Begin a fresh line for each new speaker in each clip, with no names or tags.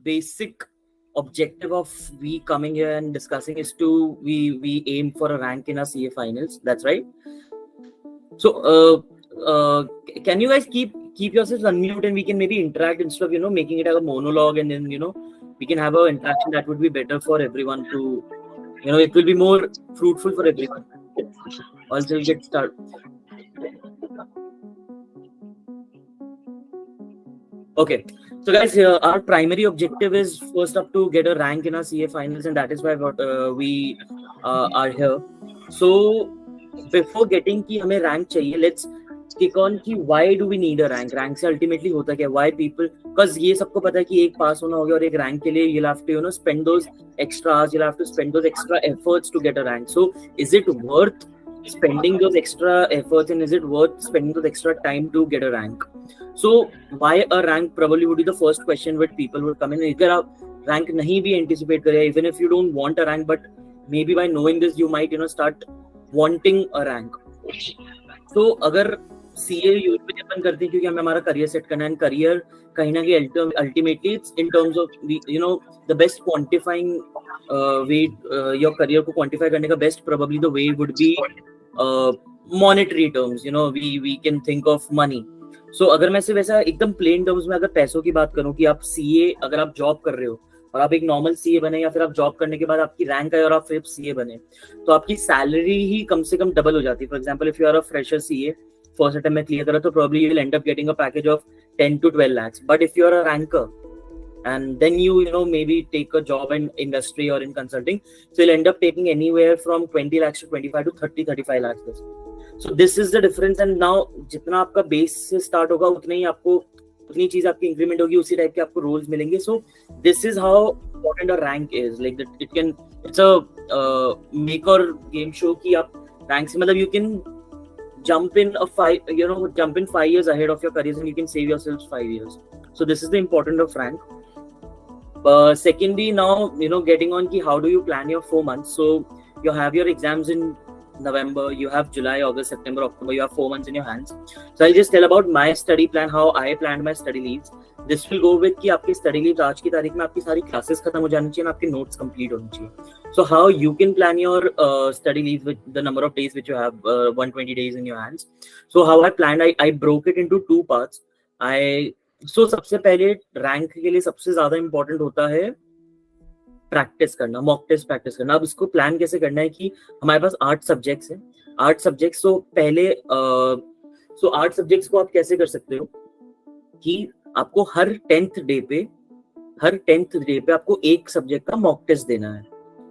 basic objective of we coming here and discussing is to we aim for a rank in our CA finals. That's right. So can you guys keep yourselves unmute and we can maybe interact instead of making it like a monologue, and then we can have an interaction that would be better for everyone to it will be more fruitful for everyone. Also, we'll get started. Okay, so guys, here our primary objective is first up to get a rank in our CA finals, and that is why we are here. So before getting कि हमें rank चाहिए, let's kick on कि why do we need a rank? Rank से ultimately होता क्या? Why people? Because ये सबको पता है कि एक पास होना हो गया और एक rank के लिए you'll have to spend those extra hours, you'll have to spend those extra efforts to get a rank. So is it worth spending those extra efforts, and is it worth spending those extra time to get a rank? So why a rank probably would be the first question which people would come in. अगर आप rank नहीं भी anticipate करें, even if you don't want a rank, but maybe by knowing this you might start wanting a rank. So अगर CA usually अपन करते हैं क्योंकि हमें हमारा करियर सेट करना है, एंड करियर कहीं ना कहीं ultimately it's in terms of the best quantifying way your career को क्वांटिफाई करने का best probably the way would be monetary terms. We can think of money. So अगर मैं सिर्फ ऐसा एकदम प्लेन टर्म्स में अगर पैसों की बात करूं कि आप CA अगर आप जॉब कर रहे हो और आप एक नॉर्मल CA बने, या फिर आप जॉब करने के बाद आपकी रैंक आए और आप फिर CA बने, तो आपकी सैलरी ही कम से कम डबल हो जाती है. For example if you are a fresher CA, first attempt में क्लियर करा तो probably you will end up getting a package of 10 to 12 lakhs. But if you are a ranker and then you maybe take a job in industry or in consulting, so you'll end up taking anywhere from 20 lakhs to 25 to 35 lakhs. So this is the difference. And now जितना आपका base से start होगा उतनी ही आपको उतनी चीज आपकी increment होगी, उसी टाइप के आपको रोल्स मिलेंगे. सो this is how important a rank is. Like it's a make और गेम शो कि आप रैंक से मतलब you can jump in 5 years ahead of your careers, and you can save yourselves 5 years. So this is the importance of rank. Secondly, now getting on ki how do you plan your 4 months. So you have your exams in November, you have July, August, September, October, you have 4 months in your hands. So I'll just tell about my study plan, how I planned my study leaves. This will go with कि आपकी study leaves आज की तारीख में आपकी सारी classes खत्म हो जानी चाहिए और आपके notes complete होनी चाहिए. So how you can plan your study leaves with the number of days which you have, 120 days in your hands. So how I planned, I broke it into 2 parts. So सबसे पहले rank के लिए सबसे ज़्यादा important होता है practice करना, mock test practice करना. अब इसको प्लान कैसे करना है कि हमारे पास 8 सब्जेक्ट्स हैं. 8 सब्जेक्ट्स. तो पहले 8 सब्जेक्ट्स को आप कैसे कर सकते हो कि आपको हर 10th डे पे आपको एक सब्जेक्ट का मॉक टेस्ट देना है.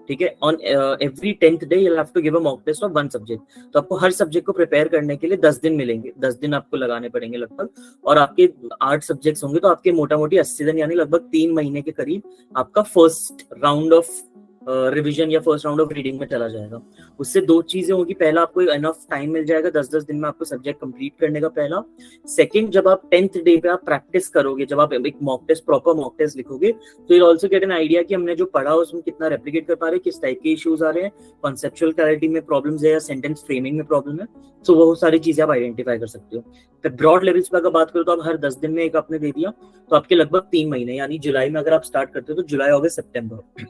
ठीक है. On every 10th day you have to give a mock test of 1 subject. तो आपको हर सब्जेक्ट को प्रिपेयर करने के लिए 10 दिन मिलेंगे. 10 दिन आपको लगाने पड़ेंगे लगभग, और आपके 8 सब्जेक्ट्स होंगे तो आपके मोटा मोटी 80 दिन यानी लगभग 3 महीने के करीब आपका फर्स्ट राउंड ऑफ रिवीजन या फर्स्ट राउंड ऑफ रीडिंग में चला जाएगा. उससे 2 चीजें होगी. पहला, आपको इनफ टाइम मिल जाएगा 10-10 दिन में आपको सब्जेक्ट कंप्लीट करने का. पहला. सेकंड, जब आप 10th डे पे आप प्रैक्टिस करोगे, जब आप एक mock test, proper mock test लिखोगे, तो you also get an idea कि हमने जो पढ़ा उसमें कितना रेप्लिकेट कर पा रहे हैं, किस टाइप के इश्यूज आ रहे हैं, कॉन्सेप्चुअल क्लैरिटी में प्रॉब्लम्स है या सेंटेंस फ्रेमिंग में प्रॉब्लम है. तो वो सारी चीजें आप आइडेंटिफाई कर सकते हो. फिर ब्रॉड लेवल्स पे अगर बात करो तो आप हर 10 दिन में एक आपने दे दिया, तो आपके लगभग 3 महीने यानी जुलाई में अगर आप स्टार्ट करते हो तो जुलाई, अगस्त, सितंबर,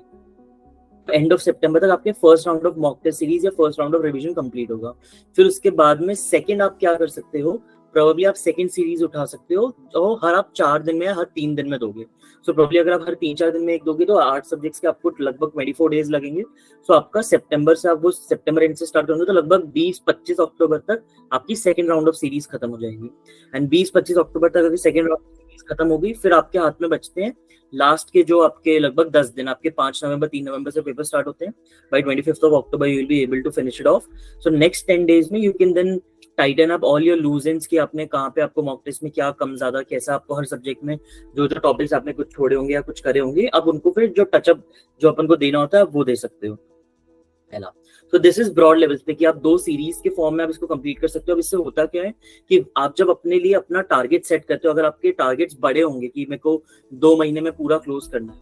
एंड ऑफ सितंबर तक आपके first round of mock test series या first round of revision complete होगा. फिर उसके बाद में सेकंड आप क्या कर सकते हो, प्रोबेबली आप सेकंड सीरीज उठा सकते हो, तो हर आप 4 दिन में, हर 3 दिन में दोगे. सो प्रोबेबली अगर आप हर 3-4 दिन में एक दोगे तो 8 सब्जेक्ट्स के आपको लगभग 24 डेज लगेंगे. सो आपका सितंबर से, आप वो सितंबर एंड से स्टार्ट करोगे तो लगभग 20-25 अक्टूबर तक आपकी सेकंड राउंड ऑफ सीरीज खत्म हो जाएगी. एंड 20-25 अक्टूबर तक अगर सेकंड राउंड ऑफ सीरीज खत्म होगी, फिर आपके हाथ में बचते हैं लास्ट के जो आपके लगभग 10 दिन. आपके 5 नवंबर 3 नवंबर से पेपर स्टार्ट होते हैं. By 25th of October you will be able to finish it off. So next 10 days में you can then tighten up all your loose ends कि आपने कहाँ पे आपको मॉक टेस्ट में क्या कम ज्यादा, कैसा आपको हर सब्जेक्ट में जो टॉपिक्स आपने कुछ छोड़े होंगे या कुछ करे होंगे, अब उनको फिर जो टचअप जो अपन को देना होता है वो दे सकते हो. पहला. तो दिस इज ब्रॉड लेवल्स पे कि आप 2 सीरीज के फॉर्म में आप इसको कंप्लीट कर सकते हो. अब इससे होता क्या है कि आप जब अपने लिए अपना टारगेट सेट करते हो, अगर आपके टारगेट्स बड़े होंगे कि मेरे को 2 महीने में पूरा क्लोज करना है,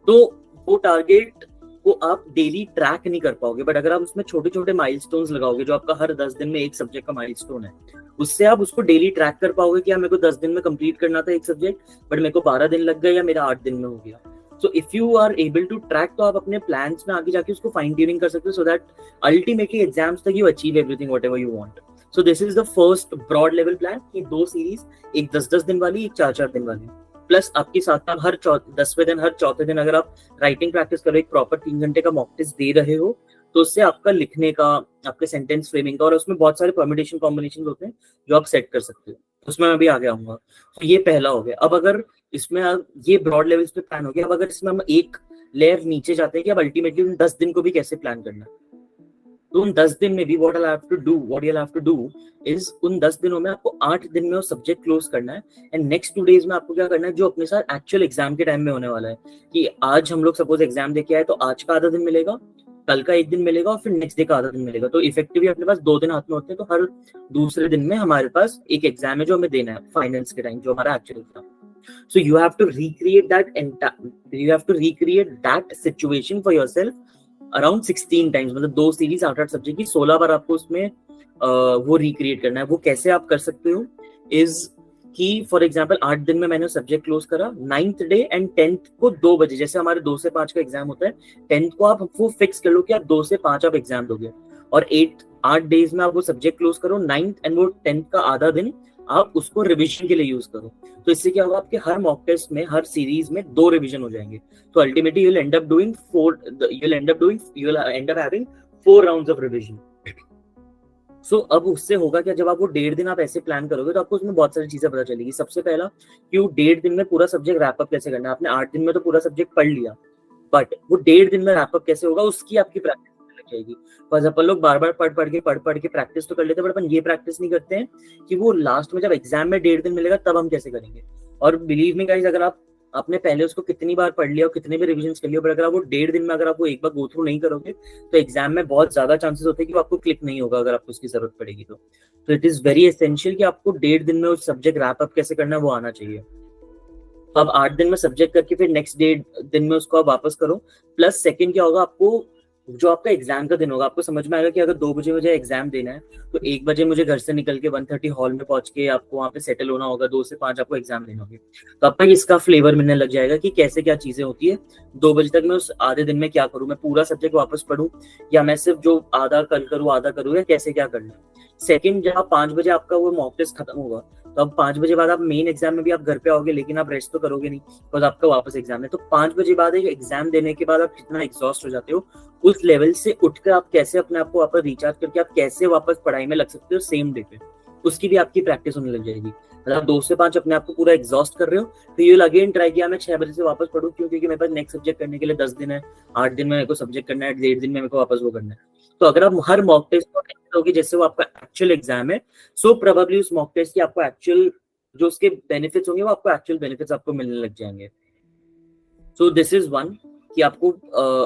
तो वो टारगेट को आप डेली ट्रैक नहीं कर पाओगे. बट अगर आप उसमें छोटे छोटे माइलस्टोन्स लगाओगे, जो आपका हर 10 दिन में एक सब्जेक्ट का माइलस्टोन है, उससे आप उसको डेली ट्रैक कर पाओगे कि मेरे को 10 दिन में कंप्लीट करना था एक सब्जेक्ट, बट मेरे को 12 दिन लग गए या मेरा 8 दिन में हो गया. So if you are able to track, तो आप अपने प्लान्स में आगे जाके उसको फाइन ट्यूनिंग कर सकते हो, सो दैट अल्टीमेटली एग्जाम्स तक you achieve everything whatever you want. So this is the first broad level plan कि 2 सीरीज, एक 10-10 दिन वाली, एक 4-4 दिन वाली. प्लस आपके साथ आप हर 10वें दिन, हर चौथे दिन अगर आप राइटिंग प्रैक्टिस करो, एक प्रॉपर 3 घंटे का मॉक टेस्ट दे रहे हो, तो उससे आपका लिखने का, आपके सेंटेंस फ्रेमिंग का, और उसमें बहुत सारे परम्यूटेशन कॉम्बिनेशन होते हैं जो आप सेट कर सकते हो. उसमें मैं अभी आगे आऊंगा. तो ये पहला हो गया. अब अगर इसमें ये ब्रॉड लेवल्स पे प्लान हो गया, अब अगर इसमें हम एक लेयर नीचे जाते हैं कि अब अल्टीमेटली उन 10 दिन को भी कैसे प्लान करना है. तो उन 10 दिन में भी what you'll have to do is उन 10 दिनों में आपको 8 दिन में वो सब्जेक्ट क्लोज करना है, एंड नेक्स्ट 2 डेज में आपको क्या करना है जो अपने साथ एक्चुअल एग्जाम के टाइम में होने वाला है. कि आज हम लोग सपोज एग्जाम देके आए, तो आज का आधा दिन मिलेगा, कल का 1 दिन मिलेगा, और फिर नेक्स्ट डे का आधा दिन मिलेगा. तो इफेक्टिवली अपने पास 2 दिन हाथ में होते हैं. तो हर दूसरे दिन में हमारे पास एक एग्जाम है जो हमें देना है फाइनल्स के टाइम, जो हमारा actual exam. So you have to recreate that situation for yourself around 16 times. मतलब 2 सीरीज 8-8 सब्जेक्ट की 16 बार आपको उसमें वो रिक्रिएट करना है. वो कैसे आप कर सकते हो इज कि फॉर एग्जांपल 8 दिन में मैंने सब्जेक्ट क्लोज करा, 9th डे एंड 10th को 2 बजे, जैसे हमारे 2 से 5 का एग्जाम होता है, 10th को आप वो फिक्स कर लो कि आप 2 से 5 आप एग्जाम दोगे, और 8 डेज में आप वो सब्जेक्ट क्लोज करो, 9th एंड वो 10th का आधा दिन आप उसको रिवीजन के लिए यूज करो. तो इससे क्या होगा, आपके हर मॉक टेस्ट में, हर सीरीज में 2 रिवीजन हो जाएंगे. तो ultimately you'll end up having 4 rounds of revision. सो अब उससे होगा क्या, जब आप वो 1.5 दिन आप ऐसे प्लान करोगे, तो आपको उसमें बहुत सारी चीजें पता चलेगी. सबसे पहला कि वो 1.5 दिन में पूरा सब्जेक्ट रैप अप कैसे करना है. आपने 8 दिन में तो पूरा सब्जेक्ट पढ़ लिया, बट वो 1.5 दिन में रैप अप कैसे होगा, उसकी आपकी प्रैक्टिस लग जाएगी. बस अपन लोग बार बार पढ़ के प्रैक्टिस तो कर लेते हैं, बट अपन ये प्रैक्टिस नहीं करते हैं कि वो लास्ट में जब एग्जाम में 1.5 दिन मिलेगा तब हम कैसे करेंगे. और बिलीव मी गाइस, अगर आपने पहले उसको कितनी बार पढ़ लिया और कितने भी रिविजन कर लिया, बट अगर आप वो 1.5 दिन में अगर आप वो एक बार गो थ्रू नहीं करोगे, तो एग्जाम में बहुत ज्यादा चांसेस होते हैं कि वो आपको क्लिक नहीं होगा अगर आपको उसकी जरूरत पड़ेगी. तो इट इज वेरी एसेंशियल कि आपको 1.5 दिन में उस सब्जेक्ट रैप अप कैसे करना है वो आना चाहिए. अब 8 दिन में सब्जेक्ट करके फिर नेक्स्ट 1.5 दिन में उसको आप वापस करो. प्लस सेकंड क्या होगा, आपको जो आपका एग्जाम का दिन होगा, आपको समझ में आएगा कि अगर 2 बजे मुझे एग्जाम देना है, तो 1 बजे मुझे घर से निकल के 1:30 हॉल में पहुंच के आपको वहाँ पे सेटल होना होगा. 2 से 5 आपको एग्जाम देना होगी. तो अब तक इसका फ्लेवर मिलने लग जाएगा कि कैसे क्या चीजें होती है. 2 बजे तक मैं उस आधे दिन में क्या करूँ, मैं पूरा सब्जेक्ट वापस पढ़ूँ, या मैं सिर्फ जो आधा कल करूँ आधा करूँ, या कैसे क्या करना. सेकंड, जब 5 बजे आपका वो मॉक टेस्ट खत्म होगा, तो अब 5 बजे बाद आप मेन एग्जाम में भी आप घर पे आओगे, लेकिन आप रेस्ट तो करोगे नहीं, बिकॉज आपका वापस एग्जाम है. तो 5 बजे बाद एक एग्जाम देने के बाद आप कितना एग्जॉस्ट हो जाते हो, उस लेवल से उठकर आप कैसे अपने आप को वापस रिचार्ज करके आप कैसे वापस पढ़ाई में लग सकते हो सेम डे पे, उसकी भी आपकी प्रैक्टिस होने लग जाएगी. मतलब 2 से 5 अपने आप को पूरा एग्जॉस्ट कर रहे हो, तो ये अगेन ट्राई किया मैं 6 बजे से वापस पढ़ूं, क्यों, क्योंकि मेरे पास नेक्स्ट सब्जेक्ट करने के लिए 10 दिन है, 8 दिन में मेरे को सब्जेक्ट करना है, 1.5 दिन में मेरे को वापस वो करना है. तो अगर आप हर मॉक टेस्ट को होगी जैसे वो आपका एक्चुअल एग्जाम है, सो प्रोबेबली उस मॉक टेस्ट की आपको एक्चुअल जो उसके बेनिफिट्स होंगे वो आपको एक्चुअल बेनिफिट्स आपको मिलने लग जाएंगे. सो दिस इज वन कि आपको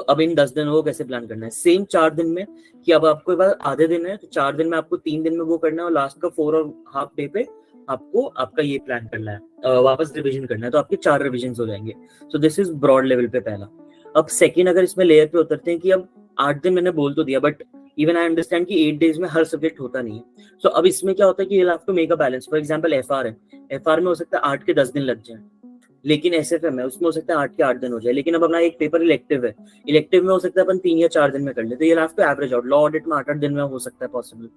अब इन 10 दिनों को कैसे प्लान करना है. सेम 4 दिन में कि अब आपके पास आधे दिन है, तो 4 दिन में आपको 3 दिन में वो करना है, और लास्ट का 4.5 डे पे आपको आपका ये प्लान करना है, वापस रिवीजन करना है. तो आपके 4 रिवीजन हो जाएंगे. So this is broad level पे पहला. अब सेकेंड, अगर इसमें लेयर पे उतरते हैं कि अब 8 दिन मैंने बोल तो दिया, बट इवन आई अंडरस्टैंड कि 8 डेज में हर सब्जेक्ट होता नहीं है. सो अब इसमें क्या होता है कि you have to make a balance. For example FR है, एफआर में हो सकता है 8 के 10 दिन लग जाए, लेकिन एसएफएम है उसमें हो सकता है 8 के 8 दिन हो जाए. लेकिन अब अपना एक पेपर इलेक्टिव है, इलेक्टिव में हो सकता है अपन 3 या 4 दिन में कर ले, तो you have to average out. Law audit में 8-8 दिन में हो सकता है पॉसिबल.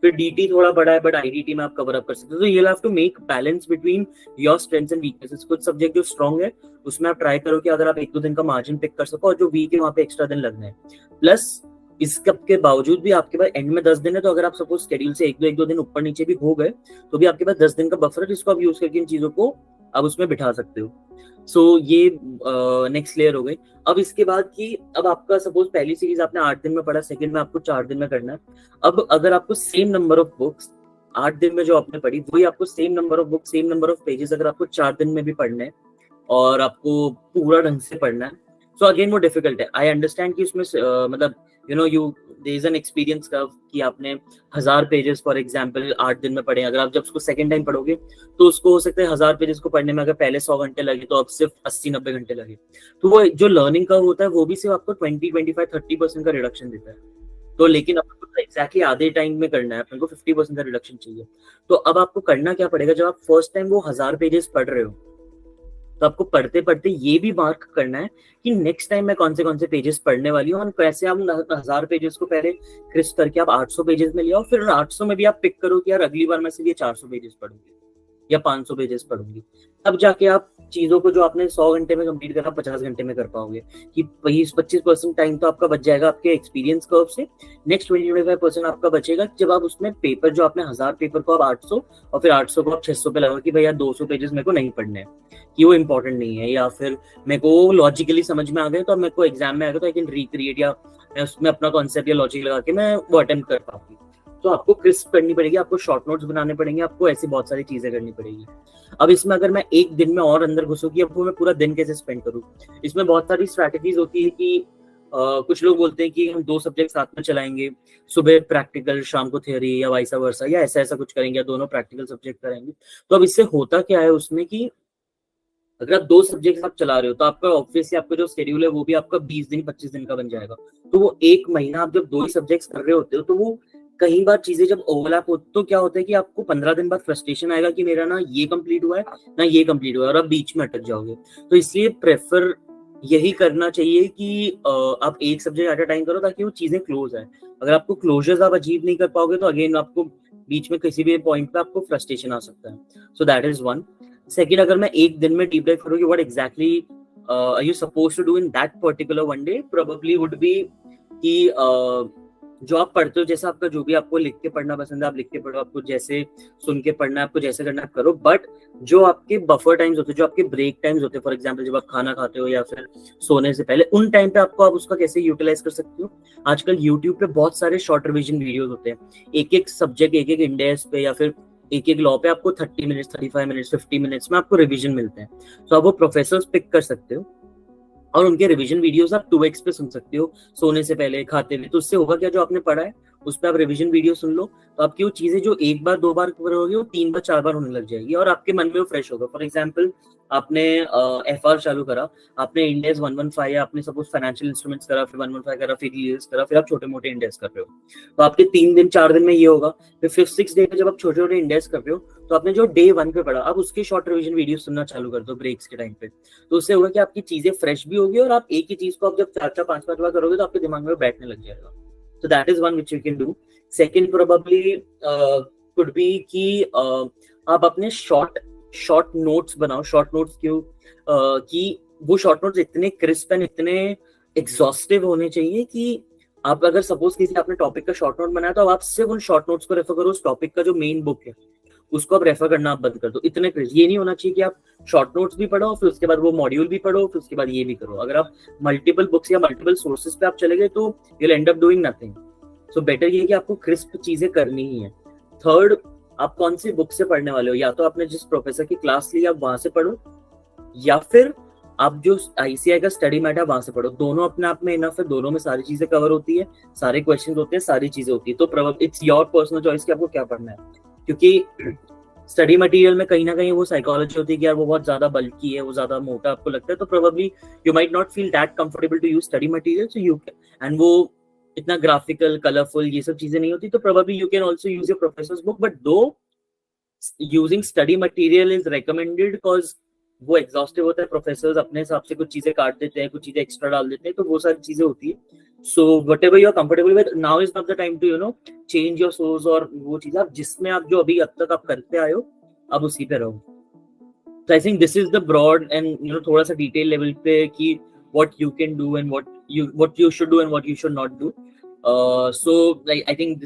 फिर डीटी थोड़ा बड़ा है, बट आईडीटी में आप कवर अप कर सकते हो. तो you have to make balance between your strengths and weaknesses. कुछ सब्जेक्ट जो स्ट्रॉन्ग है उसमें आप ट्राई करो कि अगर आप 1-2 दिन का मार्जिन पिक कर सको, और जो वीक है वहाँ पे एक्स्ट्रा दिन लगना है. प्लस इसके बावजूद भी आपके पास एंड में 10 दिन है, तो अगर आप सपोज शेड्यूल से 1-2 दिन ऊपर नीचे भी हो गए, तो भी आपके पास 10 दिन का बफर है, जिसको आप यूज करके इन चीजों को आप उसमें बिठा सकते हो. सो ये नेक्स्ट लेयर हो गई. अब इसके बाद कि अब आपका सपोज पहली सीरीज आपने 8 दिन में पढ़ा, सेकंड में आपको 4 दिन में करना है. अब अगर आपको सेम नंबर ऑफ बुक्स 8 दिन में जो आपने पढ़ी, वही आपको same number of books, same number of pages अगर आपको 4 दिन में भी पढ़ना है, और आपको पूरा ढंग से पढ़ना है, सो अगेन वो डिफिकल्ट है. आई अंडरस्टैंड कि उसमें मतलब there is an experience curve कि आपने 1000 पेजेस फॉर एग्जांपल 8 दिन में पढ़े. अगर आप जब उसको सेकंड टाइम पढ़ोगे, तो उसको हो सकता है 1000 पेजेस को पढ़ने में अगर पहले 100 घंटे लगे, तो अब सिर्फ 80-90 घंटे लगे. तो वो जो लर्निंग कर्व होता है वो भी सिर्फ आपको 20-25-30% का रिडक्शन देता है. तो लेकिन आपको एग्जैक्टली आधे टाइम में करना है अपने को, 50% का रिडक्शन चाहिए। तो अब आपको करना क्या पड़ेगा, जब आप फर्स्ट टाइम वो 1000 पेजेस पढ़ रहे हो, तो आपको पढ़ते पढ़ते ये भी मार्क करना है कि नेक्स्ट टाइम मैं कौन से पेजेस पढ़ने वाली हूँ, और कैसे आप 1000 पेजेस को पहले क्रिस्प करके आप 800 पेजेस में ले आओ, फिर 800 में भी आप पिक करो कि यार अगली बार मैं सिर्फ ये 400 पेजेस पढ़ूंगी या 500 पेजेस पढ़ूंगी। तब जाके आप चीजों को जो आपने 100 घंटे में कंप्लीट करा 50 घंटे में कर पाओगे, कि 20-25% टाइम तो आपका बच जाएगा आपके एक्सपीरियंस कर्व से। नेक्स्ट 20-25% आपका बचेगा जब आप उसमें पेपर, जो आपने 1000 पेपर को आप 800 और फिर 800 को आप 600 पे लगाओ कि भैया 200 पेजेस मेरे को नहीं पढ़ने हैं, कि वो इंपॉर्टेंट नहीं है, या फिर मेरे को लॉजिकली समझ में आ गए तो मेरे को एग्जाम में आ गया तो आई कैन रिक्रिएट, या मैं उसमें अपना कॉन्सेप्ट या लॉजिक लगा के मैं वो अटेम्प्ट कर पाऊंगी। तो आपको क्रिस्प करनी पड़ेगी, आपको शॉर्ट नोट्स बनाने पड़ेंगे, आपको ऐसी बहुत सारी चीजें करनी पड़ेगी। अब इसमें अगर मैं एक दिन में और अंदर घुसूँ कि अब वो मैं पूरा दिन कैसे स्पेंड करूँ, इसमें बहुत सारी स्ट्रैटेजीज होती है कि कुछ लोग बोलते हैं कि हम 2 सब्जेक्ट साथ में चलाएंगे, सुबह प्रैक्टिकल शाम को थ्योरी, या वाइसा वर्सा, या ऐसा ऐसा कुछ करेंगे, या दोनों प्रैक्टिकल सब्जेक्ट करेंगे। तो अब इससे होता क्या है उसमें कि अगर आप 2 सब्जेक्ट आप चला रहे हो तो आपका ऑब्वियसली आपका जो शेड्यूल है वो भी आपका 20 दिन 25 दिन का बन जाएगा। तो वो एक महीना आप जब 2 ही सब्जेक्ट्स कर रहे होते हो तो वो कई बार चीजें जब ओवरलैप हो तो क्या होता है कि आपको 15 दिन बाद फ्रस्ट्रेशन आएगा कि मेरा ना ये कंप्लीट हुआ है ना ये कंप्लीट हुआ है, और आप बीच में अटक जाओगे। तो इसलिए प्रेफर यही करना चाहिए कि आप एक सब्जेक्ट एट अ टाइम करो ताकि वो चीजें क्लोज है। अगर आपको क्लोजर्स आप अचीव नहीं कर पाओगे तो अगेन आपको बीच में किसी भी पॉइंट पे आपको फ्रस्ट्रेशन आ सकता है। So that is one. Second, अगर मैं एक दिन में डीप डाइव करूँ what exactly are you suppose to do in that particular one day, probably would be कि जो आप पढ़ते हो, जैसा आपका जो भी आपको लिख के पढ़ना पसंद है आप लिख के पढ़ो, आपको जैसे सुन के पढ़ना है आपको जैसे करना है आप करो, बट जो आपके बफर टाइम्स होते हैं, जो आपके ब्रेक टाइम्स होते हैं, फॉर एग्जांपल जब आप खाना खाते हो या फिर सोने से पहले, उन टाइम पे आपको आप उसका कैसे यूटिलाइज कर सकते हो। आजकल यूट्यूब पे बहुत सारे शॉर्ट रिविजन वीडियोस होते हैं, एक एक सब्जेक्ट एक एक इंडेक्स पे या फिर एक एक लॉ पे आपको 30 मिनट्स 35 मिनट्स 50 मिनट्स में आपको रिवीजन मिलते हैं। तो आप वो प्रोफेसर्स पिक कर सकते हो और उनके रिवीजन वीडियोस आप 2x पे सुन सकते हो, सोने से पहले खाते हुए। तो उससे होगा क्या, जो आपने पढ़ा है उस पर आप रिवीजन वीडियो सुन लो, तो आपकी वो चीजें जो एक बार 2 बार करोगे वो 3 बार 4 बार होने लग जाएगी और आपके मन में वो फ्रेश होगा। फॉर एग्जाम्पल आपने FR चालू करा, आपने इंडेक्स 115 या आपने सपोज फाइनेंशियल इंस्ट्रूमेंट्स करा, फिर 115 करा, फिर ईयर्स करा, फिर आप छोटे मोटे इंडेक्स कर रहे हो, तो आपके 3 दिन 4 दिन में ये होगा। फिर 5-6 डे में जब आप छोटे छोटे इंडेक्स कर रहे हो तो आपने जो डे 1 पे पढ़ा अब उसके शॉर्ट रिवीजन वीडियो सुनना चालू कर दो ब्रेक्स के टाइम पे। तो उससे होगा कि आपकी चीजें फ्रेश भी होगी और आप एक ही चीज को आप जब 4-4 5-5 बार करोगे तो आपके दिमाग में बैठने लग जाएगा। So that is one which you can do. Second probably could be कि आप अपने शॉर्ट नोट्स बनाओ। शॉर्ट नोट्स क्यों कि वो शॉर्ट नोट्स इतने क्रिस्प एंड इतने एग्जॉस्टिव होने चाहिए कि आप अगर सपोज किसी आपने टॉपिक का शॉर्ट नोट बनाया तो आप सिर्फ उन शॉर्ट नोट्स को रेफर करो, उस टॉपिक का जो मेन बुक है उसको आप रेफर करना आप बंद कर दो। इतने क्रिस्प ये नहीं होना चाहिए कि आप शॉर्ट नोट्स भी पढ़ो फिर उसके बाद वो मॉड्यूल भी पढ़ो फिर उसके बाद ये भी करो। अगर आप मल्टीपल बुक्स या मल्टीपल सोर्सेज पे आप चले गए तो you will end up doing nothing. So better ये कि आपको क्रिस्प चीजें करनी ही है। थर्ड, आप कौन सी बुक से पढ़ने वाले हो, या तो आपने जिस प्रोफेसर की क्लास ली आप वहां से पढ़ो या फिर आप जो ICI का स्टडी मैट है वहां से पढ़ो। दोनों अपने आप में इनफ है, दोनों में सारी चीजें कवर होती है, सारे क्वेश्चन होते हैं, सारी चीजें होती है। तो इट्स योर पर्सनल चॉइस कि आपको क्या पढ़ना है, क्योंकि स्टडी मटेरियल में कहीं ना कहीं वो साइकोलॉजी होती है कि यार वो बहुत ज्यादा बल्की है, वो ज्यादा मोटा आपको लगता है, तो probably you might not feel that comfortable to use study material, so you can, and वो इतना ग्राफिकल कलरफुल ये सब चीजें नहीं होती, तो probably you can also use your professors book. But though using study material is recommended because वो exhaustive होता है, प्रोफेसर्स अपने हिसाब से कुछ चीजें काट देते हैं, कुछ चीजें एक्स्ट्रा डाल देते हैं, तो वो सारी चीजें होती है। So whatever you are comfortable with, now is not the time to change your source, और वो चीजें आप जिसमें आप जो अभी अब तक आप करते आए हो अब उसी पे रहो। So I think this is the broad and थोड़ा सा डिटेल लेवल पे कि what you can do and what you should do and what you should not do. So like I think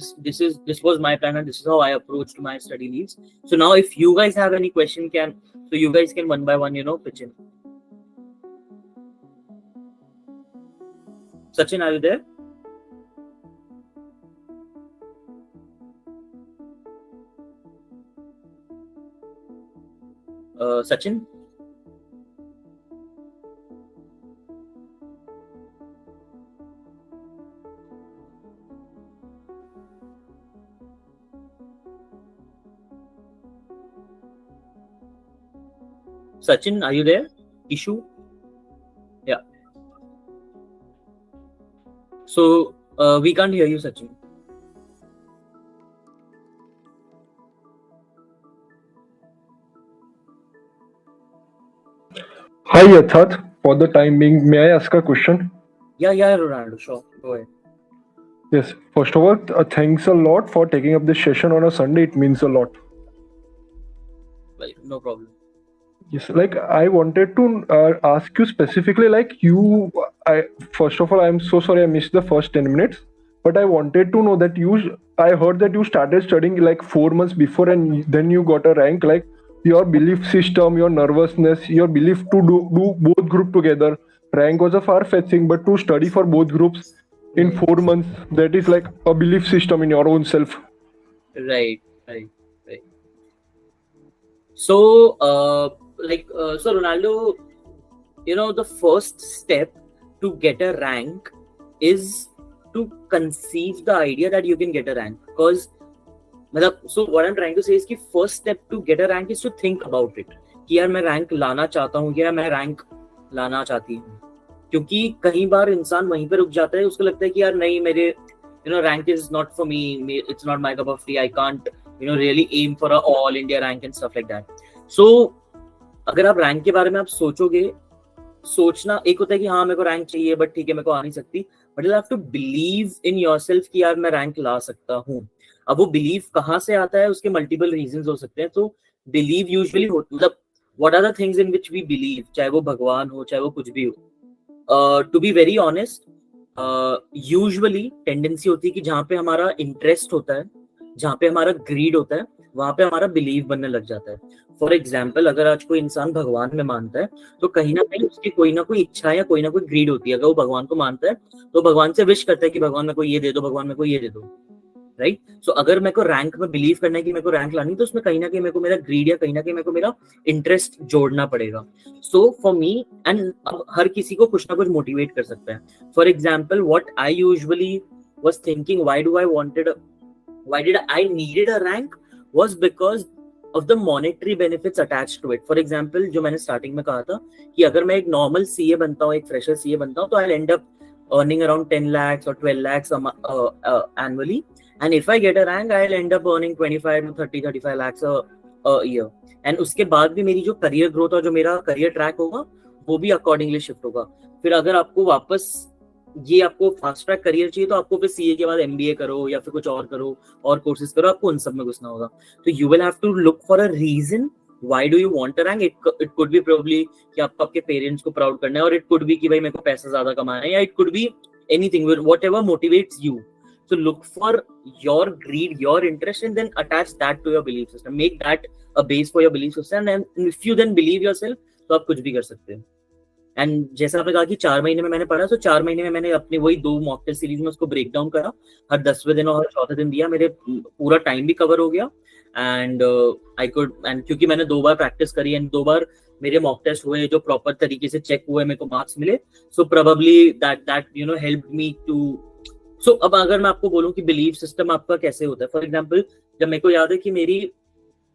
this was my plan and this is how I approached my study leaves. So now if you guys have any question, so you guys can one by one pitch in. Sachin, are you there? Sachin? Sachin, are you there? Ishu? Yeah. So we can't hear you, Sachin.
Hi Yatharth, for the time being, may I ask a question?
Yeah, Ronaldo, sure. Go ahead.
Yes, first of all, thanks a lot for taking up this session on a Sunday. It means a lot.
Well, no problem.
Yes, like I wanted to ask you specifically, like you, first of all, I'm so sorry I missed the first 10 minutes, but I wanted to know that I heard that you started studying like 4 months before and then you got a rank. Like your belief system, your nervousness, your belief to do both group together. Rank was a far-fetched thing, but to study for both groups in 4 months, that is like a belief system in your own self.
Right. So, so Ronaldo, the first step to get a rank is to conceive the idea that you can get a rank. Because, so what I'm trying to say is कि first step to get a rank is to think about it. कि यार मैं rank लाना चाहता हूँ या मैं rank लाना चाहती हूँ. क्योंकि कई बार इंसान वहीं पर रुक जाता है, उसको लगता है कि यार नहीं, मेरे rank is not for me, it's not my cup of tea, I can't really aim for a all India rank and stuff like that. So अगर आप रैंक के बारे में आप सोचोगे, सोचना एक होता है कि हाँ मेरे को रैंक चाहिए बट ठीक है मेरे को आ नहीं सकती, but you have to believe in yourself कि यार मैं रैंक ला सकता हूँ. अब वो बिलीव कहाँ से आता है, उसके मल्टीपल रीजंस हो सकते हैं. तो बिलीव यूजुअली मतलब what are the things in which we believe, चाहे वो भगवान हो चाहे वो कुछ भी हो. To be very honest, usually tendency होती है कि जहाँ पे हमारा इंटरेस्ट होता है, जहाँ पे हमारा ग्रीड होता है, वहां पे हमारा बिलीव बनने लग जाता है. फॉर एग्जाम्पल, अगर आज कोई इंसान भगवान में मानता है तो कहीं ना कहीं उसकी कोई ना कोई इच्छा या कोई ना कोई ग्रीड होती है. अगर वो भगवान को मानता है तो भगवान से विश करता है कि भगवान मेरे को ये दे दो, भगवान मेरे को ये दे दो. राइट. सो अगर मेरे को रैंक में बिलीव करना है कि मेरे को रैंक लानी, तो उसमें कहीं ना कहीं मेरे को मेरा ग्रीड या कहीं ना कहीं मेरे को मेरा इंटरेस्ट जोड़ना पड़ेगा. सो फॉर मी, एंड हर किसी को कुछ ना कुछ मोटिवेट कर सकता है. For example, what I usually was thinking, why did I needed a rank was because of the monetary benefits attached to it. For example, जो मैंने स्टार्टिंग में कहा था कि अगर मैं एक नॉर्मल सीए बनता हूँ, एक फ्रेशर सीए बनता हूँ, तो I'll end up earning around 10 lakhs or 12 lakhs annually, and if I get a rank I'll end up earning 25 to 35 lakhs a year. and उसके बाद भी मेरी जो करियर ग्रोथ और जो मेरा करियर ट्रैक होगा वो भी अकॉर्डिंगली शिफ्ट होगा. फिर अगर आपको वापस ये आपको फास्ट ट्रैक करियर चाहिए तो आपको फिर सीए के बाद एमबीए करो या फिर कुछ और करो और कोर्सेज करो, आपको उन सब में घुसना होगा. तो you will have to look for a reason why do you want a rank. It could be probably कि आपको आपके पेरेंट्स को प्राउड करना है, और इट कुड बी कि भाई मेरे को पैसा ज्यादा कमाना है, या it could be anything, whatever motivates you. So look for your greed, your interest, and then attach that to your belief system. Make that a base for your belief system, and if you then believe yourself, तो आप कुछ भी कर सकते हैं. And जैसा आपने कहा कि 4 महीने में मैंने पढ़ा, तो 4 महीने में मैंने अपनी वही 2 मॉक टेस्ट सीरीज में उसको ब्रेक डाउन करा, हर 10वें दिन और हर चौथे दिन दिया, मेरे पूरा टाइम भी कवर हो गया. एंड क्योंकि मैंने 2 बार प्रैक्टिस करी एंड 2 बार मेरे मॉक टेस्ट हुए जो प्रॉपर तरीके से चेक हुए, मेरे को मार्क्स मिले. So probably that helped me too. So अब अगर मैं आपको बोलूं कि बिलीव सिस्टम आपका कैसे होता है, फॉर एग्जाम्पल जब मेरे को याद है कि मेरी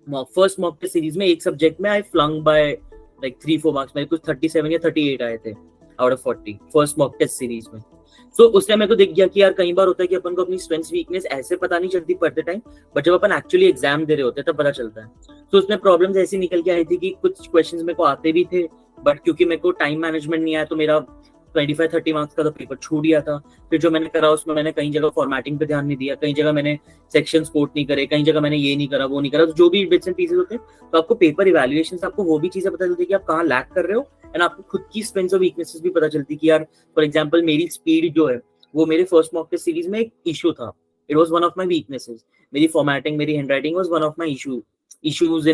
फर्स्ट मॉक टेस्ट सीरीज में एक सब्जेक्ट में I flung by like 3-4 marks, मेरे कुछ 37 या 38 आए थे out of 40 first mock test series में. सो उस टाइम मेरे को दिख गया कि यार कई बार होता है कि अपन को अपनी स्ट्रेंथ्स वीकनेस ऐसे पता नहीं चलती पढ़ते टाइम, बट जब अपन एक्चुअली एग्जाम दे रहे होते हैं तब पता चलता है. तो उसमें प्रॉब्लम्स ऐसी निकल के आई थी कि कुछ क्वेश्चंस मेरे को आते भी थे, बट क्योंकि मेरे को टाइम मैनेजमेंट नहीं आया तो मेरा 25-30 मार्क्स का तो पेपर छूट गया था. फिर जो मैंने करा उसमें मैंने कई जगह फॉर्मेटिंग पे ध्यान नहीं दिया, कई जगह मैंने सेक्शंस कोट नहीं करे, कई जगह मैंने ये नहीं करा वो नहीं करा. तो जो भी बिट्स एंड पीसेस होते हैं, तो आपको पेपर इवैल्यूएशन से आपको वो भी चीजें पता चलती है कि आप कहाँ लैक कर रहे हो, एंड आपको खुद की स्ट्रेंथ्स और वीकनेसेस भी पता चलती है कि यार फॉर एग्जांपल मेरी स्पीड जो है वो मेरे फर्स्ट मॉक टेस्ट सीरीज में एक इशू था. It was one of my weaknesses. मेरी फॉर्मेटिंग, मेरी handwriting was one of my issues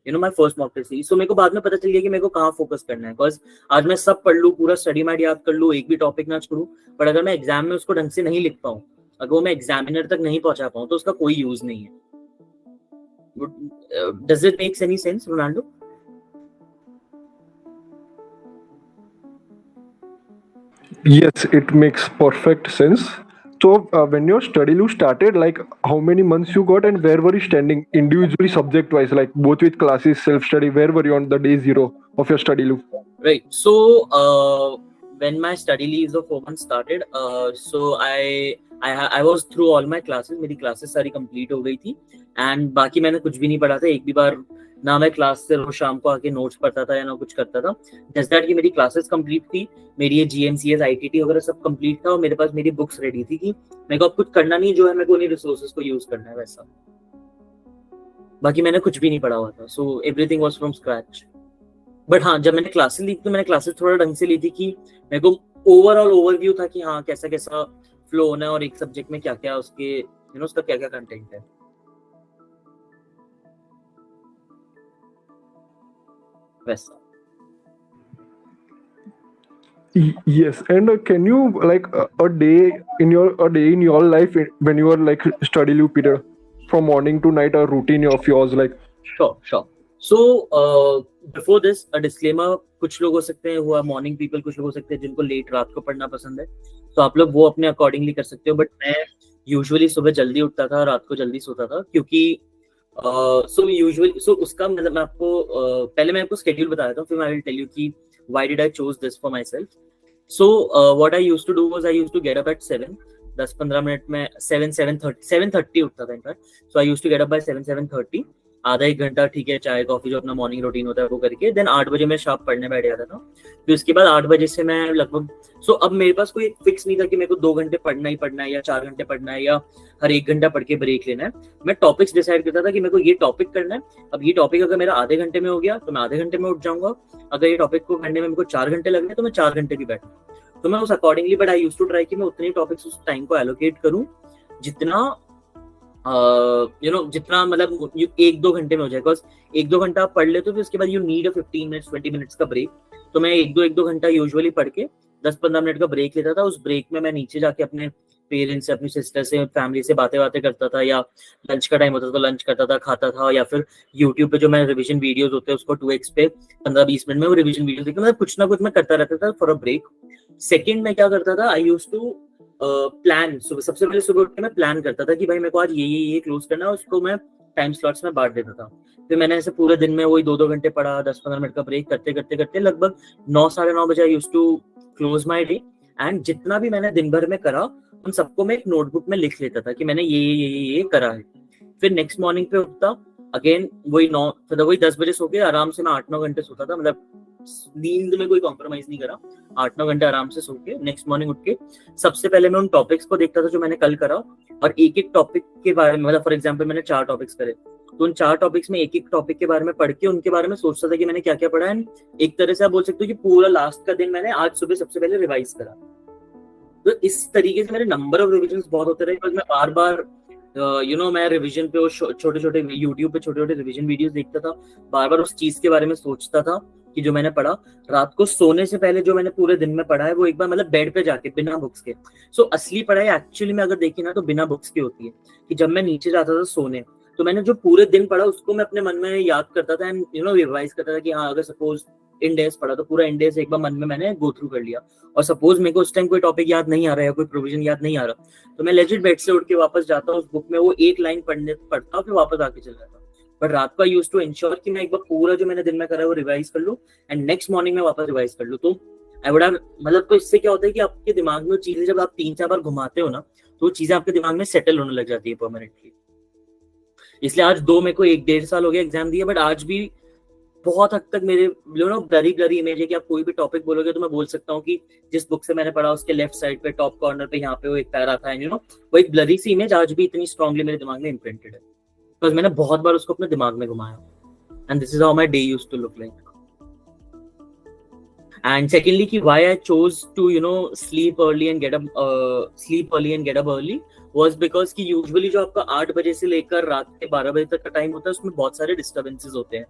in my first mock test series. So मेरे को बाद में पता चल गया कि मेरे को कहाँ फोकस करना है. बिकॉज आज मैं सब पढ़ लूँ, पूरा स्टडी मैट याद कर लूँ, एक भी टॉपिक ना छोड़ूं, पर अगर मैं एग्जाम में उसको ढंग से नहीं लिख पाऊँ, अगर वो मैं एग्जामिनर तक नहीं पहुंचा पाऊँ, तो उसका कोई यूज नहीं है. Does it makes any sense, Ronaldo?
Yes, it makes perfect sense. So, when your study loop started, like how many months you got, and where were you standing individually, subject wise, like both with classes, self study? Where were you on the day 0 of your study loop?
Right. So when my study leaves of 4 months started, so I was through all my classes. मेरी classes सारी complete हो गई थी and बाकी मैंने कुछ भी नहीं पढ़ा था एक भी बार, ना मैं क्लास से रोज शाम को आके नोट्स पढ़ता था या ना कुछ करता था. जस्ट दैट कि मेरी क्लासेस कंप्लीट थी, मेरी ये GMCS ITT वगैरह सब कंप्लीट था और मेरे पास मेरी बुक्स रेडी थी कि मेरे को अब कुछ करना नहीं, जो है मेरे को उन्हीं रिसोर्सेज को यूज करना है वैसा. बाकी मैंने कुछ भी नहीं पढ़ा हुआ था, so everything was from scratch. But हाँ, जब मैंने क्लासेस ली तो मैंने क्लासेस थोड़ा ढंग से ली थी कि मेरे को ओवरऑल ओवरव्यू था कि हाँ कैसा कैसा फ्लो होना है और एक सब्जेक्ट में क्या क्या उसके उसका क्या क्या कंटेंट है वैसा.
Yes, and can you like a day in your life when you are like study leave period from morning to night, a routine of yours like.
Sure. So before this, a disclaimer, कुछ लोग हो सकते हैं हुआ morning people, कुछ लोग हो सकते हैं जिनको लेट रात को पढ़ना पसंद है, तो आप लोग वो अपने अकॉर्डिंगली कर सकते हो. बट मैं यूजुअली सुबह जल्दी उठता था, रात को जल्दी सोता था, क्योंकि उसका मतलब मैं आपको पहले मैं आपको स्केड्यूल बता देता हूँ, फिर मैं विल टेल यू कि why did I chose this for myself. So what I used to do was I used to get up at 7. 10-15 minute में 7:30 उठता था in fact. So I used to get up by 7:30. आधा एक घंटा ठीक है, चाय कॉफी जो अपना मॉर्निंग रूटीन होता है वो करके देन 8 बजे मैं शार्प पढ़ने बैठ जाता था. फिर उसके बाद 8 बजे से मैं लगभग अब मेरे पास कोई फिक्स नहीं था कि मेरे को 2 घंटे पढ़ना ही पढ़ना है या 4 घंटे पढ़ना है या हर 1 घंटा पढ़ के ब्रेक लेना है. मैं टॉपिक्स डिसाइड करता था कि मेरे को ये टॉपिक करना है. अब ये टॉपिक अगर मेरा आधे घंटे में हो गया तो मैं आधे घंटे में उठ जाऊंगा. अगर ये टॉपिक को करने में मेरे को 4 घंटे लग रहे तो मैं 4 घंटे भी बैठूँ. तो मैं उस accordingly, but I used to try कि मैं उतने टॉपिक्स उस टाइम को एलोकेट करूं जितना जितना मतलब 1-2 घंटे में हो जाए. बिकॉज 1-2 घंटा आप पढ़ लेते हो, फिर उसके बाद यू नीड 15 मिनट्स 20 मिनट्स का ब्रेक. तो मैं 1-2 घंटा यूजुअली पढ़ के 10-15 मिनट का ब्रेक लेता था. उस ब्रेक में मैं नीचे जाके अपने पेरेंट्स से, अपनी सिस्टर से, फैमिली से बातें करता था, या लंच का टाइम होता था तो लंच करता था, खाता था, या फिर यूट्यूब पे जो मैं रिविजन वीडियोस होते हैं उसको 2x पे 15-20 मिनट में वो रिविजन वीडियो देखता. मतलब कुछ ना कुछ मैं करता रहता था फॉर अ ब्रेक. सेकेंड मैं क्या करता था, आई यूज्ड टू प्लान. सबसे पहले सुबह उठ के मैं प्लान करता था कि भाई मेरे को आज ये क्लोज करना है, उसको मैं टाइम स्लॉट्स में बांट देता था. फिर मैंने ऐसे पूरे दिन में वही 2-2 घंटे पढ़ा, 10-15 मिनट का ब्रेक करते लगभग 9-9:30 बजे I used to close my day. And जितना भी मैंने दिन भर में करा उन सबको मैं एक नोटबुक में लिख लेता था कि मैंने ये करा है. फिर नेक्स्ट मॉर्निंग पे उठता, अगेन वही 10 बजे सो के आराम से मैं 8-9 घंटे सोता था. मतलब नींद में कोई कॉम्प्रोमाइज नहीं करा, 8-9 घंटे आराम से सो के नेक्स्ट मॉर्निंग उठ के सबसे पहले मैं उन टॉपिक्स को देखता था जो मैंने कल करा, और एक टॉपिक के बारे में, मतलब फॉर एग्जांपल मैंने 4 टॉपिक्स करे तो उन 4 टॉपिक्स में एक टॉपिक के बारे में पढ़ के उनके बारे में सोचता था कि मैंने क्या क्या पढ़ा है. एक तरह से आप बोल सकते हो कि पूरा लास्ट का दिन मैंने आज सुबह सबसे पहले रिवाइज करा. तो इस तरीके से मेरे नंबर ऑफ रिविजन्स बहुत होते रहे. मैं बार मैं रिवीजन पे छोटे यूट्यूब पे छोटे रिवीजन वीडियोस देखता था, बार उस चीज के बारे में सोचता था कि जो मैंने पढ़ा. रात को सोने से पहले जो मैंने पूरे दिन में पढ़ा है वो एक बार मतलब बेड पे जाके बिना बुक्स के. असली पढ़ाई एक्चुअली में अगर देखी ना तो बिना बुक्स की होती है. कि जब मैं नीचे जाता था सोने तो मैंने जो पूरे दिन पढ़ा उसको मैं अपने मन में याद करता था एंड रिवाइज करता था कि हाँ अगर सपोज इंडेक्स पढ़ा तो पूरा इंडेक्स एक बार मन में मैंने गो थ्रू कर लिया. और सपोज मेरे को उस टाइम कोई टॉपिक याद नहीं आ रहा है, कोई प्रोविजन याद नहीं आ रहा, तो मैं लेजिट बेड से उठ के वापस जाता हूँ उस बुक में, वो एक लाइन पढ़ता हूँ फिर वापस आके चल जाता हूँ. बट रात को यूज टू इंश्योर कि मैं एक बार पूरा जो मैंने दिन में करा है वो रिवाइज कर लूँ एंड नेक्स्ट मॉर्निंग में वापस रिवाइज कर लूँ. तो आई वुड हैव मतलब तो इससे क्या होता है कि आपके दिमाग में चीजें जब आप 3-4 बार घुमाते हो ना तो वो चीजें आपके दिमाग में सेटल होने लग जाती है परमानेंटली. इसलिए आज मेरे को 1-1.5 साल हो गया एग्जाम दिए, बट आज भी बहुत हद तक मेरे ब्लरी इमेज है कि आप कोई भी टॉपिक बोलोगे तो मैं बोल सकता हूँ कि जिस बुक से मैंने पढ़ा उसके लेफ्ट साइड पे टॉप कॉर्नर पे यहाँ पे वो एक पैरा था. वो एक ब्लरी सी इमेज आज भी इतनी स्ट्रांगली मेरे दिमाग में इम्प्रिंटेड है बिकॉज मैंने बहुत बार उसको अपने दिमाग में घुमाया. And this is how my day used to look like. And secondly कि why I chose to sleep early and get up early was because कि यूजुअली जो आपका 8 बजे से लेकर रात के 12 बजे तक का टाइम होता है उसमें बहुत सारे डिस्टर्बेंसेस होते हैं.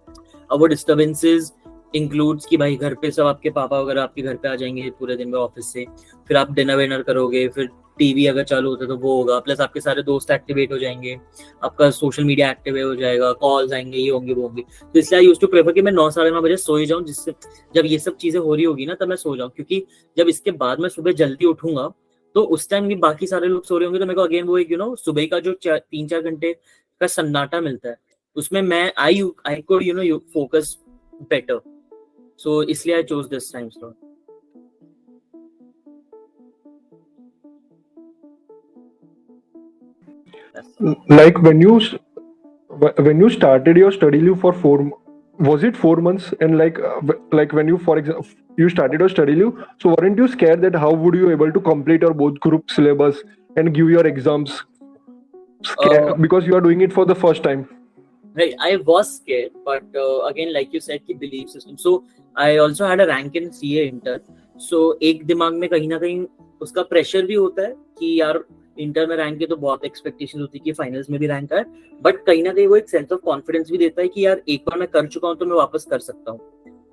अब वो डिस्टर्बेंसेस इंक्लूड्स कि भाई घर पे सब आपके पापा वगैरह आपके घर पे आ जाएंगे पूरे दिन में ऑफिस से, फिर आप डिनर विनर करोगे, फिर टीवी अगर चालू होता है तो वो होगा, प्लस आपके सारे दोस्त एक्टिवेट हो जाएंगे, आपका सोशल मीडिया एक्टिवेट हो जाएगा, कॉल्स आएंगे, ये होंगे वो होंगे. तो इसलिए आई यूज्ड टू प्रेफर कि मैं 9-9:30 बजे सो ही जाऊं, जिससे जब ये सब चीजें हो रही होगी ना तब मैं सो जाऊं. क्योंकि जब इसके बाद मैं सुबह जल्दी उठूंगा तो उस टाइम भी बाकी सारे लोग सो रहे होंगे तो मेरे को अगेन वो एक सुबह का जो 3-4 घंटे का सन्नाटा मिलता है उसमें मैं आई कुड फोकस बेटर. सो इसलिए I chose this time slot.
like when you started your study leave for was it 4 months? And like when you, for example, you started your study leave, so weren't you scared that how would you able to complete your both group syllabus and give your exams
Uh,
because you are doing it for the first time?
right, I was scared, but again, like you said, कि belief system. So I also had a rank in CA inter. So एक दिमाग में कहीं ना कहीं उसका pressure भी होता है कि यार इंटर में रैंक है तो बहुत एक्सपेक्टेशन होती है कि फाइनल्स में भी रैंक आए, बट कहीं ना कहीं वो एक सेंस ऑफ कॉन्फिडेंस भी देता है कि यार एक बार मैं कर चुका हूँ तो मैं वापस कर सकता हूँ.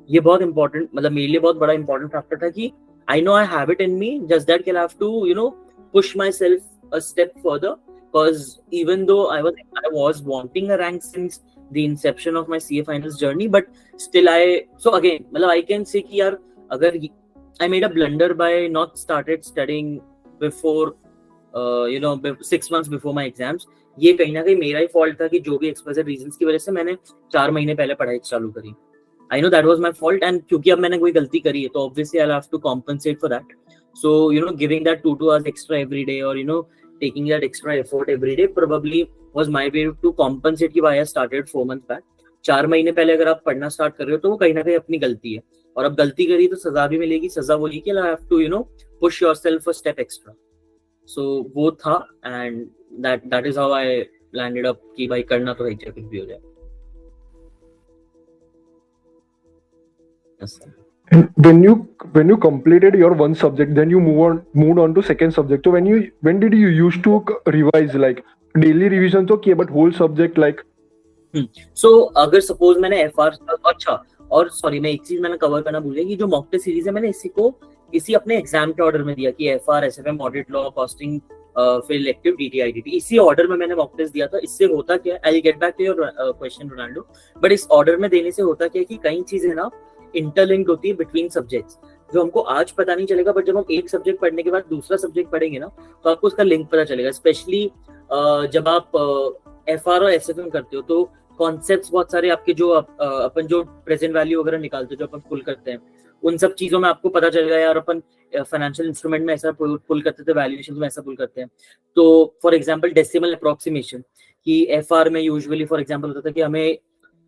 ये बहुत इंपॉर्टेंट, मतलब मेरे लिए बहुत बड़ा इंपॉर्टेंट फैक्टर था कि I know I have it in me, just that I have to push myself a step further. Because even though I was wanting a rank since the inception of my CA finals journey, but still so again, I can say कि यार अगर I made a blunder by not started studying before 6 months before my exams. ये कहीं ना कहीं मेरा ही fault था कि जो भी एक्सप्रेसिव रीजंस की वजह से मैंने 4 महीने पहले पढ़ाई चालू करी. I know that was my fault, and क्योंकि अब मैंने कोई गलती करी है तो obviously I'll have to compensate for that. So giving that 2 hours extra every day, or taking that extra effort every day probably was my way to compensate कि why I started 4 months back. 4 महीने पहले अगर आप पढ़ना start कर रहे हो तो वो कहीं ना कहीं अपनी गलती है, और अब गलती करी तो सजा भी मिलेगी. सजा वो कि I have to push yourself a step extra. So वो था, and that is how I landed up कि भाई करना तो है, चाहे कुछ भी हो जाए. Yes, sir.
And when you completed your one subject, then you moved on to second subject. So when did you used to revise, like daily revision तो किया, but whole subject like?
So अगर suppose मैंने FR, अच्छा, और sorry मैं एक चीज मैंने कवर करना भूल गया कि जो मॉक टेस्ट सीरीज है मैंने इसी अपने एग्जाम के ऑर्डर में दिया कि FR, SFM, audit law, costing, फिर इलेक्टिव, DT, IDT, इसी ऑर्डर में मैंने मॉक टेस्ट दिया था. इससे होता क्या है, I get back to your question Ronaldo, but इस ऑर्डर में देने से होता क्या है कि कई चीजें ना इंटरलिंक्ड होती है बिटवीन सब्जेक्ट्स, जो हमको आज पता नहीं चलेगा, बट जब हम एक सब्जेक्ट पढ़ने के बाद दूसरा सब्जेक्ट पढ़ेंगे ना तो आपको उसका लिंक पता चलेगा. स्पेशली जब आप FR और SFM करते हो तो कॉन्सेप्ट्स बहुत सारे आपके जो अपन जो प्रेजेंट वैल्यू वगैरह निकालते हैं, जो अपन पुल करते हैं, उन सब चीजों में आपको पता चलेगा यार अपन फाइनेंशियल इंस्ट्रूमेंट में ऐसा पुल करते थे, वैल्यूएशन में ऐसा पुल करते हैं. तो फॉर एग्जांपल डेसिमल अप्रोक्सीमेशन, कि FR में यूजुअली फॉर एग्जांपल होता था कि हमें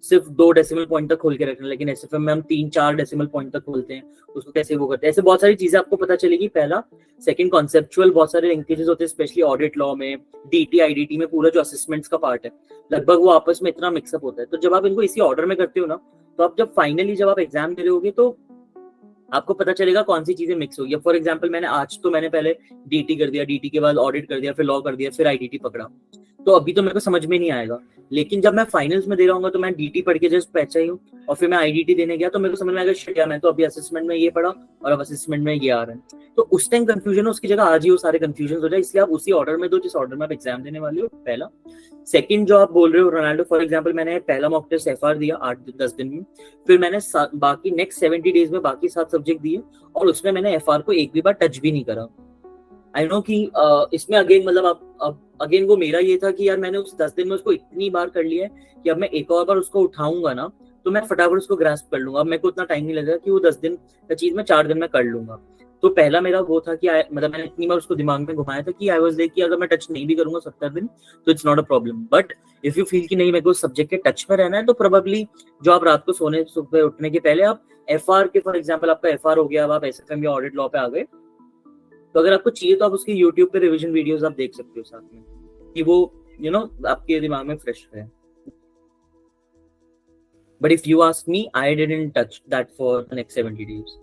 सिर्फ 2 डेसिमल पॉइंट तक खोल के रखना, लेकिन SFM में हम 3-4 डेसिमल पॉइंट तक खोलते हैं, उसको कैसे वो करते हैं. ऐसे बहुत सारी चीजें आपको पता चलेगी. पहला. सेकंड, कॉन्सेप्चुअल बहुत सारे लिंकेजेस होते हैं, स्पेशली ऑडिट लॉ में, DT, IDT में पूरा जो असेसमेंट्स का पार्ट है लगभग वो आपस में इतना मिक्सअप होता है. तो जब आप इनको इसी ऑर्डर में करते हो ना, तो आप जब फाइनली जब आप एग्जाम दे रहे होगे तो आपको पता चलेगा कौन सी चीजें मिक्स होगी. फॉर एग्जांपल मैंने पहले DT कर दिया, DT के बाद ऑडिट कर दिया, फिर लॉ कर दिया, फिर IDT पकड़ा, तो अभी तो मेरे को समझ में नहीं आएगा. लेकिन जब मैं फाइनल्स में दे रहा हूँ तो मैं DT पढ़ के जस्ट पहुंचा ही हूँ, और फिर मैं IDT देने गया तो मेरे को समझ में आएगा शिट यार मैं तो अभी असेसमेंट में ये पढ़ा और अब असेसमेंट में ये आ रहा है. तो उस टाइम कंफ्यूजन है, उसकी जगह आज ही वो सारे कंफ्यूजन हो जाए. इसलिए आप उसी ऑर्डर में दो जिस ऑर्डर में आप एग्जाम देने वाले हो. पहला. सेकंड, जो आप बोल रहे हो रोनाल्डो, फॉर एग्जांपल मैंने पहला मॉक टेस्ट FR दिया 8-10 दिन में, फिर मैंने बाकी नेक्स्ट 70 डेज में बाकी 7 सब्जेक्ट दिए, और उसमें मैंने FR को एक भी बार टच भी नहीं करा. आई नो कि इसमें अगेन अब अगेन वो मेरा ये था कि यार मैंने उस 10 दिन में उसको इतनी बार कर लिया है कि अब मैं एक और बार उसको उठाऊंगा ना तो मैं फटाफट उसको ग्रास्प कर लूंगा. अब मेरे को इतना टाइम नहीं लगेगा कि वो 10 दिन का चीज मैं 4 दिन में कर लूंगा. तो पहला मेरा वो था कि मैंने इतनी बार उसको दिमाग में घुमाया था कि आई वाज लाइक कि अगर मैं टच नहीं भी करूंगा 70 दिन तो it's not a problem. But if you feel कि नहीं मेरे को सब्जेक्ट के टच में रहना है, तो प्रोबेबली जो आप रात को सोने सुबह उठने के पहले आप FR के, फॉर एग्जाम्पल आपका FR हो गया, अब आप SFM या ऑडिट लॉ पे आ गए, तो अगर आपको चाहिए तो आप उसकी YouTube पे रिवीजन वीडियोस आप देख सकते हो साथ में, कि वो आपके दिमाग में फ्रेश रहे. But if you ask me, I didn't touch that for the next 70 days.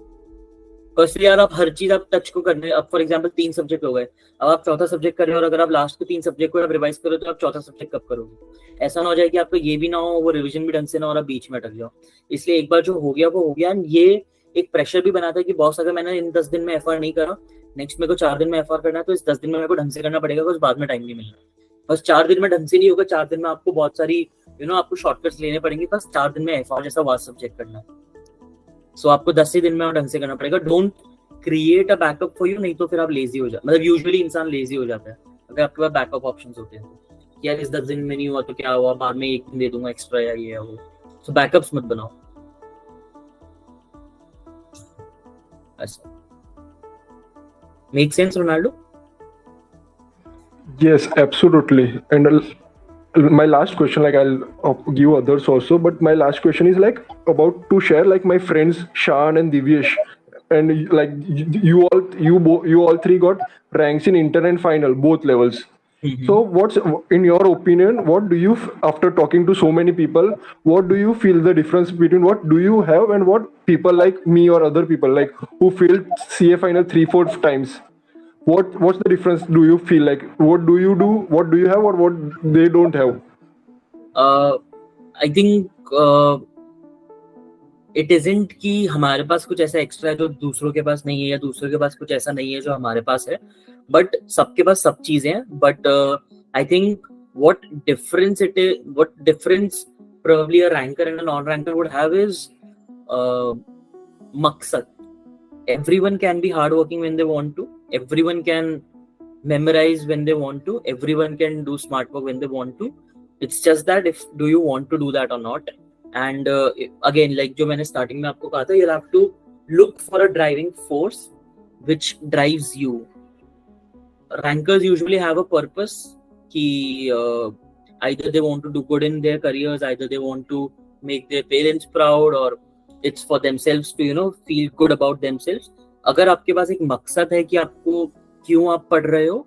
Firstly यार आप हर चीज आप टच को करने, अब फॉर एग्जांपल 3 सब्जेक्ट हो गए, अब आप चौथा सब्जेक्ट कर रहे हो, और अगर आप लास्ट के 3 सब्जेक्ट को आप रिवाइज करो तो आप चौथा सब्जेक्ट कब करोगे. ऐसा ना हो जाए कि आपको ये भी ना हो, वो रिवीजन भी ढंग से ना हो, और आप बीच में अटक जाओ. इसलिए एक बार जो हो गया वो हो गया. एंड ये एक प्रेशर भी बनाता है कि बॉस अगर मैंने इन 10 दिन में FR नहीं करा, नेक्स्ट मेरे को 4 दिन में FR करना है, तो इस 10 दिन में मेरे को ढंग से करना पड़ेगा, कुछ बाद में टाइम नहीं मिलना. बस 4 दिन में ढंग से नहीं होगा, 4 दिन में आपको बहुत सारी आपको शॉर्टकट्स लेने पड़ेंगे. बस 4 दिन में FR जैसा वास्ट सब्जेक्ट करना है, सो आपको 10 ही दिन में ढंग से करना पड़ेगा. Don't create a backup for you, नहीं तो फिर आप लेजी हो जाते, मतलब यूजुअली इंसान लेजी हो जाता है अगर आपके पास बैकअप ऑप्शंस होते हैं. तो यार इस 10 दिन में नहीं हुआ तो क्या हुआ, बाद में एक दिन दे दूंगा एक्स्ट्रा या ये है वो. सो बैकअप्स मत बनाओ. ऐसा make sense Ronaldo?
Yes, absolutely. And my last question, like I'll give others also, but my last question is like about to share like my friends Shan and Divyesh, and like you all three got ranks in inter and final both levels. So what's in your opinion? What do you after talking to so many people? What do you feel the difference between what do you have and what people like me or other people like who failed CA final 3-4 times? What's the difference do you feel like? What do you do? What do you have or what they don't have?
I think it isn't कि हमारे पास कुछ ऐसा extra है जो दूसरों के पास नहीं है या दूसरों के पास कुछ ऐसा नहीं है जो हमारे पास है, बट सबके पास सब चीजें हैं. But I think what difference probably a ranker and a non-ranker would have is maqsad. Everyone can be hardworking when they want to. Everyone can memorize when they want to. Everyone can do smart work when they want to. It's just that if do you want to do that or not. And again, like जो मैंने starting में आपको कहा था, you'll have to look for a driving force which drives you. Rankers usually have a purpose कि either they want to do good in their careers, either they want to make their parents proud, or it's for themselves to feel good about themselves. अगर आपके पास एक मकसद है कि आपको क्यों आप पढ़ रहे हो,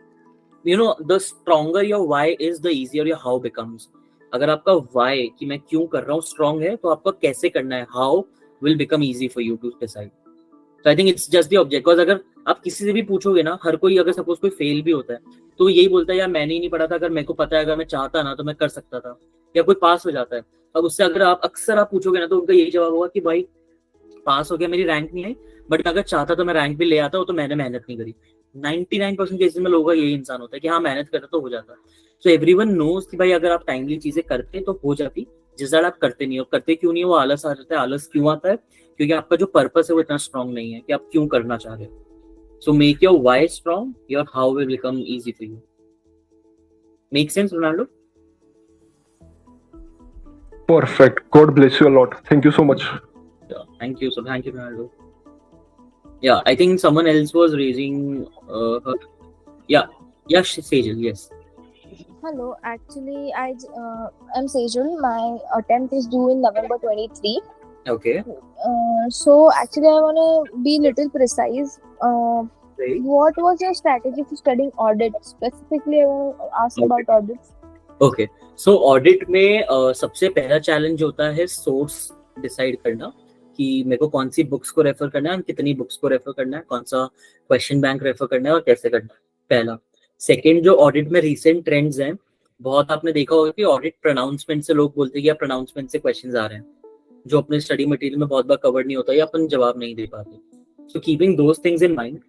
the stronger your why is, the easier your how becomes. अगर आपका why कि मैं क्यों कर रहा हूँ strong है, तो आपका कैसे करना है, how will become easy for you to decide. So I think it's just the object. Because अगर आप किसी से भी पूछोगे ना, हर कोई अगर सपोज कोई फेल भी होता है तो यही बोलता है यार मैंने ही नहीं पढ़ा था, अगर मेरे को पता है, अगर मैं चाहता ना तो मैं कर सकता था. या कोई पास हो जाता है, अब उससे अगर आप अक्सर आप पूछोगे ना तो उनका यही जवाब होगा कि भाई पास हो गया, मेरी रैंक नहीं आई, बट अगर चाहता तो मैं रैंक भी ले आता, तो मैंने मेहनत नहीं करी. 99% केसेस में लोगों का यही इंसान होता है कि हाँ मेहनत करता तो हो जाता. सो एवरीवन नोज कि भाई अगर आप टाइमली चीजें करते तो हो जाती. जिस तरह आप करते नहीं हो, करते क्यों नहीं हो, वो आलस आ जाता है. आलस क्यों आता है? क्योंकि आपका जो पर्पस है वो इतना स्ट्रांग नहीं है कि आप क्यों करना चाह रहे हो. So make your why strong, your how will become easy for you. Make sense Ronaldo?
Perfect. God bless you a lot. Thank you so much.
Yeah, thank you. So thank you, Ronaldo. Yeah, I think someone else was raising her. Yeah, Sejal, yes.
Hello, actually, I'm Sejal. My attempt is due in November 23.
Okay.
So actually, I want to be little precise.
Right.
What was your strategy for studying audit? Specifically, I want to ask about audits.
Okay. So audit में सबसे पहला challenge होता है source decide करना कि मेरे को कौन सी बुक्स को रेफर करना है, कितनी बुक्स को रेफर करना है, कौन सा क्वेश्चन बैंक रेफर करना है और कैसे करना है. पहला. सेकंड, जो ऑडिट में रीसेंट ट्रेंड्स हैं, बहुत आपने देखा होगा कि ऑडिट प्रोनाउंसमेंट से लोग बोलते हैं कि प्रोनाउंसमेंट से क्वेश्चंस आ रहे हैं जो अपने स्टडी मटेरियल में बहुत बार कवर नहीं होता या अपन जवाब नहीं दे पाते. So keeping those things in mind,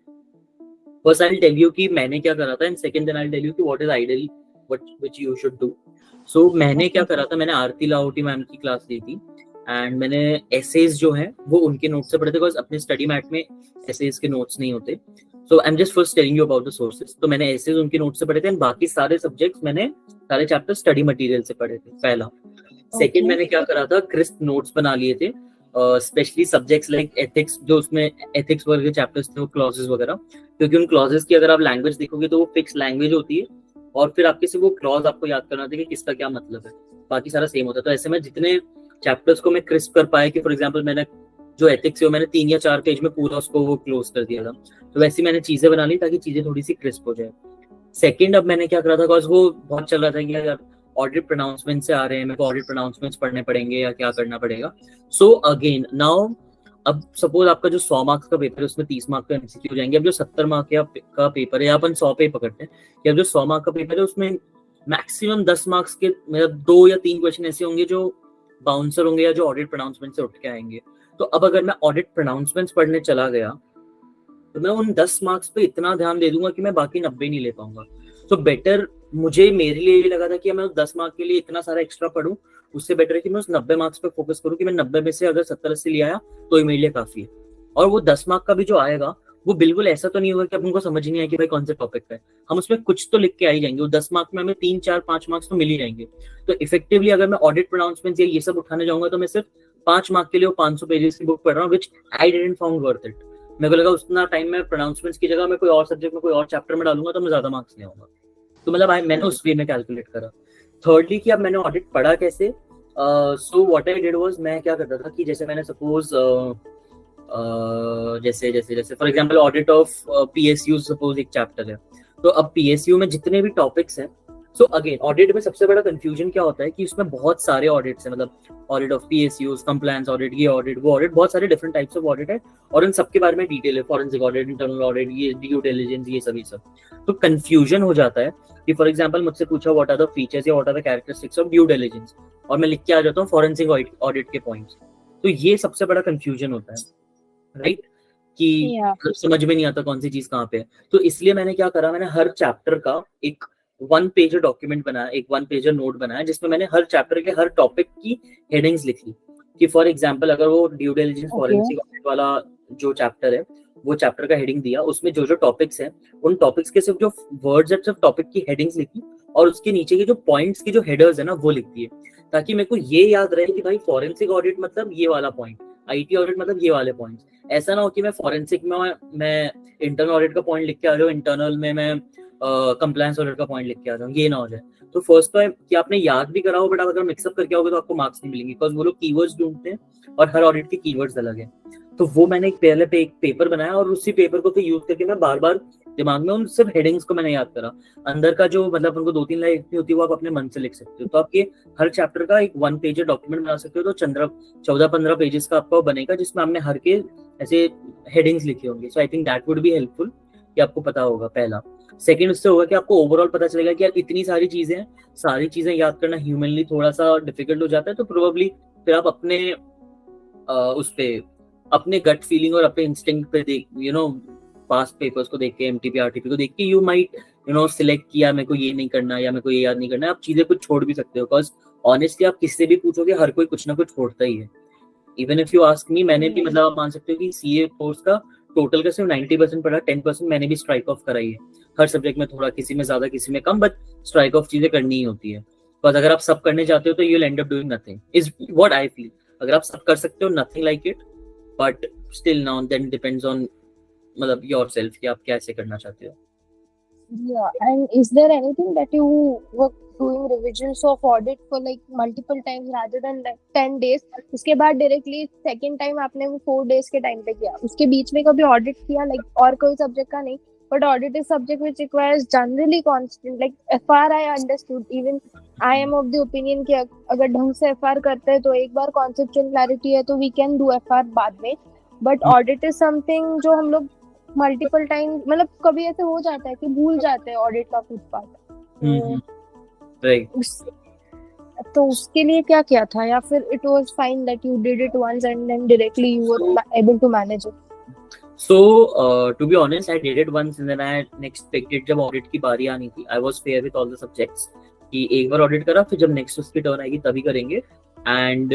first I will tell you कि मैंने क्या करा था, and second then I will tell you कि what is ideal which you should do. So मैंने क्या करा था, मैंने आरती लाहौटी मैम की क्लास ली थी एंड मैंने एसेज जो हैं वो उनके नोट्स से पढ़े थे, बिकॉज अपने स्टडी मैट में एसेज के नोट्स नहीं होते. So I am just first telling you about the sources. तो मैंने एसेज उनके नोट्स से पढ़े थे एंड बाकी सारे सब्जेक्ट्स मैंने सारे चैप्टर स्टडी मटेरियल से पढ़े थे. पहला. सेकंड, मैंने क्या करा था, क्रिस्प नोट्स बना लिए थे, स्पेशली सब्जेक्ट्स लाइक एथिक्स, जो उसमें एथिक्स वगैरह के चैप्टर्स थे, वो क्लॉजेस वगैरह, क्योंकि उन क्लॉजेस की अगर आप लैंग्वेज देखोगे तो वो फिक्स लैंग्वेज होती है और फिर आपके से वो क्लॉज आपको याद करना था कि किसका क्या मतलब है, बाकी सारा सेम होता है. तो ऐसे में जितने चैप्टर्स को मैं क्रिस्प कर पाया कि फॉर एग्जांपल मैंने जो एथिक्स है मैंने 3 या 4 पेज में पूरा उसको वो क्लोज कर दिया था, तो वैसे मैंने चीजें बना ली ताकि चीजें थोड़ी सी क्रिस्प हो जाए. सेकंड, अब मैंने क्या करा था, बिकॉज वो बहुत चल रहा था कि यार ऑडिट प्रोनाउंसमेंट से आ रहे हैं, मेरे को ऑडिट प्रोनाउंसमेंट्स पढ़ने पड़ेंगे या क्या करना पड़ेगा. सो अगेन नाउ, अब सपोज आपका जो 100 मार्क्स का पेपर है उसमें 30 मार्क्स का एमसीक्यू हो जाएंगे. अब जो 70 मार्क का पेपर है, या अपन 100 पे पकड़ते हैं, या जो 100 मार्क का पेपर है उसमें मैक्सिमम 10 मार्क्स के मतलब 2 या 3 क्वेश्चन ऐसे होंगे जो बाउंसर होंगे या जो ऑडिट प्रोनाउंसमेंट से उठ के आएंगे. तो अब अगर मैं ऑडिट प्रोनाउंसमेंट्स पढ़ने चला गया तो मैं उन 10 मार्क्स पे इतना ध्यान दे दूंगा कि मैं बाकी 90 नहीं ले पाऊंगा. तो बेटर, मुझे मेरे लिए ये लगा था कि मैं उस 10 मार्क के लिए इतना सारा एक्स्ट्रा पढूं, उससे बेटर है कि मैं उस 90 मार्क्स पे फोकस करूं कि मैं 90 में से अगर 70-80 ले आया तो मेरे लिए काफी है. और वो 10 मार्क का भी जो आएगा वो बिल्कुल ऐसा तो नहीं होगा कि अपन को समझ नहीं आए कि भाई कौन से टॉपिक पे, हम उसमें कुछ तो लिख के आ ही जाएंगे. वो 10 मार्क में हमें 3, 4, 5 मार्क्स तो मिल ही जाएंगे. तो इफेक्टिवली अगर मैं ऑडिट प्रोनाउंसमेंट्स या ये सब उठाने जाऊंगा तो मैं सिर्फ 5 मार्क के लिए वो 500 पेजेस की बुक पढ़ रहा हूँ, which I didn't found worth it. मेरे को लगा उतना टाइम में प्रोनाउंसमेंट्स की जगह मैं कोई और सब्जेक्ट में कोई और चैप्टर में डालूंगा तो मैं ज्यादा मार्क्स ले आऊंगा. तो मतलब मैंने उस वे में कैलकुलेट करा। थर्डली कि अब मैंने ऑडिट पढ़ा कैसे, so what I did was, मैं क्या करता था कि जैसे मैंने सपोज जैसे जैसे जैसे for example audit of PSU suppose एक चैप्टर है, तो अब पीएसयू में जितने भी टॉपिक्स हैं, सो अगेन ऑडिट में सबसे बड़ा कंफ्यूजन क्या होता है कि उसमें बहुत सारे ऑडिट्स हैं, मतलब audit of PSU, compliance audit, ये ऑडिट वो ऑडिट, बहुत सारे डिफरेंट टाइप्स ऑफ ऑडिट है और इन सबके बारे में डिटेल है, फॉरेंसिक ऑडिट, इंटरनल ऑडिट, ये ड्यू डिलिजेंस, ये सभी सब। तो कंफ्यूजन हो जाता है कि फॉर एग्जांपल मुझसे पूछा व्हाट आर द फीचर्स या what are the characteristics of due diligence, और मैं लिख के आ जाता हूँ फॉरेंसिक ऑडिट के पॉइंट्स। तो ये सबसे बड़ा कंफ्यूजन होता है, राइट, कि समझ में नहीं आता कौन सी चीज कहाँ पे है। तो इसलिए मैंने क्या करा, मैंने हर चैप्टर का एक 1 पेजर डॉक्यूमेंट बनाया, एक 1 पेजर नोट बनाया, जिसमें मैंने हर चैप्टर के हर टॉपिक की हेडिंग्स लिखी कि फॉर एग्जांपल अगर वो ड्यू डिलिजेंस फॉरेंसिक ऑडिट वाला जो चैप्टर है, वो चैप्टर का हेडिंग दिया, उसमें जो जो टॉपिक्स हैं उन टॉपिक्स के सिर्फ जो वर्ड्स है, सिर्फ टॉपिक की हेडिंग्स लिखी और उसके नीचे के जो पॉइंट्स की जो हेडर्स है ना वो लिख दिए, ताकि मेरे को ये याद रहे कि भाई फॉरेंसिक ऑडिट मतलब ये वाला पॉइंट, आईटी ऑडिट मतलब ये वाले पॉइंट्स। ऐसा ना हो कि मैं फॉरेंसिक में मैं इंटरनल ऑडिट का पॉइंट लिख के आ जाऊँ, इंटरनल में मैं कंप्लायंस ऑडिट का पॉइंट लिख के आ जाऊँ, ये ना हो जाए। तो फर्स्ट तो है कि आपने याद भी करा हो, बट आप अगर मिक्सअप करके आओगे तो आपको मार्क्स नहीं मिलेंगे, बिकॉज वो लोग कीवर्ड्स ढूंढते हैं और हर ऑडिट के कीवर्ड्स अलग है। तो वो मैंने एक पहले पे एक पेपर बनाया और उसी पेपर को फिर यूज करके मैं बार बार दिमाग में उन सिर्फ हेडिंग्स को मैंने याद करा। अंदर का जो मतलब उनको 2-3 लाइन लिखनी होती है वो आप अपने मन से लिख सकते हो। तो आप ये हर चैप्टर का एक 1 पेजर डॉक्यूमेंट बना सकते हो, तो 14-15 पेजेस का आपका बनेगा, जिसमें हमने हर के ऐसे हेडिंग्स लिखे होंगे। So I think that would be helpful कि आपको पता होगा, पहला। सेकंड उससे होगा कि आपको ओवरऑल पता चलेगा कि यार इतनी सारी चीजें हैं, सारी चीजें याद करना ह्यूमनली थोड़ा सा डिफिकल्ट हो जाता है, तो प्रोबेबली फिर आप अपने उस पे अपने गट फीलिंग और अपने इंस्टिंक्ट पे देख पास्ट पेपर्स को देख के, एमटीपी आरटीपी को देख के यू माइट सिलेक्ट किया मेरे को ये नहीं करना या मेरे को ये याद नहीं करना। आप चीजें कुछ छोड़ भी सकते हो, बिकॉज ऑनेस्टली आप किससे भी पूछोगे हर कोई कुछ ना कुछ छोड़ता ही है। Even if you ask me, मैंने भी मतलब आप मान सकते हो कि सीए कोर्स का टोटल का सिर्फ 90% पढ़ा, 10% मैंने भी स्ट्राइक ऑफ कराई है। हर सब्जेक्ट में थोड़ा, किसी में ज्यादा किसी में कम, बट स्ट्राइक ऑफ चीजें करनी ही होती है। तो अगर आप सब करने जाते हो तो you will end up doing nothing, is what I feel. अगर आप सब कर सकते हो, nothing like it, but still now and then depends on मतलब योरसेल्फ कि आप कैसे करना चाहते हो।
Yeah, and is there anything that you were doing revisions of audit for like multiple times rather than like 10 days? उसके बाद directly second time आपने वो 4 days के time पे किया, उसके बीच में कभी audit किया like और कोई subject का नहीं, but audit is subject which requires generally constant like FR I understood, even I am of the opinion कि अगर ढंग से FR करते हैं तो एक बार conceptual clarity है तो we can do FR बाद में, but audit is something जो हम लोग मल्टीपल टाइम मतलब कभी ऐसे हो जाता है कि भूल जाते हैं ऑडिट का कुछ पार्ट,
राइट।
तो उसके लिए क्या किया था, या फिर it was fine that you did it once and then directly you were able to manage it?
So to be honest, I did it once and then I expected जब audit की बारी आनी थी, I was fair with all the subjects कि एक बार audit करा, फिर जब नेक्स्ट उसकी टर्न आएगी तभी करेंगे। एंड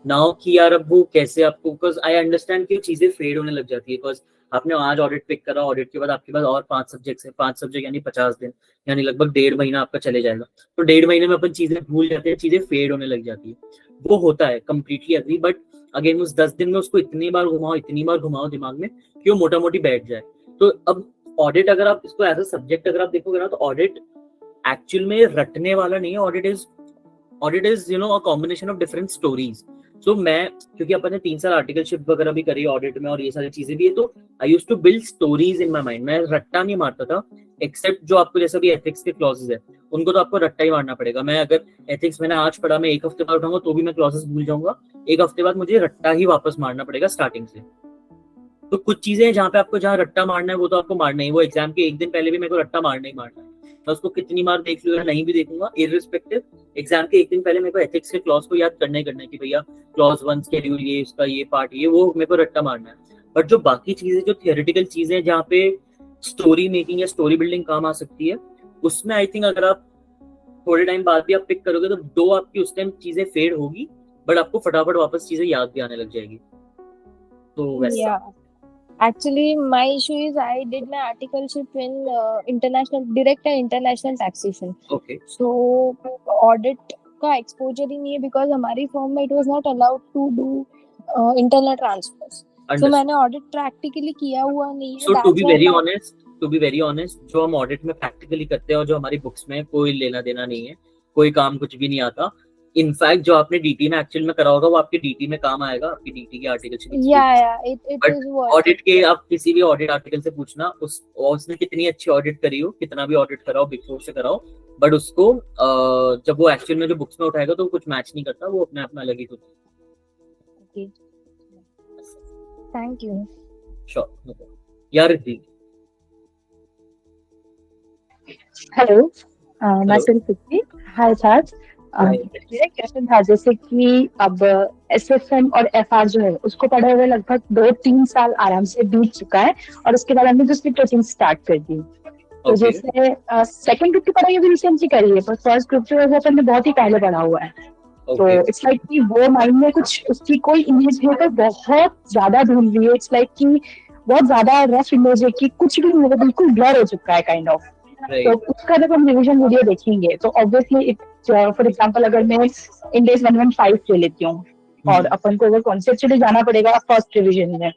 नाउ कि यार अब वो कैसे आपको, बिकॉज आई अंडरस्टैंड कि चीजें फेड होने लग जाती है, बिकॉज आपने आज ऑडिट पिक करा, ऑडिट के बाद आपके पास और 5 सब्जेक्ट्स हैं, 5 सब्जेक्ट यानी 50 दिन, यानी लगभग 1.5 महीना आपका चले जाएगा। तो 1.5 महीने में अपन चीजें भूल जाते हैं, चीजें फेड होने लग जाती है, वो होता है, कंप्लीटली एग्री। बट अगेन उस 10 दिन में उसको इतनी बार घुमाओ दिमाग में कि वो मोटा मोटी बैठ जाए। तो अब ऑडिट अगर आप इसको एज अ सब्जेक्ट अगर आप देखोगे ना, तो ऑडिट एक्चुअल में रटने वाला नहीं है। Audit is a combination of different stories. So मैं, क्योंकि अपन ने 3 साल आर्टिकलशिप वगैरह भी करी ऑडिट में और ये सारी चीजें भी है, तो I used to build stories in my mind. मैं रट्टा नहीं मारता था, एक्सेप्ट जो आपको जैसा भी एथिक्स के क्लॉजेस है उनको तो आपको रट्टा ही मारना पड़ेगा। मैं अगर एथिक्स मैंने आज पढ़ा, मैं 1 हफ्ते बाद उठाऊंगा तो भी मैं क्लॉजेस भूल जाऊंगा, 1 हफ्ते बाद मुझे रट्टा ही वापस मारना पड़ेगा स्टार्टिंग से। तो कुछ चीजें हैं जहाँ पे आपको जहाँ रट्टा मारना है वो तो आपको मारना ही, वो एग्जाम के 1 दिन पहले भी मेरे को रट्टा मारना ही मारना है। मैं उसको कितनी बार देख लूँ या नहीं भी देखूंगा, इररिस्पेक्टिव, एग्जाम के 1 दिन पहले मेरे को एथिक्स के क्लॉज को याद करना ही करना है कि भैया क्लॉज 1 शेड्यूल ये, इसका ये पार्ट ये, वो मेरे को रट्टा मारना है। बट जो बाकी चीजें, जो थियोरेटिकल चीजें जहाँ पे स्टोरी मेकिंग या स्टोरी बिल्डिंग काम आ सकती है, उसमें आई थिंक अगर आप थोड़े टाइम बाद भी आप पिक करोगे तो दो आपकी उस टाइम चीजें फेड होगी, बट आपको फटाफट वापस चीजें याद भी आने लग जाएगी। तो वैसा
Actually, my issue is I did my articleship in international direct and international taxation.
Okay.
So audit का exposure ही नहीं है because हमारी firm में it was not allowed to do internal transfers. So मैंने audit practically किया हुआ नहीं है.
So to be very honest, to be very honest, जो हम ऑडिट में प्रैक्टिकली करते हैं और जो हमारी बुक्स में कोई लेना देना नहीं है, कोई काम कुछ भी नहीं आता। इनफैक्ट जो आपने डीटी में एक्चुअल में करा होगा वो आपके डीटी में काम आएगा, आपकी डीटी के आर्टिकल से।
it is what
ऑडिट के आप किसी भी ऑडिट आर्टिकल से पूछना उसने कितनी अच्छी ऑडिट करी हो, कितना भी ऑडिट कराओ, बिग फोर से कराओ, बट उसको जब वो एक्चुअल में जो बुक्स में उठाएगा तो कुछ मैच नहीं करता, वो अपने आप में अलग ही होता है।
Thank you.
श्योर यार रिद्धि।
हेलो, मैं सिल्पी। हाय साज। मेरा क्वेश्चन था जैसे कि अब एसएफएम और एफआर जो है उसको पढ़े हुए लगभग 2-3 साल आराम से बीत चुका है और उसके बाद हमने दूसरी कोचिंग स्टार्ट कर दी। तो जैसे सेकंड ग्रुप की पढ़ाई अभी रिसेंटली करी है, पर फर्स्ट ग्रुप जो है वो अपन ने बहुत ही पहले पढ़ा हुआ है। तो इट्स लाइक कि वो माइंड में कुछ उसकी कोई इमेज है तो बहुत ज्यादा ढूंढ रही है। इट्स लाइक कि बहुत ज्यादा रफ इमेज है कि कुछ भी नहीं है, बिल्कुल ब्लर हो चुका है काइंड ऑफ। तो उसका जब हम रिवीजन वीडियो देखेंगे तो ऑब्वियसली फॉर एग्जांपल अगर मैं इंडेक्स 115 ले लेती हूँ और अपन को अगर कॉन्सेप्चुअली जाना पड़ेगा फर्स्ट रिवीजन में,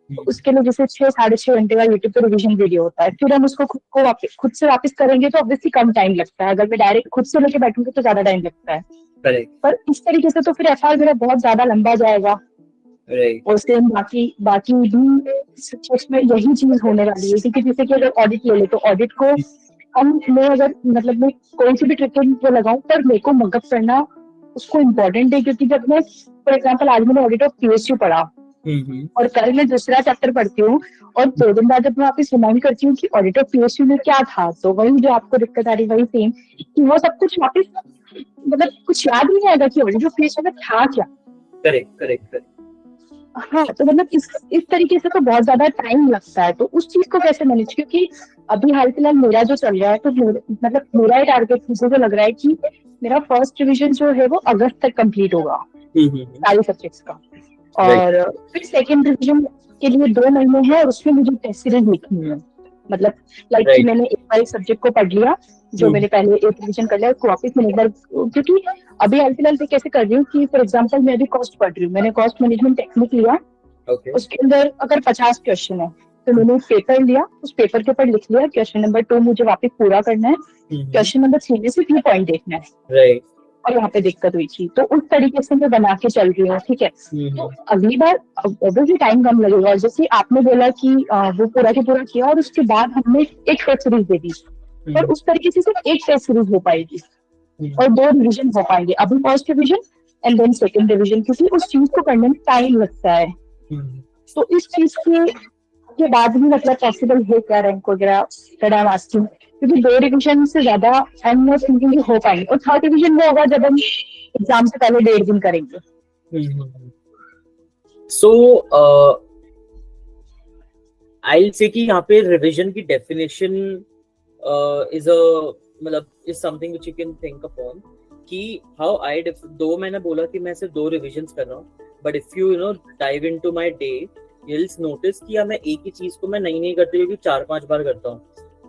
तो उसके लिए जैसे 6-6.5 घंटे का यूट्यूब पे रिवीजन वीडियो होता है, फिर हम उसको खुद से वापस करेंगे तो ऑब्वियसली कम टाइम लगता है। अगर मैं डायरेक्ट खुद से लेके बैठूंगी तो ज्यादा टाइम लगता है। पर इस तरीके से तो फिर एफआर मेरा बहुत ज्यादा लंबा जाएगा। और सेम बाकी भी सब्जेक्ट्स में यही चीज होने वाली है, क्योंकि जैसे कि अगर ऑडिट ले ले तो ऑडिट को मैं अगर मतलब मैं कोई सी भी ट्रिक वो लगाऊं, पर मेरे को मगअप करना उसको इम्पोर्टेंट है। क्योंकि जब मैं फॉर एग्जांपल आज मैंने ऑडिट ऑफ पीएसयू पढ़ा और कल मैं दूसरा चैप्टर पढ़ती हूँ और 2 दिन बाद जब मैं वापस रिमाइंड करती हूँ कि ऑडिट ऑफ पीएसयू में क्या था, तो वही जो आपको दिक्कत आ रही वही सेम कि वो सब कुछ वापस मतलब कुछ याद नहीं आएगा कि ऑडिट ऑफ पीएसयू में था क्या।
करेक्ट।
हाँ, तो मतलब इस तरीके से तो बहुत ज्यादा टाइम लगता है। तो उस चीज को कैसे मैनेज, क्योंकि अभी हाल फिलहाल मेरा जो चल रहा है तो मतलब मेरा टारगेट मुझे तो लग रहा है कि मेरा फर्स्ट रिवीजन जो है वो अगस्त तक कंप्लीट होगा सारे सब्जेक्ट्स का। और फिर सेकेंड रिवीजन के लिए 2 महीने हैं और उसमें मुझे टेस्ट सीरीज लिखनी है। मतलब लाइक कि मैंने एक बार एक सब्जेक्ट को पढ़ लिया जो मैंने पहले एक रिवीजन कर लिया, उसको वापस मैंने एक बार, क्योंकि अभी हाल फिलहाल मैं कैसे कर रही हूँ कि फॉर एग्जांपल मैं अभी कॉस्ट पढ़ रही हूँ, मैंने कॉस्ट मैनेजमेंट टेक्निक लिया। उसके अंदर अगर 50 क्वेश्चन है तो मैंने एक पेपर लिया, उस पेपर के ऊपर लिख लिया क्वेश्चन नंबर 2 मुझे वापस पूरा करना है, क्वेश्चन नंबर 3 में सिर्फ ये पॉइंट देखना है। और यहाँ पे दिक्कत हुई थी, तो उस तरीके से मैं बना के चल रही हूँ। ठीक है, तो अगली बार ऑब्वियसली टाइम कम लगेगा। और जैसे आपने बोला कि वो पूरा के पूरा किया और उसके बाद हमने एक टेस्ट सीरीज दे दी, और उस तरीके से सिर्फ एक टेस्ट सीरीज हो पाएगी और 2 रिवीजन हो पाएंगे, अभी first revision and then second revision, क्योंकि उस चीज को करने में टाइम लगता है। तो इस चीज के बाद भी मतलब पॉसिबल है क्या रैंक वगैरह, क्योंकि 2 रिवीजन से ज्यादा आई एम नॉट थिंकिंग हो पाएंगे। और 3rd रिवीजन में होगा जब हम एग्जाम से पहले 1.5 दिन करेंगे।
सो आई विल से कि यहाँ पे रिवीजन की डेफिनेशन इज मतलब is something which you can think upon कि हाउ आई दो मैंने बोला कि मैं सिर्फ 2 रिविजन्स कर रहा हूँ, but if you know dive into my day you will notice कि मैं एक ही चीज को मैं नहीं करते हुए 4-5 बार करता हूँ।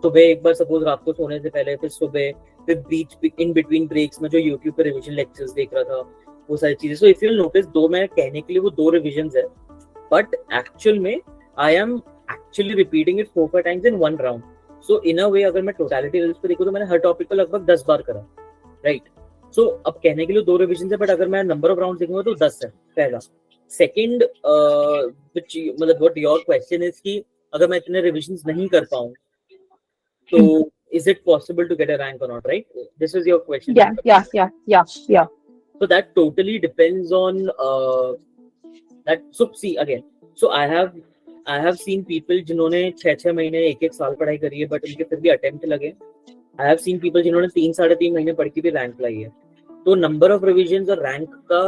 सुबह एक बार सपोज रात को सोने से पहले, फिर सुबह, फिर बीच इन बिटवीन ब्रेक्स में जो यूट्यूब पे रिवीजन लेक्चर्स देख रहा था, वो सारी चीजें। सो इफ यू विल नोटिस 2 मैं कहने के लिए वो 2 रिविजन्स है, बट एक्चुअल में I am actually repeating it 4 times in 1 round. So in a way अगर मैं टोटलिटी पे देखूं तो मैंने हर टॉपिक को लगभग 10 बार करा, राइट। सो अब कहने के लिए 2 रिविजन है, बट अगर मैं नंबर ऑफ राउंड देखूंगा तो 10 है पहला। सेकंड मतलब व्हाट योर क्वेश्चन इज कि अगर मैं इतने रिविजन्स नहीं कर पाऊं तो is it possible to get a rank or not, right? This is your question.
Yeah.
So that totally depends on that. So see again, so I have seen people जिन्होंने 6-6 महीने 1-1 साल पढ़ाई करी है, बट उनके फिर भी अटेम्प्ट लगे। I have seen people जिन्होंने 3-3.5 महीने पढ़ के भी रैंक लाई है। तो नंबर ऑफ रिविजन्स और रैंक का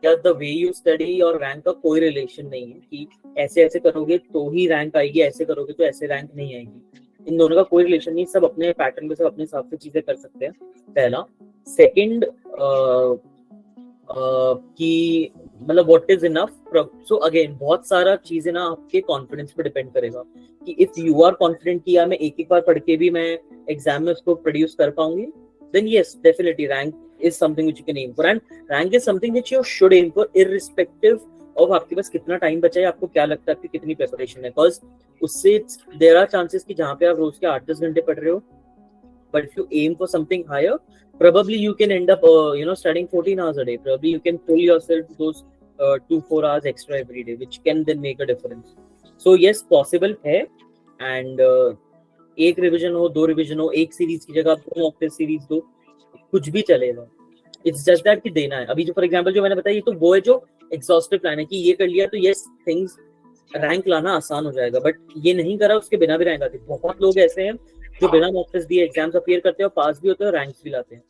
या द वे यू स्टडी और रैंक का कोई रिलेशन नहीं है कि ऐसे करोगे तो ही रैंक आएगी, ऐसे करोगे तो ऐसे रैंक नहीं आएगी। इन दोनों का कोई रिलेशन नहीं, सब अपने पैटर्न पे सब अपने हिसाब से चीजें कर सकते हैं, पहला। सेकंड कि मतलब what is enough. So again बहुत सारा चीजें ना आपके कॉन्फिडेंस पे डिपेंड करेगा कि इफ यू आर कॉन्फिडेंट कि यार मैं एक बार पढ़ के भी मैं एग्जाम में उसको प्रोड्यूस कर पाऊंगी, then yes definitely rank is something which you can aim for, and rank is something which you should aim for irrespective of आपके पास कितना टाइम बचा है, आपको क्या लगता है आपकी कितनी प्रिपरेशन है, बिकॉज उससे देयर आर चांसेस कि जहाँ पे आप रोज के 8-10 घंटे पढ़ रहे हो, but if you aim for something higher, probably you can end up studying 14 hours a day. Probably you can pull yourself those 2-4 hours extra every day, which can then make a difference. So yes, possible है, and एक revision हो, 2 revision हो, एक series की जगह आप 2 mock test series दो, कुछ भी चलेगा. इट्स जस्ट दैट कि देना है. अभी जो फॉर एग्जांपल जो मैंने बताया, ये तो वो है जो एग्जॉस्टिव प्लान है कि ये कर लिया तो यस थिंग्स रैंक लाना आसान हो जाएगा, बट ये नहीं करा उसके बिना भी रैंक आती. बहुत लोग ऐसे हैं जो बिना मॉक टेस्ट दिए एग्जाम्स अपीयर करते हैं और पास भी होते हैं और रैंक्स भी लाते हैं.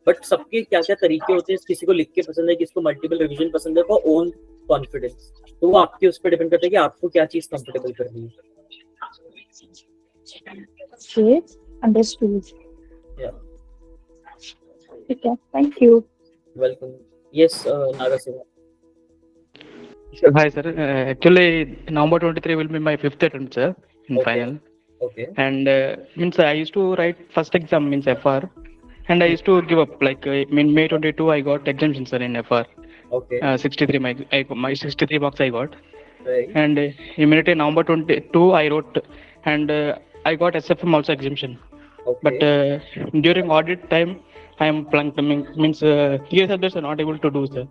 बट सबके क्या क्या तरीके होते हैं, किसी को लिख के पसंद है, किसी को मल्टीपल रिवीजन पसंद है, फॉर ओन कॉन्फिडेंस. तो वो आपके उस पर डिपेंड करता है कि आपको क्या चीज कंफर्टेबल करनी है.
Okay, understood.
Yeah.
Okay, thank you.
Welcome. Yes, Naga Singh.
Hi, sir. Actually, November 23 will be my 5th attempt, sir, in
Okay.
final.
Okay.
And means I used to write first exam means FR, and I used to give up. Like in May 22, I got exemption, sir, in FR.
Okay.
63 my 63 marks I got,
Right.
and immediately November 22 I wrote, and I got SFM also exemption.
Okay.
But during audit time, I am plunked. Means clear subjects are not able to do, sir.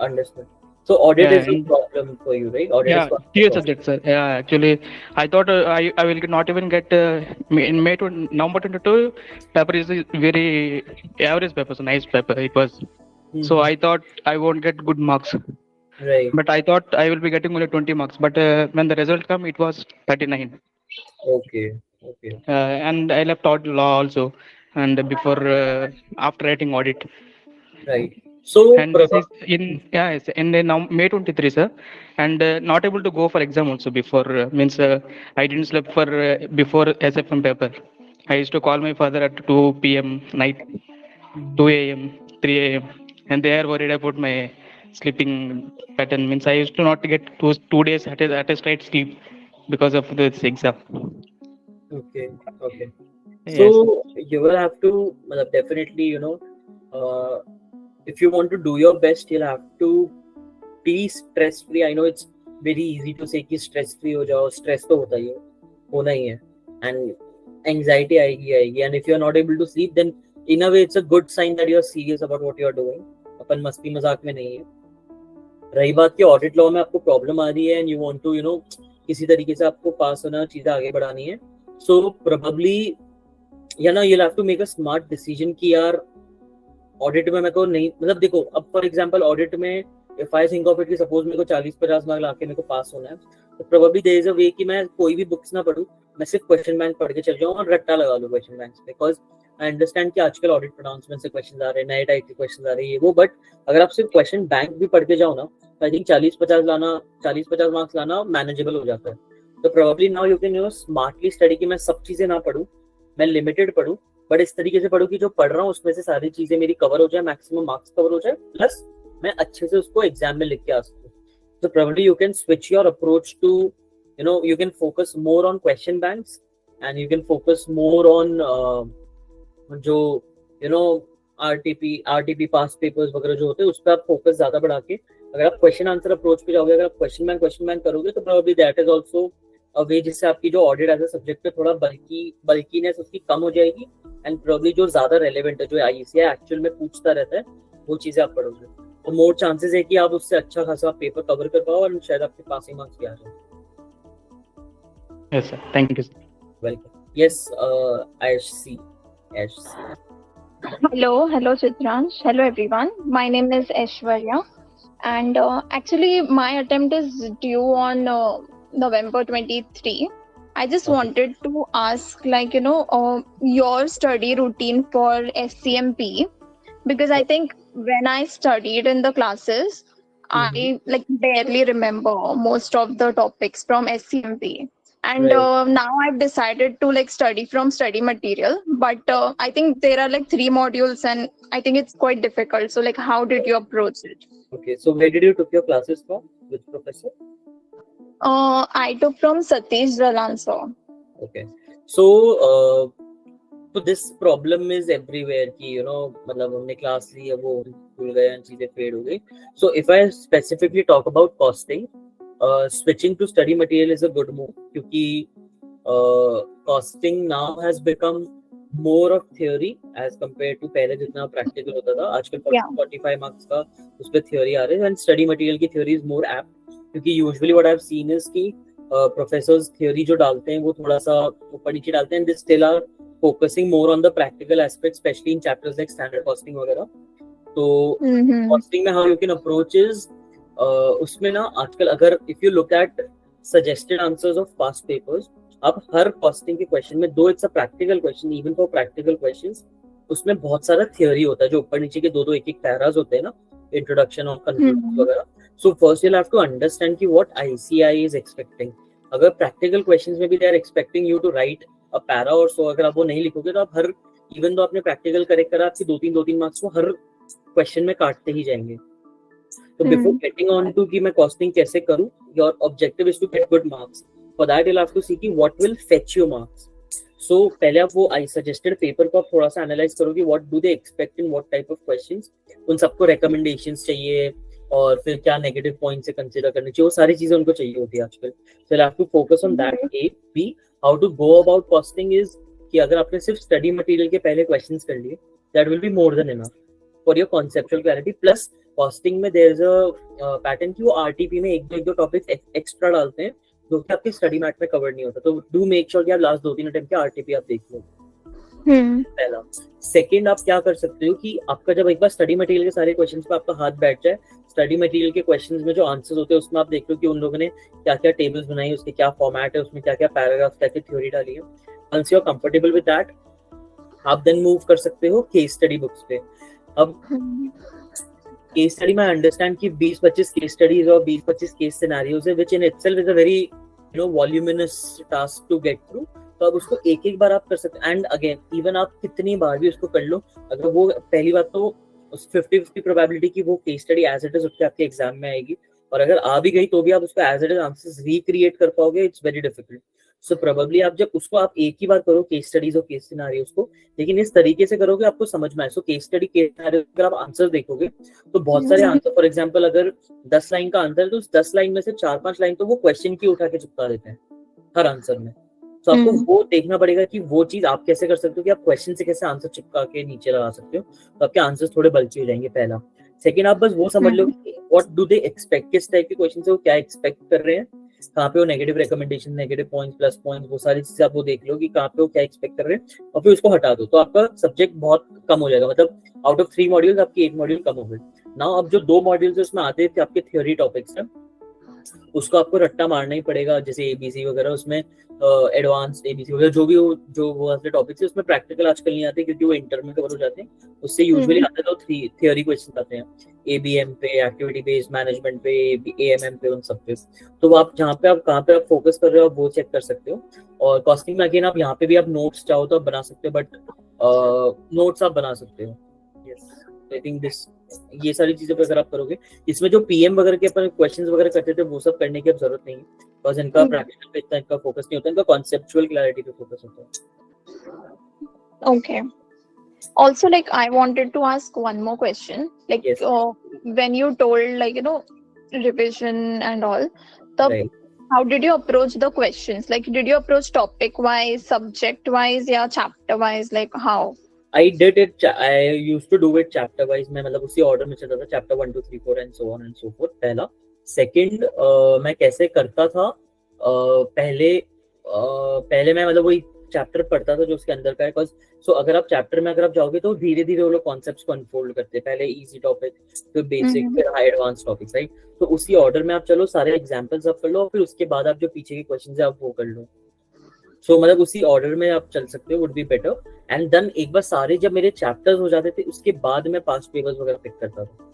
Understood. So audit is a
And-
problem for you, right? Audit
Yeah,
is one
clear
problem.
subject, sir. Yeah, actually, I thought I will not even get in November 22 paper is a very average paper, so nice paper it was.
Mhm.
So I thought I won't get good marks,
Right.
but I thought I will be getting only 20 marks. But when the result come, it was 39,
Okay. Okay.
and I left out law also, and before after writing audit.
Right. So
And this is in May 23, sir, and not able to go for exam also before means I didn't sleep for before SFM paper. I used to call my father at 2 p.m. night, 2 a.m., 3 a.m., and they are worried about my sleeping pattern. Means I used to not get 2 days at a straight sleep because of this exam.
okay. Okay.
Yes.
So you will have to definitely, if you want to do your best, you'll have to be stress free. I know it's very easy to say कि stress free हो जाओ, stress तो होता ही है, होना ही है, and anxiety आएगी, and if you're not able to sleep, then in a way it's a good sign that you're serious about what you're doing. अपन मस्ती मजाक में नहीं है. रही बात कि ऑडिट लॉ में आपको प्रॉब्लम आ रही है, एंड यू वांट टू किसी तरीके से आपको पास होना, चीजें आगे बढ़ानी है, so probably you'll have to make a smart decision कि यार ऑडिट में मेरे को नहीं, देखो अब फॉर एग्जांपल ऑडिट में if I think of it कि सपोज मेरे को 40-50 मार्क लाके मेरे को पास होना है, तो प्रोबेबली देयर इज अ वे कि मैं कोई भी बुक्स ना पढूं, मैं सिर्फ क्वेश्चन बैंक पढ़ के चल जाऊं और रट्टा लगा लूं क्वेश्चन बैंक से, बिकॉज आई अंडरस्टैंड कि आजकल ऑडिट प्रोनाउंसमेंट से क्वेश्चंस आ रहे हैं, नए टाइप के क्वेश्चंस आ रहे हैं, ये वो, बट अगर आप सिर्फ क्वेश्चन बैंक भी पढ़ के जाओ ना, तो आई थिंक 40-50 मार्क्स लाना मैनेजेबल हो जाता है. तो probably now you can smartly study कि मैं सब चीजें ना पढूं, मैं लिमिटेड पढूं, बट इस तरीके से पढूं कि जो पढ़ रहा हूँ उसमें से सारी चीजें मेरी कवर हो जाए, मैक्सिमम मार्क्स कवर हो जाए, प्लस मैं अच्छे से उसको एग्जाम में लिख के आ सकूं. So probably you can switch your approach to, you can focus more on question banks, and you can focus more on जो RTP past papers वगैरह जो होते हैं, उस पर आप फोकस ज्यादा बढ़ा के अगर आप क्वेश्चन आंसर अप्रोच पे जाओगे, अगर आप क्वेश्चन बैंक करोगे, तो probably that is also a way जिससे आपकी जो ऑडिट एज अ सब्जेक्ट पे थोड़ा बल्कीनेस उसकी कम हो जाएगी, एंड probably जो ज्यादा रेलेवेंट है, जो ICAI एक्चुअल में पूछता रहता है, वो चीजें आप पढ़ोगे, तो मोर चांसेस है कि आप उससे अच्छा खासा पेपर कवर कर पाओ और शायद आपके पासिंग मार्क्स भी आ जाए.
Yes, sir. Thank you, sir.
Welcome. Yes, Ash.
Hello, Chitransh. Hello, everyone. My name is Aishwarya, and actually, my attempt is due on November 23. I just
Okay.
wanted to ask, your study routine for SCMP, because I think when I studied in the classes, I barely remember most of the topics from SCMP. And
Right.
now I've decided to study from study material, but I think there are 3 modules, and I think it's quite difficult. So how did you approach it?
Okay, so where did you took your classes from? Which professor?
I took from Satish Jalan sir.
Okay, so तो this problem is everywhere कि मतलब हमने class ली है, वो भूल गए, चीजें fade हो गई. So if I specifically talk about costing, switching to study material is a good move, क्योंकि costing now has become more of theory as compared to पहले जितना practical होता था. आजकल 45 मार्क्स का उस पे theory आ रहे हैं, and study material की theory is more apt, क्योंकि usually what I've seen is कि professors theory जो डालते हैं वो थोड़ा सा ऊपर नीचे डालते हैं, and they still are focusing more on the practical aspects, especially in chapters like standard costing वगैरह. तो costing में how you can approach is उसमें ना आजकल अगर if you look at suggested answers of past papers, आप हर costing के question में, दो it's a practical question, even for practical questions, उसमें बहुत सारा थ्योरी होता है, जो ऊपर नीचे के दो एक एक पैरास होते हैं ना, इंट्रोडक्शन और कंक्लूजन वगैरह. So first you have to understand कि व्हाट आईसीआई इज एक्सपेक्टिंग. अगर प्रैक्टिकल क्वेश्चंस में भी they are expecting you to write a para or so, अगर आप वो नहीं लिखोगे तो आप हर, इवन तो आपने प्रैक्टिकल करेक्ट करा, आपके दो तीन मार्क्स को हर क्वेश्चन में काटते ही जाएंगे. तो बिफोर गेटिंग ऑन टू कि मैं कॉस्टिंग कैसे करूं, your objective is to get good marks. For that you'll have to see कि what will fetch your marks. So पहले आप वो I suggested paper को आप थोड़ा सा analyze करो कि what do they expect in what type of questions. उन सबको recommendations चाहिए और फिर क्या negative points से consider करने चाहिए, वो सारी चीजें उनको चाहिए होती है आजकल. So you'll have to focus on that. A. B. How to go about costing is कि अगर आपने सिर्फ study material के पहले questions कर लिए, that will be more than enough for your conceptual clarity. Plus costing में there is a pattern कि वो RTP में एक दो topics extra डालते हैं जो कि आपके स्टडी मैट में कवर नहीं होता. तो डू मेक श्योर कि आप लास्ट 2-3 अटेम्प्ट के आरटीपी आप देख लो. पहला. सेकंड, आप क्या कर सकते हो कि आपका जब एक बार स्टडी मटेरियल के सारे क्वेश्चंस पे आपका हाथ बैठ जाए, स्टडी मटेरियल के क्वेश्चंस में जो आंसर्स होते हैं उसमें आप देख लो कि उन लोगों ने क्या क्या टेबल्स बनाई, उसके क्या फॉर्मेट है, उसमें क्या क्या पैराग्राफ, क्या क्या थ्योरी डाली है. Once you are comfortable with that, आप देन मूव कर सकते हो केस स्टडी बुक्स पे. अब केस स्टडी में अंडरस्टैंड कि 20-25 केस स्टडीज और 20-25 केस सिनेरियोज है, which in itself is a very voluminous task to get through. तो अब उसको एक बार आप कर सकते हैं. एंड अगेन इवन आप कितनी बार भी उसको कर लो, अगर वो पहली बात तो 50-50 प्रोबेबिलिटी की वो case study as it is उठ के आपके एग्जाम में आएगी, और अगर आ भी गई तो भी आप उसको as it is answers recreate कर पाओगे. It's very difficult. So probably आप जब उसको आप एक ही बार करो केस स्टडीज और केस सिनेरियोज को, लेकिन इस तरीके से करोगे आपको समझ में आए. So case study case scenario अगर आप आंसर देखोगे तो बहुत सारे आंसर, फॉर एग्जांपल अगर 10 लाइन का आंसर है तो उस 10 लाइन में से 4-5 लाइन तो वो क्वेश्चन की उठा के चिपका देते हैं हर आंसर में. तो आपको वो देखना पड़ेगा कि वो चीज आप कैसे कर सकते हो कि आप क्वेश्चन से कैसे आंसर चिपका के नीचे लगा सकते हो, तो आपके आंसर्स थोड़े बल्कि हो जाएंगे. पहला. सेकंड, आप बस वो समझ लो व्हाट डू दे एक्सपेक्ट, किस टाइप के क्वेश्चन से वो क्या एक्सपेक्ट कर रहे हैं, कहाँ पे वो negative recommendation, negative points, plus points, वो सारी चीजें आप वो देख लो कि कहाँ पे वो क्या एक्सपेक्ट कर रहे हैं, और फिर उसको हटा दो. तो आपका सब्जेक्ट बहुत कम हो जाएगा. मतलब आउट ऑफ 3 मॉड्यूल्स आपकी 1 मॉड्यूल कम हो गई. नाउ अब जो 2 मॉड्यूल्स उसमें आते थे आपके थ्योरी टॉपिक्स हैं, उसको आपको रट्टा मारना ही पड़ेगा. जैसे एबीसी वगैरह, उसमें एडवांस एबीसी वगैरह जो वो वाले टॉपिक्स है, उसमें प्रैक्टिकल आजकल नहीं आते क्योंकि वो इंटर में कवर हो जाते हैं. उससे यूजुअली आते तो थियोरी क्वेश्चन आते हैं एबीएम पे, एक्टिविटी बेस्ड मैनेजमेंट पे, एएमएम पे, उन सब पे. तो आप जहाँ पे आप कहाँ पे आप फोकस कर रहे हो आप वो चेक कर सकते हो. और कॉस्टिंग में अगेन आप यहाँ पे भी आप नोट्स चाहो तो आप बना सकते हो, बट नोट्स आप बना सकते हो. यस, आई थिंक दिस, ये सारी चीजें पे अगर आप करोगे, इसमें जो पीएम वगैरह के अपन क्वेश्चंस वगैरह करते थे वो सब करने की अब जरूरत नहीं है, बिकॉज इनका प्रैक्टिकल पे इतना इनका फोकस नहीं होता, इनका कॉन्सेप्चुअल क्लैरिटी पे फोकस होता है.
Okay. Also, like, I wanted to ask one more question. Like,
Yes.
When you told, like, revision and all,
Right.
how did you approach the questions? Like, did you approach topic wise, subject wise, या chapter wise? Like, how?
I did it. I used to do it chapter wise. मैं मतलब उसी order में चलता था, chapter 1, 2, 3, 4 and so on and so forth. पहला. Second, मैं कैसे करता था, पहले मैं मतलब वही चैप्टर पढ़ता था जो उसके अंदर का है. सो अगर आप चैप्टर में अगर आप जाओगे तो धीरे धीरे वो लोग कॉन्सेप्ट्स को अनफोल्ड करते हैं. पहले इजी टॉपिक, फिर बेसिक, फिर हाई एडवांस टॉपिक्स, राइट. तो उसी ऑर्डर में आप चलो, सारे एग्जांपल्स आप कर लो, और फिर उसके बाद आप जो पीछे के क्वेश्चंस है आप वो कर लो. सो मतलब उसी ऑर्डर में आप चल सकते हो, would be better. And then एक बार सारे जब मेरे चैप्टर्स हो जाते थे उसके बाद मैं पास्ट पेपर्स वगैरह पिक करता था.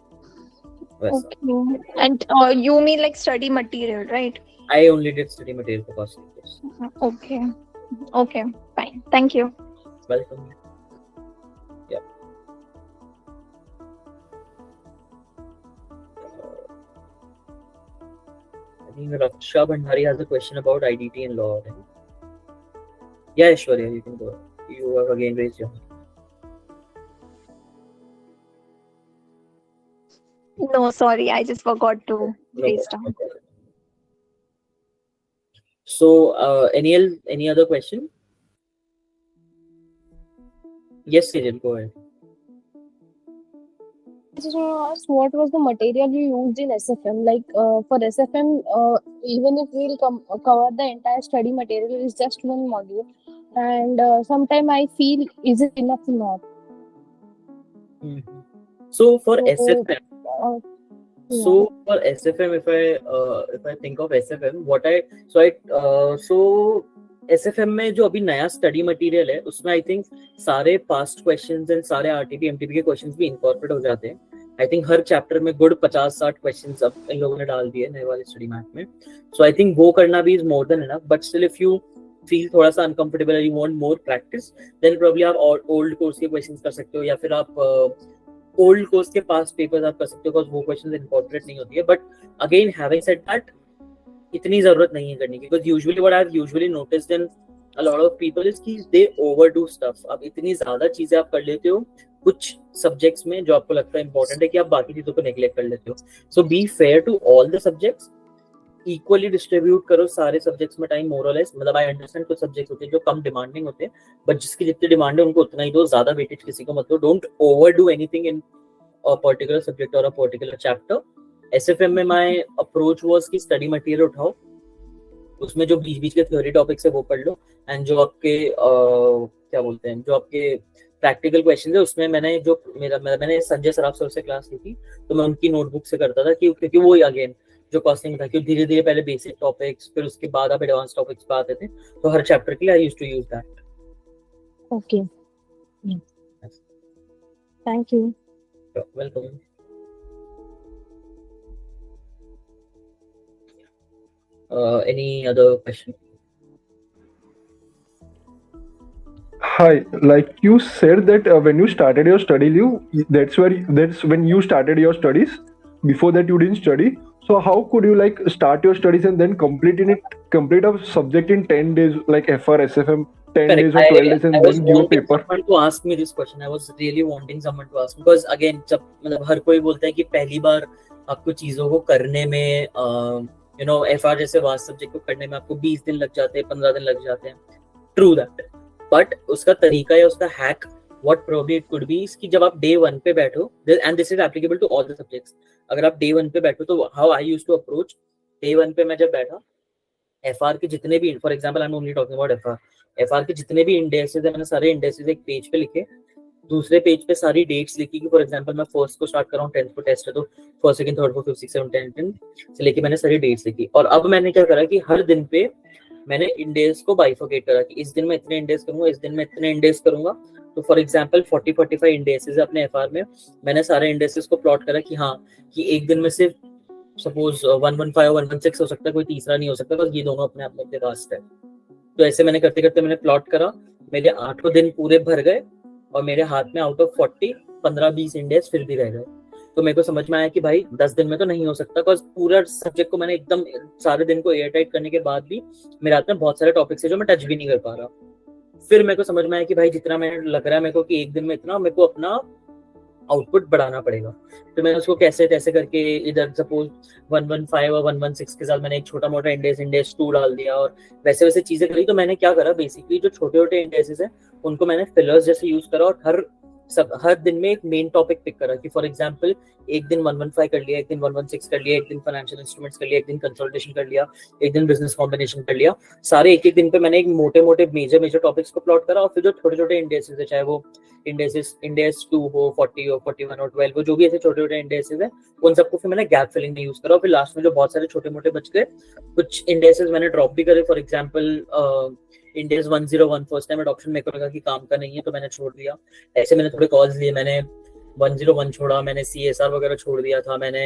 Okay. And you mean like study material, right?
I only did study material for past papers.
Okay. Okay. Fine. Thank you.
Welcome. Yeah. I think Raksha Bhandari has a question about IDT and law. Right? Yeah, Aishwarya, you can go. you have again raised your hand.
No, sorry, I just forgot to
No
raise
problem,
down.
no problem. So, any other question? Yes, Sejal, go ahead.
I just want to ask, what was the material you used in SFM? Like for SFM, even if we'll cover the entire study material, is just one module, and sometimes I feel, is it enough or not?
So for
So,
SFM,
yeah.
so for SFM, if I think of SFM, so SFM में जो अभी नया study material है उसमें I think सारे past questions and सारे RTP MTP के questions भी इनकॉर्पोरेट हो जाते हैं. आई थिंक हर चैप्टर में गुड 50-60 क्वेश्चंस अब इन लोगों ने डाल दिए नए वाले स्टडी मैथ में. सो आई थिंक वो करना भी is more than enough. But still if you feel थोड़ा सा uncomfortable, you want more practice, then probably आप ओल्ड कोर्स के क्वेश्चंस कर सकते हो, या फिर आप ओल्ड कोर्स के पास पेपर्स आप कर सकते हो, बिकॉज वो क्वेश्चंस इनकॉर्पोरेट नहीं होती है. But again having said that, इतनी जरूरत नहीं है करने की, because usually what I have usually noticed in a lot of people is कि दे ओवरडू स्टफ. आप इतनी ज्यादा चीजें आप कर लेते हो कुछ सब्जेक्ट्स में जो आपको लगता है इंपॉर्टेंट है, कि आप बाकी चीजों को नेग्लेक्ट कर लेते हो. So be fair to all the subjects, equally distribute करो सारे सब्जेक्ट्स में टाइम, मोर और लेस. मतलब आई अंडरस्टैंड कुछ सब्जेक्ट्स होते हैं जो कम डिमांडिंग होते हैं, बट जिसकी जितनी डिमांड है उनको उतना ही दो, ज्यादा वेटेज किसी को मत दो. Don't overdo anything in a particular subject or a particular chapter. SFM में my approach was कि study material उठाओ, उसमें जो बीच बीच के थ्योरी टॉपिक्स है वो पढ़ लो, एंड जो आपके क्या बोलते हैं, जो आपके प्रैक्टिकल क्वेश्चन है उसमें मैंने संजय सराफ सर से क्लास ली थी, तो मैं उनकी नोटबुक से करता था, क्योंकि वो अगेन जो कॉस्टिंग था, क्योंकि धीरे धीरे पहले बेसिक टॉपिक्स, फिर उसके बाद आप एडवांस टॉपिक्स पे आते थे, तो हर चैप्टर के लिए I used to use that.
Okay. Thank you.
Welcome. Any other question?
Hi, like you said that when you started your study leave, that's when you started your studies. Before that, you didn't study. So how could you like start your studies and then complete a subject in 10 days, like FR, SFM, 10
Correct.
days or 12 days, and then give a paper?
Someone to ask me this question. I was really wanting someone to ask, because again, जब मतलब हर कोई बोलता है कि पहली बार आपको चीजों को करने में FR जैसे वास्ट सब्जेक्ट को करने में आपको 20 दिन लग जाते हैं, 15 दिन लग जाते हैं. ट्रू दैट, बट उसका तरीका या उसका hack what probably it could be कि जब आप डे 1 पे बैठो, and this is applicable to all the subjects. अगर आप डे 1 पे बैठो तो how I used to approach, day 1 पे मैं जब बैठा, एफआर के जितने भी, for example I am only talking about FR के जितने भी इंडेक्सेस है, मैंने सारे इंडेक्सेस एक पेज पे लिखे, दूसरे पेज पे सारी डेट्स लिखी कि फॉर एग्जांपल मैं फर्स्ट को स्टार्ट कर रहा हूँ, 10th को टेस्ट है तो first second third fourth fifth six seven 10 से लेके मैंने सारी डेट्स लिखी. और अब मैंने क्या करा कि हर दिन पे मैंने इंडेक्स को बाइफरकेट करा कि इस दिन मैं इतने इंडेक्स करूंगा, इस दिन मैं इतने इंडेक्स करूंगा. तो फॉर एग्जांपल 40-45 इंडेक्सेस अपने एफआर में, मैंने सारे इंडेक्सेस को प्लॉट करा कि हाँ, कि एक दिन में सिर्फ सपोज 115 और 116 हो सकता है, कोई तीसरा नहीं हो सकता, बस ये दोनों अपने आप में इतने वास्ट है. तो ऐसे मैंने करते करते मैंने प्लॉट करा, मेरे 8 दिन पूरे भर गए और मेरे हाथ में आउट ऑफ 40 15-20 इंडेक्स फिर भी रह गए. तो मेरे को समझ में आया कि भाई 10 दिन में तो नहीं हो सकता, बिकॉज पूरा सब्जेक्ट को मैंने एकदम सारे दिन को एयर टाइट करने के बाद भी मेरे हाथ में बहुत सारे टॉपिक्स है जो मैं टच भी नहीं कर पा रहा. फिर मेरे को समझ में आया कि भाई जितना मैंने लग रहा है मेरे को कि एक दिन में इतना, मेरे को अपना आउटपुट बढ़ाना पड़ेगा. तो मैंने उसको कैसे तैसे करके इधर सपोज 115 और 116 के साथ मैंने एक छोटा मोटा इंडेक्स 2 डाल दिया और वैसे वैसे चीजें करी. तो मैंने क्या करा, बेसिकली जो छोटे छोटे इंडेक्सेस है उनको मैंने फिलर्स जैसे यूज करा और हर दिन में एक मेन टॉपिक पिक करा कि फॉर एग्जांपल एक दिन 115 कर लिया, एक दिन 116 कर लिया, एक दिन फाइनेंशियल इंस्ट्रूमेंट्स कर लिया, एक दिन कंसोलिडेशन कर लिया, एक दिन बिजनेस कॉम्बिनेशन कर लिया. सारे एक एक दिन पे मैंने एक मोटे मोटे मेजर टॉपिक्स को प्लॉट करा और फिर जो छोटे छोटे इंडेक्सेस है, चाहे वो इंडेक्स 2 हो, 40 हो, 41 हो, 12 हो, जो भी ऐसे छोटे छोटे इंडेक्सेस है, उन सबको फिर मैंने गैप फिलिंग में यूज करा. और फिर लास्ट में जो बहुत सारे छोटे मोटे बच गए, कुछ इंडेक्सेस मैंने ड्रॉप भी करे. For example index 101 first time adoption मेरे को लगा कि काम का नहीं है तो मैंने छोड़ दिया. ऐसे मैंने थोड़े कॉल्स लिए, मैंने 101 छोड़ा, मैंने CSR वगैरह छोड़ दिया था, मैंने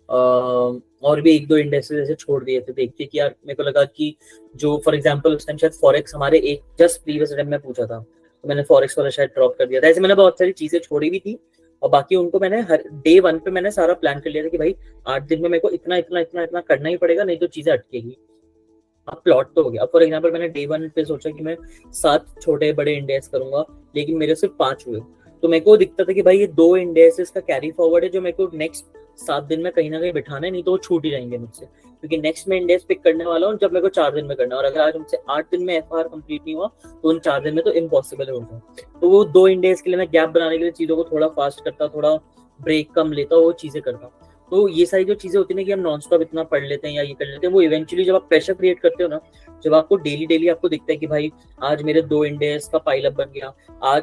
और भी 1-2 इंडेक्सेस ऐसे छोड़ दिए थे देख के कि यार मेरे को लगा कि जो फॉर एग्जांपल उस टाइम शायद फॉरेक्स हमारे एक जस्ट प्रीवियस टाइम में पूछा था, तो मैंने फॉरेक्स वाला शायद ड्रॉप कर दिया था. ऐसे मैंने बहुत सारी चीजें छोड़ी भी थी और बाकी उनको मैंने हर डे 1 पे मैंने सारा प्लान कर लिया था कि भाई 8 दिन में मेरे को इतना इतना इतना इतना करना ही पड़ेगा, नहीं तो चीजें अटकेगी. अब प्लॉट तो हो गया। अब फॉर एग्जांपल मैंने डे 1 पे सोचा कि मैं 7 छोटे बड़े इंडेक्स करूंगा, लेकिन मेरे सिर्फ 5 हुए, तो मेरे को दिखता था कि भाई ये 2 इंडेक्सेस का कैरी फॉरवर्ड है जो मेरे को नेक्स्ट 7 दिन में कहीं ना कहीं बिठाना है, नहीं तो वो छूट ही जाएंगे मुझसे, क्योंकि नेक्स्ट में इंडेक्स पिक करने वाला हूँ जब मेरे को 4 दिन में करना है, और अगर आज मुझसे 8 दिन में एफआर कंप्लीट नहीं हुआ तो उन 4 दिन में तो इम्पॉसिबल होगा। तो वो 2 इंडेक्स के लिए मैं गैप बनाने के लिए चीजों को थोड़ा फास्ट करता, थोड़ा ब्रेक कम लेता, वो चीजें करता। तो ये सारी जो चीजें होती है ना कि हम नॉन स्टॉप इतना पढ़ लेते हैं या ये कर लेते हैं, वो इवेंचुअली जब आप प्रेशर क्रिएट करते हो ना, जब आपको डेली आपको दिखता है कि भाई आज मेरे 2 इंडेक्स का पाइल अप बन गया, आज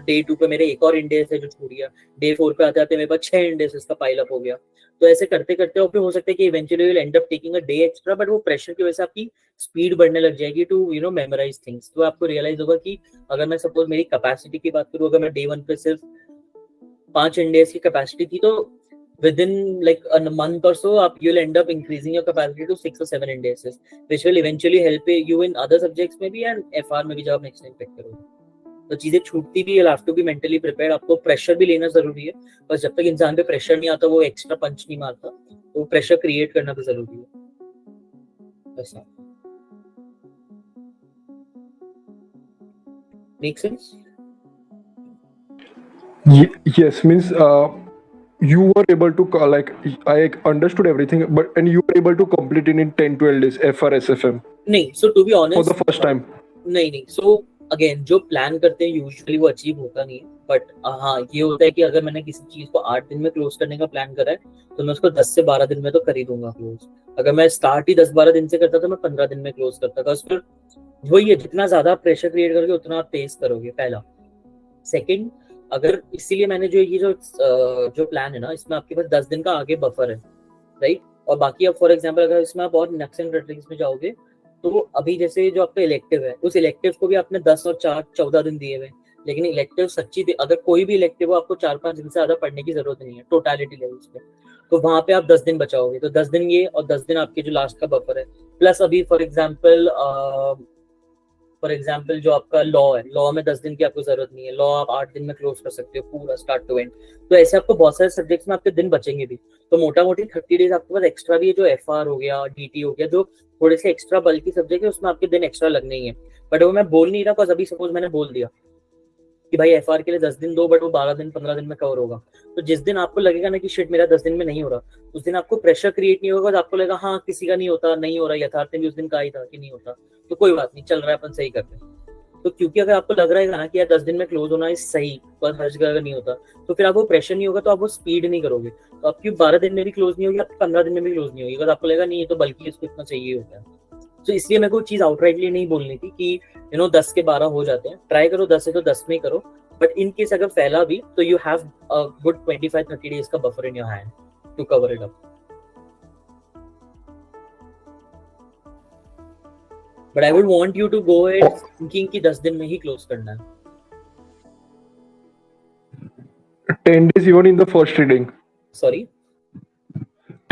डे 2 पे मेरे एक और इंडेक्स है जो छूट गया, डे 4 पे आते आते मेरे पास 6 इंडेक्स का पाइल अप हो गया। तो ऐसे करते करते और फिर हो सकता है कि eventually will end up taking a day extra, but वो प्रेशर की वजह से आपकी स्पीड बढ़ने लग जाएगी टू मेमोराइज थिंग्स। तो आपको रियलाइज होगा कि अगर मैं सपोज मेरी कैपेसिटी की बात करूँ, अगर मैं डे 1 पे सिर्फ 5 इंडेक्स की कैपेसिटी थी, तो within like a month or so you'll end up increasing your capacity to 6 or 7 indices, which will eventually help you in other subjects maybe and FR में भी जब आप next time pick करोगे। तो चीजें छूटती भी, you'll have to be mentally prepared, आपको प्रेशर भी लेना जरूरी है, बस जब तक इंसान पे प्रेशर नहीं आता वो एक्स्ट्रा पंच नहीं मारता, तो प्रेशर क्रिएट करना भी जरूरी है। ऐसा make sense?
Yes, means you were able to like I understood everything, but and you were able to complete it in 10-12 days FR SFM
नहीं, so to be honest
for the first time.
नहीं, so again जो plan करते हैं usually वो achieve होता नहीं है, but हाँ ये होता है कि अगर मैंने किसी चीज को 8 दिन में क्लोज करने का प्लान करा है तो मैं उसको 10 से 12 दिन में तो कर ही दूंगा क्लोज। अगर मैं स्टार्ट ही 10-12 दिन से करता तो मैं 15 दिन में क्लोज करता था। फिर वही है, जितना ज्यादा प्रेशर क्रिएट करोगे उतना आप तेज करोगे, पहला। सेकंड, अगर इसीलिए मैंने जो प्लान है ना, इसमें आपके पास 10 दिन का आगे बफर है, राइट। और बाकी अब फॉर एग्जांपल अगर इसमें आप और नक्स एंड ट्रिक्स में जाओगे तो अभी जैसे जो आपका इलेक्टिव है, उस इलेक्टिव को भी आपने 10 और 4 14 दिन दिए हुए, लेकिन इलेक्टिव सच्ची अगर कोई भी इलेक्टिव हो आपको 4-5 दिन से ज्यादा पढ़ने की जरूरत नहीं है टोटलिटी लेवल्स पे, तो वहां पे आप 10 दिन बचाओगे, तो 10 दिन ये और 10 दिन आपके जो लास्ट का बफर है, प्लस अभी फॉर एग्जाम्पल जो आपका लॉ है, लॉ में 10 दिन की आपको जरूरत नहीं है, लॉ आप 8 दिन में क्लोज कर सकते हो पूरा स्टार्ट टू एंड। तो ऐसे आपको बहुत सारे सब्जेक्ट्स में आपके दिन बचेंगे भी, तो मोटा मोटी 30 डेज आपके पास एक्स्ट्रा भी है, जो एफआर हो गया, डीटी हो गया, जो थोड़े से एक्स्ट्रा बल्कि सब्जेक्ट है उसमें आपके दिन एक्स्ट्रा लगने ही है। बट वो मैं बोल नहीं रहा, बस अभी सपोज मैंने बोल दिया कि भाई एफआर के लिए 10 दिन दो, बट वो 12 दिन 15 दिन में कवर होगा। तो जिस दिन आपको लगेगा ना कि शिट मेरा 10 दिन में नहीं हो रहा, उस दिन आपको प्रेशर क्रिएट नहीं होगा, आपको लगेगा हाँ किसी का नहीं होता, नहीं हो रहा, यथार्थ में भी उस दिन का ही था कि नहीं होता, तो कोई बात नहीं, चल रहा है, अपन सही करते हैं। तो क्योंकि अगर आपको लग रहा है ना कि यार 10 दिन में क्लोज होना इस सही, पर हर जगह अगर नहीं होता तो फिर आपको प्रेशर नहीं होगा, तो आप वो स्पीड नहीं करोगे, तो आपकी 12 दिन में भी क्लोज नहीं होगी, आपकी 15 दिन में भी क्लोज नहीं होगी, अगर आपको लगेगा नहीं है तो बल्कि इसको इतना चाहिए होता है। तो इसलिए मेरे को चीज आउटराइटली नहीं बोलनी थी कि 10 के 12 हो जाते हैं, ट्राई करो 10 है तो 10 में ही करो, बट इन केस अगर फैला भी तो you have a good 25-30 days का buffer in your hand to cover it up. But I would want you to go ahead thinking कि 10 दिन में ही क्लोज करना है।
10 days even in the first reading.
Sorry?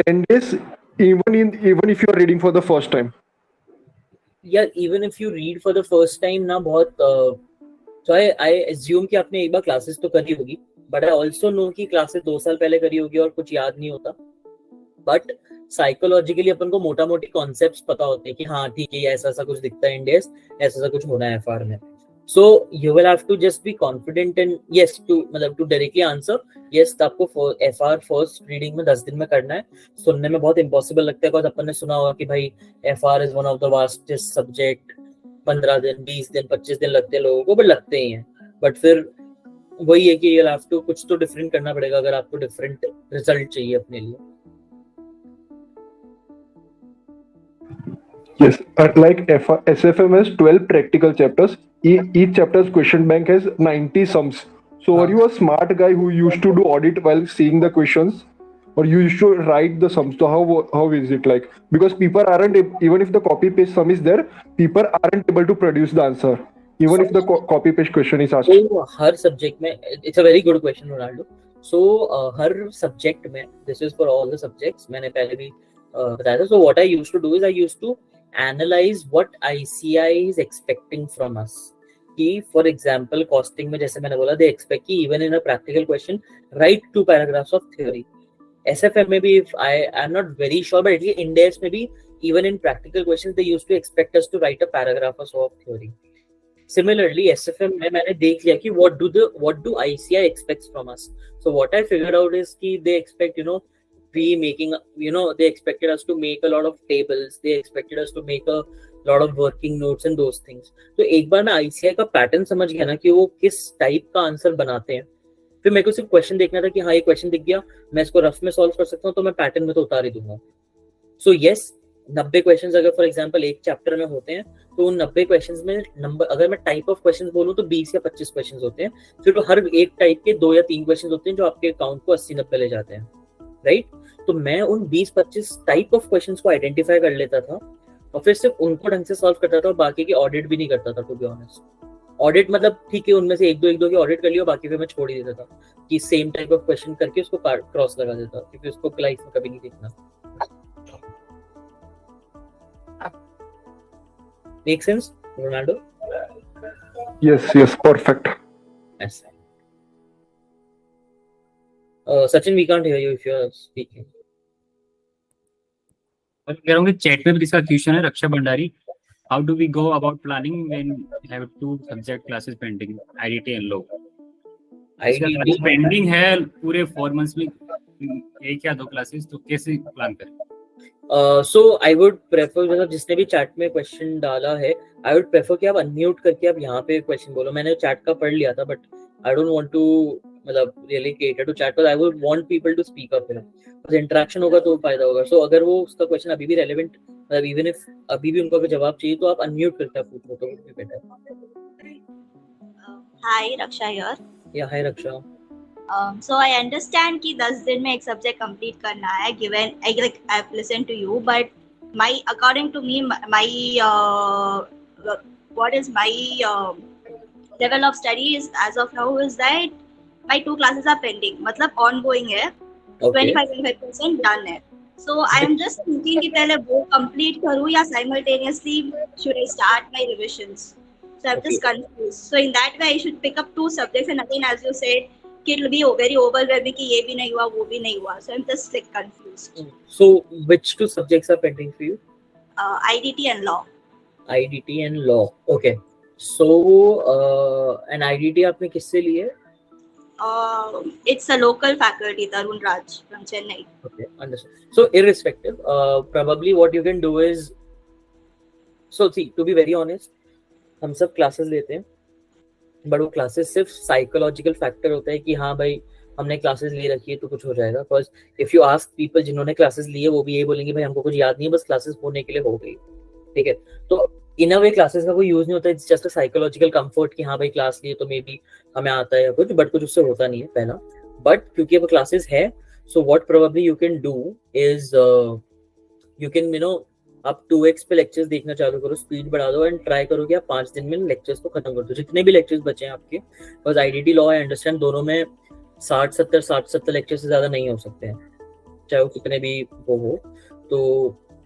10 days even if you are reading for the first time.
Yeah, even if you read for the first time ना, बहुत so I assume कि आपने एक बार क्लासेस तो करी होगी, but I also know कि classes 2 साल पहले करी होगी और कुछ याद नहीं होता, बट साइकोलॉजिकली अपन को मोटा मोटी कॉन्सेप्ट्स पता होते हैं कि हाँ ठीक है ऐसा ऐसा कुछ दिखता है इंडेक्स, ऐसा ऐसा कुछ होना है एफआर में। So you will have to just be confident and yes to directly answer yes, आपको एफआर फर्स्ट रीडिंग में 10 दिन में करना है। सुनने में बहुत इम्पॉसिबल लगता है, बिकॉज अपन ने सुना होगा कि भाई FR is one of the vastest subject, 15 दिन 20 दिन 25 दिन लगते हैं लोगों को, बट लगते ही हैं। बट फिर वही है कि यू हैव टू कुछ तो डिफरेंट करना पड़ेगा अगर आपको डिफरेंट रिजल्ट चाहिए अपने लिए।
Yes, like SFM has 12 practical chapters. Each chapter's question bank has 90 sums. So are you a smart guy who used to do audit while seeing the questions, or you used to write the sums? So how is it like? Because people aren't, even if the copy paste sum is there, people aren't able to produce the answer, even if the copy paste question is asked.
So her subject में, it's a very good question Ronaldo. So her subject में, this is for all the subjects, मैंने पहले भी बताया था। So what I used to do is I used to analyze what ICI is expecting from us. कि for example costing में जैसे मैंने बोला, they expect कि even in a practical question write 2 paragraphs of theory. SFM में भी I am not very sure, but index में भी even in practical questions they used to expect us to write a paragraph or so of theory. Similarly, SFM में मैंने देख लिया कि what do ICI expects from us. So what I figured out is कि they expect, they expected us to make a lot of tables, they expected us to make a lot of working notes and those things. तो एक बार मैं ICI का pattern समझ गया ना कि वो किस टाइप का आंसर बनाते हैं, फिर मेरे को सिर्फ क्वेश्चन देखना था कि हाँ ये क्वेश्चन दिख गया, मैं इसको रफ में सॉल्व कर सकता हूँ, तो मैं पैटर्न में तो उतार ही दूंगा. सो यस, 90 क्वेश्चंस अगर फॉर एग्जांपल एक चैप्टर में होते हैं तो उन 90 क्वेश्चंस में नंबर, अगर मैं टाइप ऑफ क्वेश्चंस बोलूं तो 20 या 25 क्वेश्चंस होते हैं. फिर हर एक टाइप के 2 या 3 क्वेश्चंस होते हैं जो आपके अकाउंट को 80-90 ले जाते हैं, राइट. तो मैं उन 20-25 टाइप ऑफ क्वेश्चंस को आइडेंटिफाई कर लेता था और फिर सिर्फ उनको ढंग से सॉल्व करता था और बाकी की ऑडिट भी नहीं करता था. टू बी ऑनेस्ट, ऑडिट मतलब ठीक है उनमें से एक दो की ऑडिट कर लिया, बाकी फिर मैं छोड़ ही देता था कि सेम टाइप ऑफ क्वेश्चन करके उसको क्रॉस लगा देता, क्योंकि उसको लाइफ में कभी नहीं देखना. Make sense, Ronaldo?
Yes, perfect.
Yes. Sachin, we can't hear you if you are speaking.
कह रहा हूँ चैट में भी इसका क्वेश्चन है. रक्षा Bhandari, how do we go about planning when we have 2 subject classes pending, IDT and law?
IDT
pending है पूरे 4 months में, एक या 2 क्लासेस, तो कैसे प्लान करें?
So I would prefer, मतलब जिसने भी चैट में क्वेश्चन डाला है, I would prefer कि आप अनम्यूट करके आप यहाँ पे क्वेश्चन बोलो. मैंने चैट का पढ़ लिया था, but I don't want to मतलब really cater to chat, because I would want people to speak up. Interaction होगा तो फायदा होगा. सो अगर वो उसका क्वेश्चन अभी भी रेलेवेंट, मतलब इवन इफ अभी भी उनको जवाब चाहिए तो आप अनम्यूट करके आप पूछो तो भी बेटर.
Hi, Raksha here.
या हाय रक्षा.
So I understand कि 10 दिन में एक सब्जेक्ट कंप्लीट करना है, given like I've listened to you, but according to me, what is my level of study is as of now is that my 2 classes are pending, मतलब ongoing है, 25% done है. So I am just thinking कि पहले वो complete करूँ या simultaneously should I start my revisions? So I'm just confused. So in that way I should pick up 2 subjects, and again as you said, it will be very overwhelming कि ये भी नहीं हुआ वो भी नहीं हुआ. So I'm just like confused.
So which 2 subjects are pending for you?
IDT and law.
IDT and law. Okay. So an IDT आपने किससे ली है?
It's a local faculty, Tarun Raj from Chennai.
Okay, understood. So irrespective, probably what you can do is, so see, to be very honest, हम सब classes लेते हैं, but वो classes सिर्फ psychological factor होता है कि हाँ भाई हमने क्लासेस ले रखी है तो कुछ हो जाएगा. Because if you ask people जिन्होंने क्लासेस ली है, वो भी यही बोलेंगे भाई हमको कुछ याद नहीं है, बस क्लासेस होने के लिए हो गई. ठीक है, तो इन अ वे क्लासेस का कोई यूज नहीं होता है. It's just a psychological comfort कि हाँ भाई क्लास लिए तो मे बी हमें आता है या कुछ, बट कुछ उससे होता नहीं है पहला. बट क्योंकि वो क्लासेस है, so what probably you can do is you can आप 2x पे लेक्चर्स देखना चालू करो, स्पीड बढ़ा दो एंड ट्राई करो कि आप 5 दिन में लेक्चर्स को खत्म कर दो, जितने भी लेक्चर्स बचे हैं आपके. Because IDT law I understand दोनों में 60-70 लेक्चर से ज्यादा नहीं हो सकते हैं, चाहे वो कितने भी वो हो. तो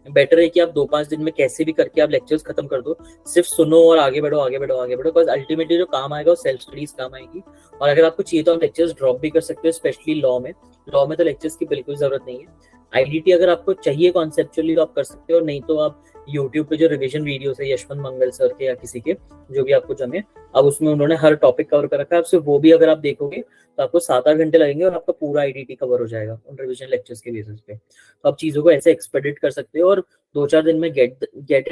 बेटर है कि आप 2-5 दिन में कैसे भी करके आप लेक्चर्स खत्म कर दो. सिर्फ सुनो और आगे बढ़ो आगे बढ़ो आगे बढ़ो. बिकॉज अल्टीमेटली जो काम आएगा वो सेल्फ स्टडीज काम आएगी. और अगर आपको चाहिए तो आप लेक्चर्स ड्रॉप भी कर सकते हो, स्पेशली लॉ में तो लेक्चर्स की बिल्कुल जरूरत नहीं है. आईडीटी अगर आपको चाहिए कॉन्सेप्चुअली तो आप कर सकते हो, नहीं तो आप यूट्यूब पे जो रिवीजन वीडियोस है यशवंत मंगल सर के या किसी के जो भी आपको जमे, अब उसमें उन्होंने हर टॉपिक कवर कर रखा है. आपसे वो भी अगर आप देखोगे तो आपको 7-8 घंटे लगेंगे और आपका पूरा आईडीटी कवर हो जाएगा उन रिवीजन लेक्चर्स के बेसिस पे. तो आप चीजों को ऐसे एक्सपेडिट कर सकते हो और 2-4 दिन में गेट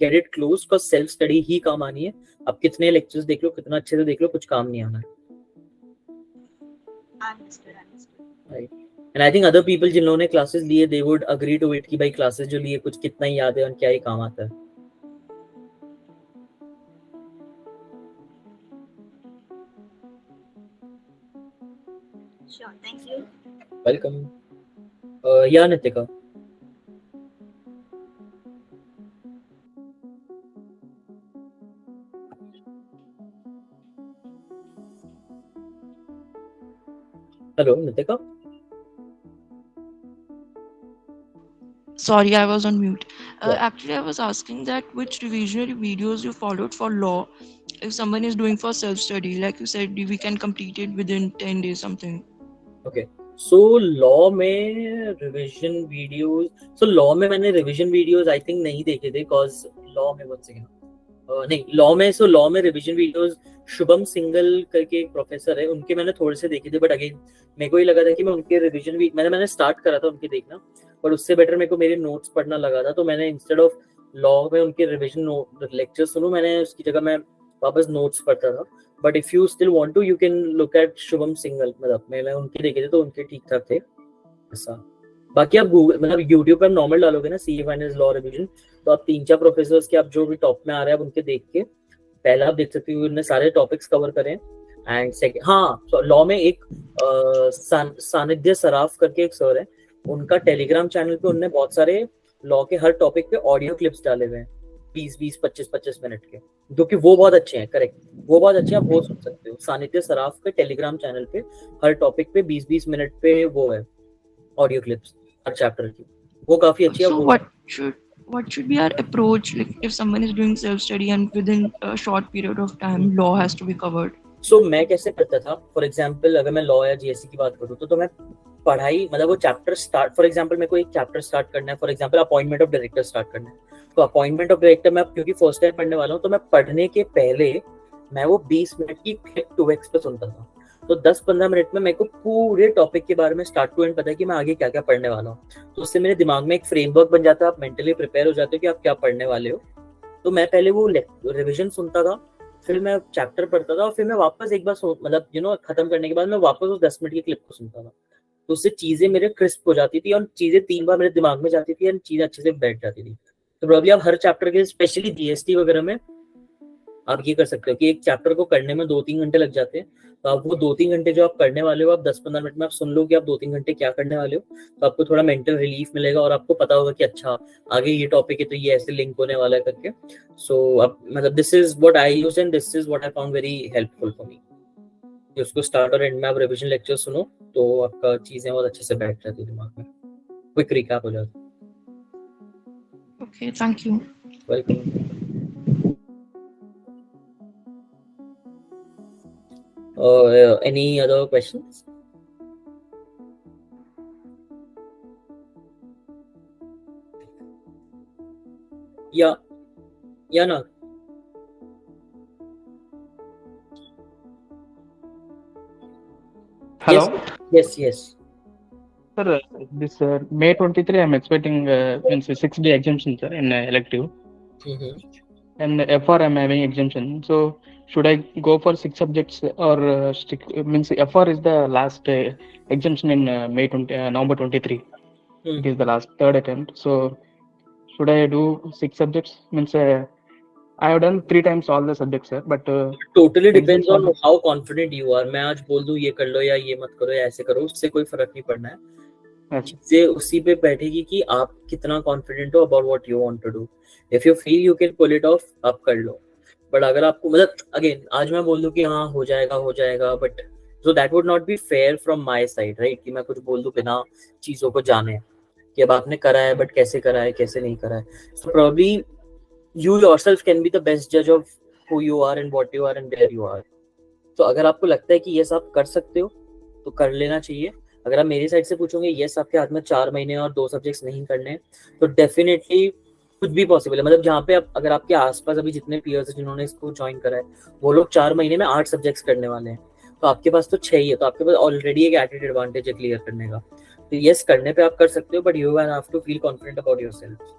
इट क्लोज. का सेल्फ स्टडी ही काम आनी है. आप कितने लेक्चर्स देख लो, कितना अच्छे से देख लो, कुछ काम नहीं आना है. Right. And I think other people जिन्होंने क्लासेस लिए they would agree to it कि भाई क्लासेस जो लिए कुछ कितना ही याद है और क्या ही काम आता है.
Sure, thank you.
वेलकम. या Nitika. Hello Nitika.
Sorry, I was on mute.
Yeah.
Actually, I was asking that which revisionary videos you followed for law. If someone is doing for self-study, like you said, we can complete it within 10 days, something.
Okay. So law में revision videos, so law में मैंने revision videos I think नहीं देखे थे, because law में one second नहीं law में revision videos Shubham single करके एक प्रोफेसर है, उनके मैंने थोड़े से देखे थे, बट अगेन मेरे को ही लगा था कि मैं उनके रिवीजन मैंने स्टार्ट करा था उनके देखना, बट उससे बेटर मेरे को मेरे नोट्स पढ़ना लगा था, तो मैंने इंस्टेड ऑफ लॉ में उनके रिवीजन लेक्चर सुनूं, मैंने उसकी जगह मैं वापस नोट्स पढ़ता था। But if you still want to you can look at Shubham Singhal, मतलब मैंने उनके देखे थे तो उनके ठीक ठाक थे ऐसा। बाकी आप गूगल मतलब यूट्यूब पे नॉर्मल डालोगे ना CA फाइनेंस लॉ रिवीजन, तो आप 3-4 प्रोफेसर्स के आप जो भी टॉप में आ रहे हैं आप उनके देख के पहला आप देख सकते हो उन्होंने सारे टॉपिक्स कवर करें। एंड सेकंड हाँ लॉ में एक सानिध्य सराफ करके एक सर है, उनका टेलीग्राम चैनल पे उन्होंने बहुत सारे लॉ के हर टॉपिक पे ऑडियो क्लिप्स डाले हुए हैं 20-20 25-25 मिनट के, जो कि वो बहुत अच्छे हैं। करेक्ट, वो बहुत अच्छे हैं, आप वो सुन सकते हो। सानिध्य सराफ के टेलीग्राम चैनल पे हर टॉपिक पे 20-20 मिनट पे वो है ऑडियो क्लिप्स हर चैप्टर की, वो काफी अच्छी है।
So what should be our approach, like if someone is doing self study and within a short period of time law has to be covered?
सो मैं कैसे करता था, फॉर एग्जाम्पल अगर मैं लॉ या GST की बात करूँ तो मैं पढ़ाई मतलब वो चैप्टर स्टार्ट, फॉर एग्जाम्पल मेरे को एक चैप्टर स्टार्ट करना है, for example appointment of director start करना है, तो अपॉइंटमेंट ऑफ डायरेक्टर मैं क्योंकि फर्स्ट टाइम पढ़ने वाला हूँ तो मैं पढ़ने के पहले मैं वो 20 मिनट की क्लिप 2x पे सुनता था, तो 10-15 मिनट में मेरे को पूरे टॉपिक के बारे में स्टार्ट टू एंड पता है कि मैं आगे क्या क्या पढ़ने वाला हूँ, तो उससे मेरे दिमाग में एक फ्रेमवर्क बन जाता है, आप मेंटली प्रिपेयर हो जाते हो कि आप क्या पढ़ने वाले हो। तो मैं पहले वो रिविजन सुनता था, फिर मैं चैप्टर पढ़ता था और फिर मैं वापस एक बार मतलब खत्म करने के बाद मैं वापस उस 10 मिनट की क्लिप को सुनता था, तो उससे चीजें मेरे क्रिस्प हो जाती थी और चीजें 3 बार मेरे दिमाग में जाती थी और चीजें अच्छे से बैठ जाती थी। तो प्रॉब्लम आप हर चैप्टर के स्पेशली GST वगैरह में आप ये कर सकते हो कि एक चैप्टर को करने में 2-3 घंटे लग जाते हैं, तो आप वो 2-3 घंटे जो आप करने वाले हो आप 10-15 मिनट में आप सुन लो कि आप 2-3 घंटे क्या करने वाले हो, तो आपको थोड़ा मेंटल रिलीफ मिलेगा और आपको पता होगा कि अच्छा आगे ये टॉपिक है तो ये ऐसे लिंक होने वाला है करके। सो अब मतलब this is what I use and this is what I found very helpful for me. उसको स्टार्ट और एंड में आप रिवीजन लेक्चर सुनो तो आपका चीजें बहुत अच्छे से बैठ जाती है दिमाग में, क्विक रिकैप हो जाता है।
Okay, thank you.
Welcome. Any other questions? Yeah, no.
Hello.
Yes.
Sir, this May 23, I'm expecting means 6-day exemption, sir, in elective. And FR I'm having exemption. So should I go for 6 subjects or stick? Means FR is the last exemption in November 23. It is the last third attempt. So should I do 6 subjects? Means I have done 3 times all the subjects, sir. But
totally depends on how confident you are. मैं आज बोल दूं ये कर लो या ये मत करो या ऐसे करो, उससे कोई फर्क नहीं पड़ना है। चीजें उसी पे बैठेगी कि आप कितना कॉन्फिडेंट हो about what you want to do. If you feel you can pull it off, आप कर लो। बट अगर आपको मतलब अगेन आज मैं बोल दूं कि हाँ हो जाएगा, but so that would not be fair from my side, right? कि मैं कुछ बोल दूं बिना चीजों को जाने कि अब आपने करा है बट कैसे करा है कैसे नहीं करा है। सो probably you yourself can be the best judge of who you are and what you are and where you are. तो अगर आपको लगता है कि ये सब कर सकते हो तो कर लेना चाहिए। अगर आप मेरी साइड से पूछोगे यस आपके हाथ में 4 महीने और 2 सब्जेक्ट्स नहीं करने तो डेफिनेटली कुछ भी पॉसिबल है। मतलब जहाँ पे आप अगर आपके आसपास अभी जितने पीयर्स हैं जिन्होंने इसको ज्वाइन करा है वो लोग 4 महीने में 8 सब्जेक्ट्स करने वाले हैं, तो आपके पास तो 6 ही है, तो आपके पास ऑलरेडी एक एडेड एडवांटेज है क्लियर करने का। तो यस करने पे आप कर सकते हो, but you have to feel confident about yourself.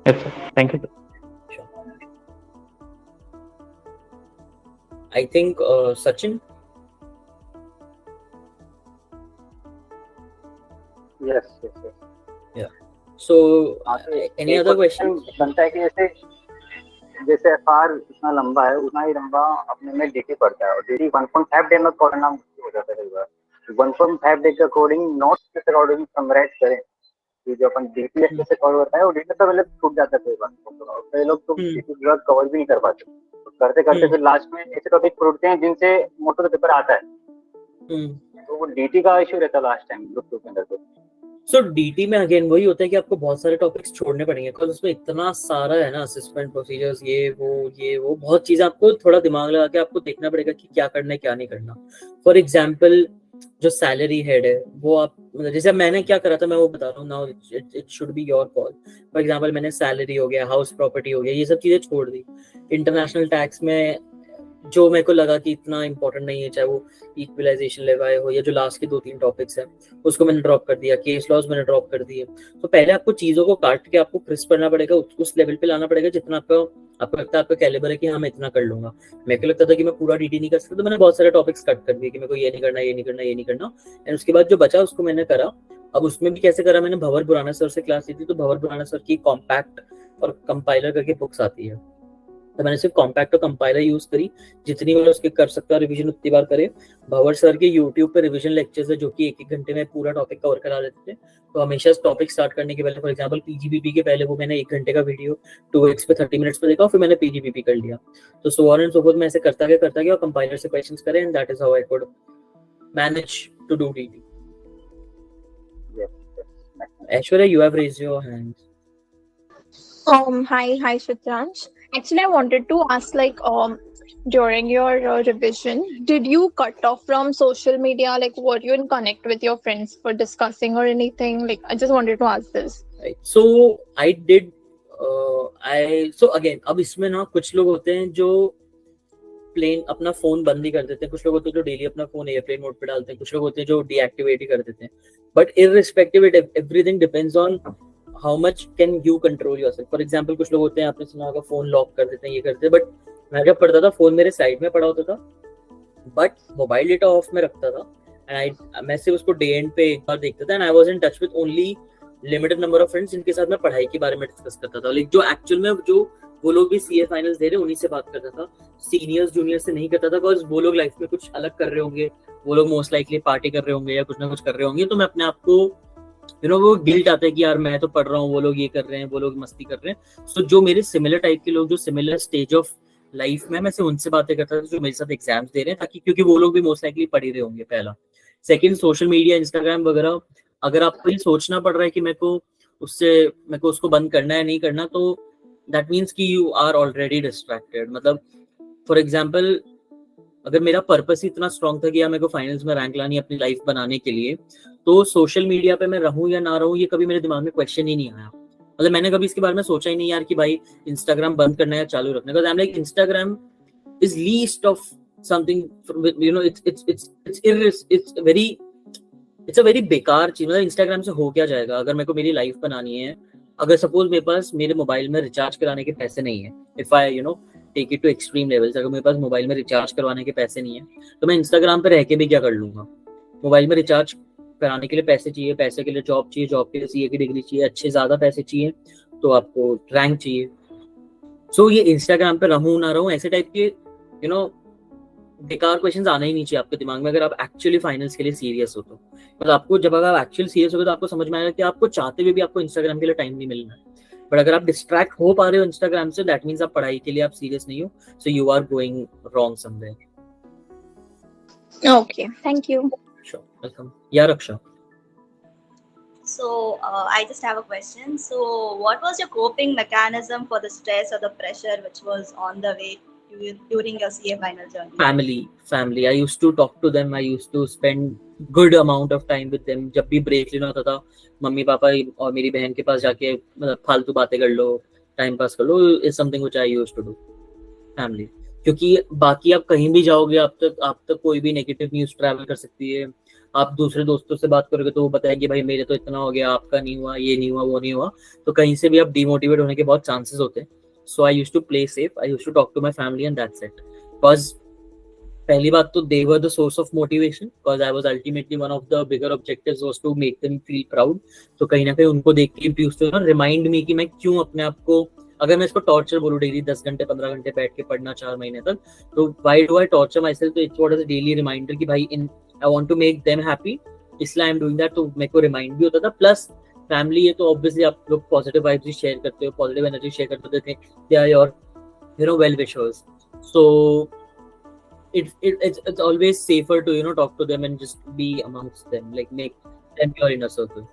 Yes, sir. Thank you.
Sure. I think Sachin.
Yes.
Yeah. So any other questions?
बनता है कि जैसे FR इतना लंबा है उतना ही लंबा अपने में DT पड़ता है और DT 1.5 डे में करना मुश्किल हो जाता है कई बार। 1.5 डे के अकॉर्डिंग नोट्स के अकॉर्डिंग समराइज करें कि जो अपन DT अच्छे से कवर होता है और DT तो मतलब छूट जाता है कई बार। कई लोग तो DT पूरा कवर भी नहीं कर पाते, तो करते फिर लास्ट में ऐसे टॉपिक पढ़ते हैं जिनसे मोस्ट ऑफ द पेपर आता है, तो वो DT का इश्यू रहता है लास्ट टाइम ग्रुप 2 के अंदर।
सो डीटी में अगेन वही होता है कि आपको बहुत सारे टॉपिक्स छोड़ने पड़ेंगे, बिकॉज उसमें इतना सारा है ना, असेसमेंट प्रोसीजर्स, ये वो बहुत चीजें आपको थोड़ा दिमाग लगा के आपको देखना पड़ेगा कि क्या करना है क्या नहीं करना। फॉर एग्जाम्पल जो सैलरी हेड है वो आप, मतलब जैसे मैंने क्या करा था मैं वो बता रहा हूँ now, it should be your call. For example मैंने सैलरी हो गया, हाउस प्रॉपर्टी हो गया, ये सब चीजें छोड़ दी। इंटरनेशनल टैक्स में जो मेरे को लगा कि इतना इंपॉर्टेंट नहीं है, चाहे वो इक्वलाइजेशन लेवाए हो या जो लास्ट के 2-3 टॉपिक्स हैं, उसको मैंने ड्रॉप कर दिया। केस लॉज मैंने ड्रॉप कर दिए। तो पहले आपको चीजों को काट के आपको क्रिस्प करना पड़ेगा, उस लेवल पे लाना पड़ेगा जितना आपको लगता है आपका कैलिबर है कि हाँ मैं इतना कर लूंगा। मेरे को लगता था कि मैं पूरा डीटी नहीं कर सकता, तो मैंने बहुत सारे टॉपिक्स कट कर दिए कि मेरे को ये नहीं करना, ये नहीं करना, ये नहीं करना। एंड उसके बाद जो बचा उसको मैंने करा। अब उसमें भी कैसे करा, मैंने भंवर बुराना सर से क्लास ली थी, तो भंवर बुराना सर की कॉम्पैक्ट और कंपाइलर करके बुक्स आती है, तो मैंने सिर्फ कॉम्पैक्ट और कंपाइलर यूज करी। जितनी बार उसके कर सकता रिवीजन उतनी बार करे। भंवर सर के यूट्यूब पे रिवीजन लेक्चर्स है जो कि 1-1 घंटे में पूरा टॉपिक कवर करा देते थे। तो हमेशा टॉपिक स्टार्ट करने के पहले, फॉर एग्जांपल पीजीबीपी के पहले वो मैंने 1 घंटे का वीडियो 2x पे 30 मिनट्स पे देखा, फिर मैंने पीजीबीपी कर लिया। तो so on and so forth मैं ऐसे करता गया और कंपाइलर से क्वेश्चंस करे, and that is how I could manage to do DT. Aishwarya, you have raised your hand.
Hi, Shitransh. Actually, I wanted to ask, like, during your revision, did you cut off from social media? Like, were you in connect with your friends for discussing or anything? Like, I just wanted to ask this.
Right. So I did. So again, अब इसमें ना कुछ लोग होते हैं जो plane अपना phone बंद ही कर देते हैं, कुछ लोग होते हैं जो डेली अपना फोन एयरप्लेन मोड पे डालते हैं, कुछ लोग होते हैं जो डीएक्टिवेट ही कर देते हैं। But irrespective it everything depends on how much can you control yourself. For example कुछ लोग होते हैं, आपने सुना होगा, फोन लॉक कर देते हैं, ये करते हैं। बट मैं जब पढ़ता था फोन मेरे साइड में पड़ा होता था, बट मोबाइल डेटा ऑफ में रखता था, एंड मैं सिर्फ उसको डे एंड पे एक बार देखता था, and I was in touch with only limited number of friends जिनके साथ मैं पढ़ाई के बारे में डिस्कस करता था। लाइक जो एक्चुअल में जो वो लोग भी सीए फाइनल्स दे रहे हैं उन्हीं से बात करता था, सीनियर्स जूनियर्स से नहीं करता था, बिकॉज वो लोग लाइफ में कुछ अलग कर रहे होंगे, वो लोग मोस्ट लाइकली पार्टी कर रहे होंगे या कुछ ना कुछ कर रहे होंगे। तो मैं अपने आप को वो गिल्ट आता है कि यार मैं तो पढ़ रहा हूँ, वो लोग ये कर रहे हैं, वो लोग मस्ती कर रहे हैं। सो जो मेरे सिमिलर टाइप के लोग जो सिमिलर स्टेज ऑफ लाइफ में, मैं से उनसे बातें करता था जो मेरे साथ एग्जाम्स दे रहे हैं, ताकि क्योंकि वो लोग भी मोस्ट लाइकली पढ़ ही रहे होंगे। पहला। सेकंड, सोशल मीडिया, इंस्टाग्राम वगैरह, अगर आपको ये सोचना पड़ रहा है कि मेरे को उसको बंद करना है नहीं करना, तो दैट मीन्स कि यू आर ऑलरेडी डिस्ट्रैक्टेड। मतलब फॉर एग्जाम्पल अगर मेरा पर्पस ही इतना स्ट्रॉन्ग था कि यार मेरे को फाइनल्स में रैंक लानी है अपनी लाइफ बनाने के लिए, तो सोशल मीडिया पे मैं रहूं या ना रहूं ये कभी मेरे दिमाग में क्वेश्चन ही नहीं आया। मतलब मैंने कभी इसके बारे में सोचा ही नहीं यार कि भाई इंस्टाग्राम बंद करना है या चालू रखना है, because I am like Instagram is least of something, you know, it's a very बेकार चीज। मतलब इंस्टाग्राम से हो क्या जाएगा अगर मेरे को मेरी लाइफ बनानी है। अगर सपोज मेरे पास मेरे मोबाइल में रिचार्ज कराने के पैसे नहीं है, if I take it to extreme levels, अगर मेरे पास मोबाइल में रिचार्ज करवाने के पैसे नहीं है, तो मैं इंस्टाग्राम पे रह के भी क्या कर लूंगा। मोबाइल में रिचार्ज कराने के लिए पैसे चाहिए, पैसे के लिए जॉब चाहिए, जॉब के लिए सीए की डिग्री चाहिए, अच्छे ज्यादा पैसे चाहिए, तो आपको रैंक चाहिए। सो ये इंस्टाग्राम पे रहूं ना रहूं, ऐसे टाइप के बेकार क्वेश्चंस आना ही नहीं चाहिए आपके दिमाग में अगर आप एक्चुअली फाइनल्स के लिए सीरियस हो तो। मतलब आपको जब अगर आप एक्चुअली सीरियस हो तो आपको समझ में आएगा कि आपको चाहते हुए भी आपको इंस्टाग्राम के लिए टाइम नहीं मिलना है। बट अगर आप डिस्ट्रैक्ट हो पा रहे हो इंस्टाग्राम से, दैट मींस आप पढ़ाई के लिए आप सीरियस नहीं हो, so you are going wrong somewhere.
Okay, thank you.
Sure, welcome. Yeah, Raksha.
So I just have a question. So what was your coping mechanism for the stress or the pressure which was on the way during your CA final journey? Family. I used to talk to them. I used to spend good amount of time with them. जब भी break लेना होता था, mummy papa और मेरी बहन के पास जाके मतलब फालतू बातें कर लो, टाइम पास कर लो, is something which I used to do. Family. क्योंकि बाकी आप कहीं भी जाओगे, आप तक कोई भी नेगेटिव न्यूज ट्रैवल कर सकती है। आप दूसरे दोस्तों से बात करोगे तो वो बताएंगे भाई मेरे तो इतना हो गया, आपका नहीं हुआ, ये नहीं हुआ, वो नहीं हुआ, तो कहीं से भी आप डिमोटिवेट होने के बहुत चांसेस होते हैं। So I used to play safe, I used to talk to my family and that's it. Because पहली बात तो they were the source of motivation, because I was ultimately one of the bigger objectives was to make them feel proud. तो कहीं ना कहीं उनको देख के भी उससे रिमाइंड मी कि मैं क्यों अपने आप को, अगर मैं इसको टॉर्चर बोलूं डेली 10 घंटे 15 घंटे बैठ के पढ़ना 4 महीने तक, तो why do I torture myself. तो it's what is a daily reminder कि भाई I want to make them happy, इसलिए आई एम डूइंग दैट। तो मेरे को रिमाइंड भी होता था। प्लस फैमिली है तो ऑब्वियसली आप लोग पॉजिटिव वाइब्स भी शेयर करते हो, पॉजिटिव एनर्जी शेयर करते थे, they are your well wishers. So it's always safer to talk to them and just be amongst them, like make them your inner circle.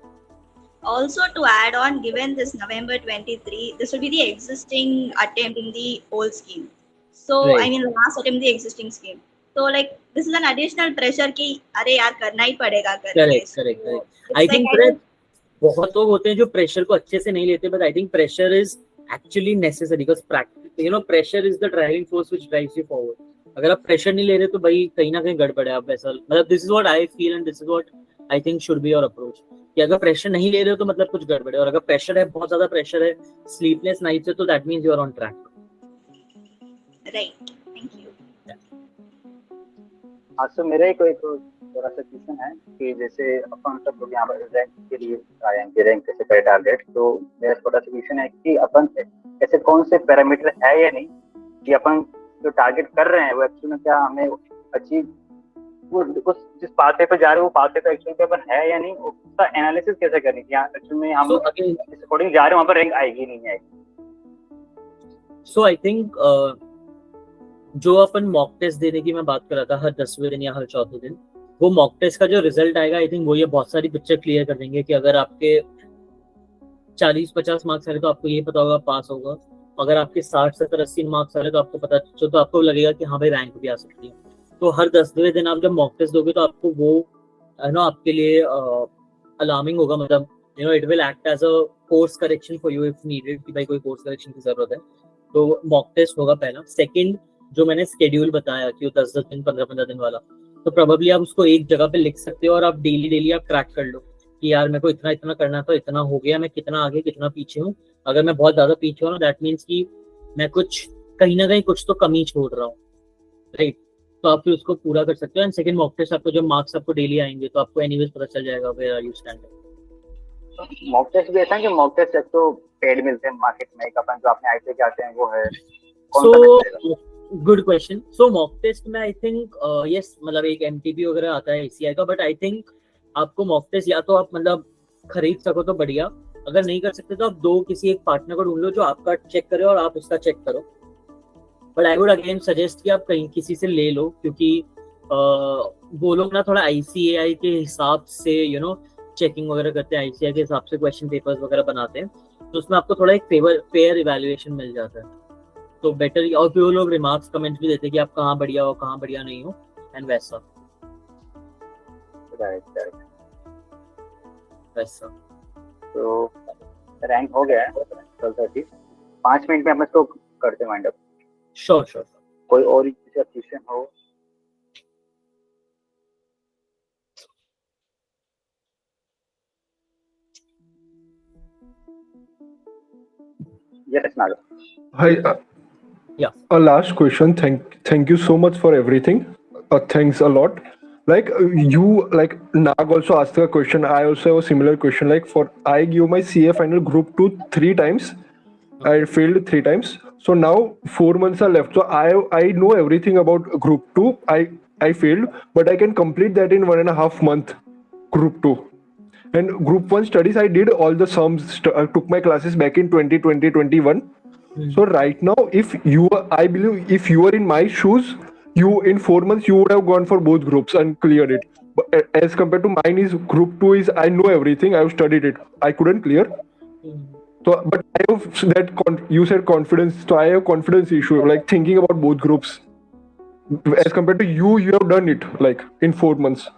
Also, to add on, given this November 23, this will be the existing attempt in the old scheme. So, I
Right.
mean, the last attempt in the existing scheme. So, like, this is an additional pressure कि अरे यार करना ही पड़ेगा करके.
Correct,
So,
correct, correct.
it's
I
like
think
I
that
don't.
बहुत लोग होते हैं जो प्रेशर को अच्छे से नहीं लेते, but I think pressure is actually necessary because pressure is the driving force which drives you forward. अगर आप प्रेशर नहीं ले रहे तो भाई कहीं ना कहीं गड़बड़ है. आप ऐसा मतलब this is what I feel and this is what I think should be your approach. कि अगर प्रेशर नहीं ले रहे हो तो मतलब कुछ गड़बड़ है, और अगर प्रेशर है, बहुत ज्यादा प्रेशर है, स्लीपलेस नाइट्स है, तो that means you are on track.
Right. Thank you.
हाँ, सो मेरा ही कोई थोड़ा सा क्वेश्चन है कि जैसे अपन सब लोग यहाँ पर रैंक के लिए आए हैं कि रैंक कैसे करे टारगेट, तो मेरा थोड़ा सा क्वेश्चन है कि अपन ऐसे कौन से पैरामीटर है या नहीं कि अपन जो टारगेट कर रहे हैं वो एक्चुअली में क्या हमें अचीव, वो उस जिस पाथे पे जा रहे हैं वो पाथे पे एक्चुअली पे अपन है या नहीं, उसका एनालिसिस कैसे करनी है एक्चुअली में हम इस अकॉर्डिंग जा रहे हैं वहाँ पर रैंक आएगी नहीं आएगी.
सो आई थिंक जो अपन मॉक टेस्ट देने की मैं बात कर रहा था हर 10वें दिन या हर 4थे दिन, वो मॉक टेस्ट का जो रिजल्ट आएगा आई थिंक वो ये बहुत सारी पिक्चर क्लियर कर देंगे कि अगर आपके 40-50 मार्क्स आ रहे तो आपको ये पता होगा पास होगा, अगर आपके 60-70-80 मार्क्स आ रहे तो आपको पता तो आपको लगेगा कि हाँ भाई रैंक भी आ सकती है. तो हर 10वें दिन आप जब मॉक टेस्ट दोगे तो आपको वो आपके लिए अलार्मिंग होगा, मतलब it will act as a course correction for you if needed कि भाई कोई कोर्स करेक्शन की जरूरत है. तो मॉक टेस्ट होगा पहला. सेकंड, जो मैंने स्केड्यूल बताया कि वो 10-10 दिन 15-15 दिन वाला, तो प्रोबेबली आप उसको एक जगह पे लिख सकते हो और आप डेली आप ट्रैक कर लो कि यार मेरे को इतना इतना करना था, इतना हो गया, मैं कितना आगे कितना पीछे हूँ. अगर मैं बहुत ज्यादा पीछे हूँ दैट मीन्स कि मैं कुछ कहीं ना कहीं कुछ तो कमी छोड़ रहा हूँ, राइट. तो आप फिर उसको पूरा कर सकते हो. एंड सेकंड मॉक टेस्ट आपको जब मार्क्स आपको डेली आएंगे तो आपको एनीवेज पता चल जाएगा where are you standing.
Mock test भी ऐसा है कि मॉक टेस्ट एक तो पेड मिलते हैं मार्केट में, एक अपन जो अपने आईटी के आते हैं वो है, कौन सा बेस्ट रहेगा?
Good question. So mock test में आई थिंक यस, मतलब एक एमटीपी वगैरह आता है एसीआई का, बट आई थिंक आपको मॉक टेस्ट या तो आप मतलब खरीद सको तो बढ़िया, अगर नहीं कर सकते तो आप किसी एक पार्टनर को ढूंढ लो जो आपका चेक करे और आप उसका चेक करो. But I would again suggest कि आप कहीं किसी से ले लो, क्योंकि वो लोग ना थोड़ा आईसीएआई के हिसाब से चेकिंग वगैरह करते हैं, आईसीएआई के हिसाब से क्वेश्चन पेपर्स वगैरह बनाते हैं, तो उसमें आपको थोड़ा एक फेयर इवैल्यूएशन मिल जाता है. तो बेटर, और फिर वो लोग रिमार्क्स कमेंट्स भी देते हैं कि आप कहाँ बढ़िया हो कहाँ बढ़िया नहीं हो एंड वैसा.
तो रैंक हो गया है 12:30, 5 मिनट में हम इसको करते हैं वाइंड अप.
श्योर.
कोई और किसी क्वेश्चन हो? Yes, Naga.
Hi.
Yeah.
A last question. Thank you so much for everything. Thanks a lot. Like Nag also asked a question. I also have a similar question. Like I gave my CA final group 2 3 times. I failed 3 times. So now 4 months are left. So I know everything about group 2. I failed, but I can complete that in 1.5 month. Group 2. And group 1 studies, I did all the sums. I took my classes back in 2020-21. So right now, I believe if you are in my shoes, you in 4 months you would have gone for both groups and cleared it. But as compared to mine, is group 2 is I know everything. I have studied it. I couldn't clear. So, but I have that you said confidence. So I have confidence issue, like thinking about both groups. As compared to you have done it like in 4 months.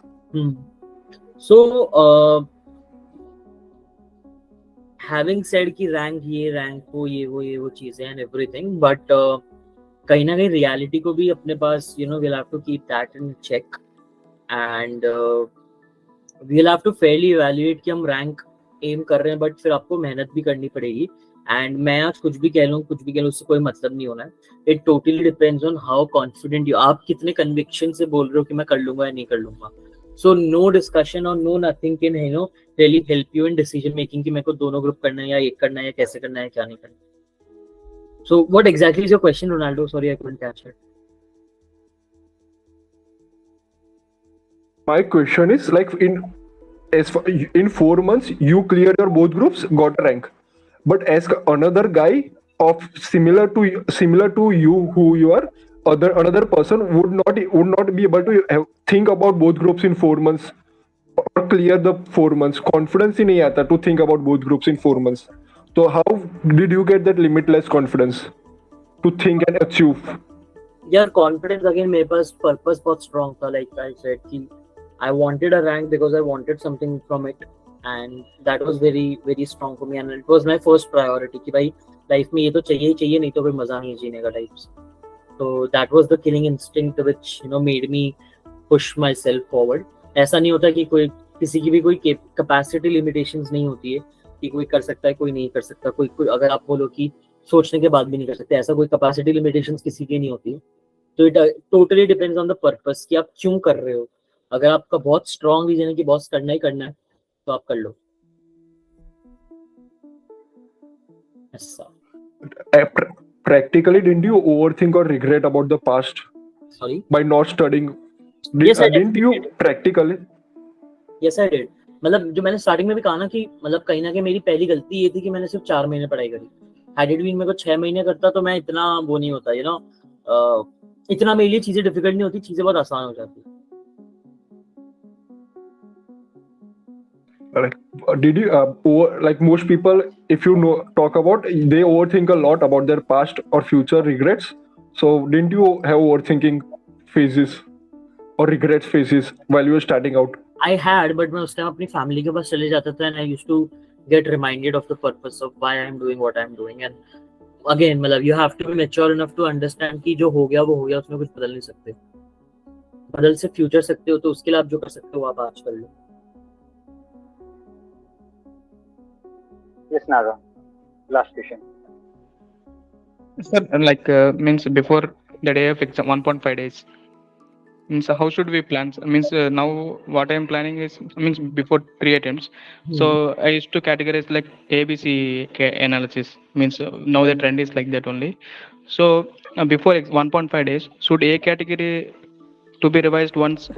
So having said कि rank वो चीजें and everything, but कहीं ना कहीं reality को भी अपने पास we'll have to keep that in check and we'll have to fairly evaluate कि हम रैंक एम कर रहे हैं, बट फिर आपको मेहनत भी करनी पड़ेगी. एंड मैं आज कुछ भी कह लूँ उससे कोई मतलब नहीं होना है. It totally depends on how confident you, आप कितने कन्विक्शन से बोल रहे हो कि मैं कर लूंगा या नहीं कर लूंगा. So no discussion or no nothing can really help you in decision making कि मेरे को दोनों ग्रुप करना है या एक करना है या कैसे करना है क्या नहीं करना. So what exactly is your question, Ronaldo? Sorry, I couldn't catch it.
My question is like in 4 months you cleared your both groups, got a rank, but as another guy of similar to you who you are, another person would not be able to think about both groups in 4 months. or clear the 4 months. Confidence ही नहीं आता to think about both groups in 4 months. So how did you get that limitless confidence to think and achieve?
यार confidence again मेरे पास purpose बहुत strong था. Like I said कि I wanted a rank because I wanted something from it and that was very very strong for me and it was my first priority कि भाई life में ये तो चाहिए ही चाहिए, नहीं तो कोई मजा नहीं है जीने का टाइप्स. तो that was the killing instinct which made me push my self forward. ऐसा नहीं होता कि कोई किसी की भी कोई कैपेसिटी लिमिटेशंस नहीं होती है कि कोई कर सकता है कोई नहीं कर सकता. कोई अगर आप बोलो कि सोचने के बाद भी नहीं कर सकते, ऐसा कोई कैपेसिटी लिमिटेशंस किसी की नहीं होती. तो it totally depends on the purpose कि आप क्यों कर रहे हो. अगर आपका बहुत स्ट्रांग रीजन है कि बॉस करना ही करना है तो आप कर लो. ऐसा.
Practically, didn't you overthink or regret about the past
Sorry?
by not studying?
Yes, I
didn't you practically?
Yes, I did. मतलब जो मैंने स्टार्टिंग में भी कहा ना कि मतलब कहीं ना कहीं मेरी पहली गलती ये थी कि मैंने सिर्फ 4 महीने पढ़ाई करी. Had it been मेरे को 6 महीने करता तो मैं इतना वो नहीं होता, इतना मेरे लिए चीजें डिफिकल्ट नहीं होती, चीजें बहुत आसान हो जाती.
Did you like most people, if you know, talk about, they overthink a lot about their past or future regrets. So didn't you have overthinking phases or regrets phases while you were starting out?
I had, but मैं उस time अपनी family के पास चले जाता था and I used to get reminded of the purpose of why I'm doing what I'm doing. And again मतलब you have to be mature enough to understand कि जो हो गया वो हो गया, उसमें कुछ बदल नहीं सकते. बदल से फ्यूचर सकते हो तो उसके लिए आप जो कर सकते हो आप आज कर लो.
Yes, Naga. Last question.
Sir, like means before the day of exam, 1.5 days. Means how should we plan? Means now what I am planning is means before 3 attempts. So I used to categorize like ABC analysis. Means now the trend is like that only. So before 1.5 days, should A category to be revised once,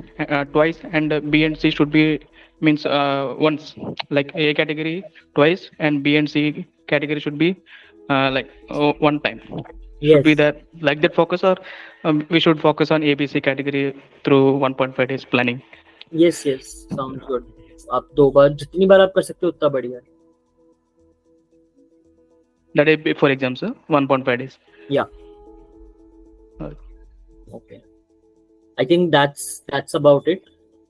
twice, and B and C should be means once. Like A category twice and B and C category should be like one time. Should be that like that focus, or we should focus on ABC category through 1.5 days planning?
Yes, sounds good. आप 2 बार जितनी बार आप कर सकते हो उतना बढ़िया.
That is before exam, sir. 1.5 days.
Yeah. Okay. I think that's about it.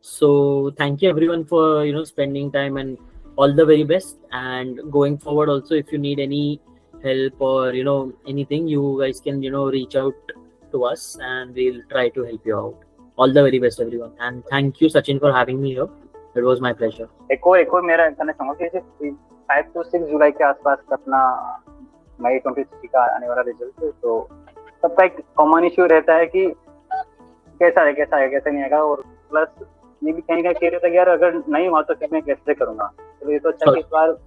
So thank you everyone for spending time and all the very best. And going forward also, if you need any help or anything, you guys can reach out to us and we'll try to help you out. All the very best everyone, and thank you Sachin for having me here. It was my pleasure.
एक और मेरा कहना चाहूँगा कि 5 to 6 जुलाई के आसपास का अपना मई 23 का आने वाला रिजल्ट है. तो सबका एक कॉमन इश्यू रहता है कि कैसा आएगा कैसा नहीं आएगा, और प्लस ये भी कहने का कह रहा था कि यार अगर नहीं हुआ तो फिर मैं कैसे करूंगा. तो ये तो अच्छा कि इस बार.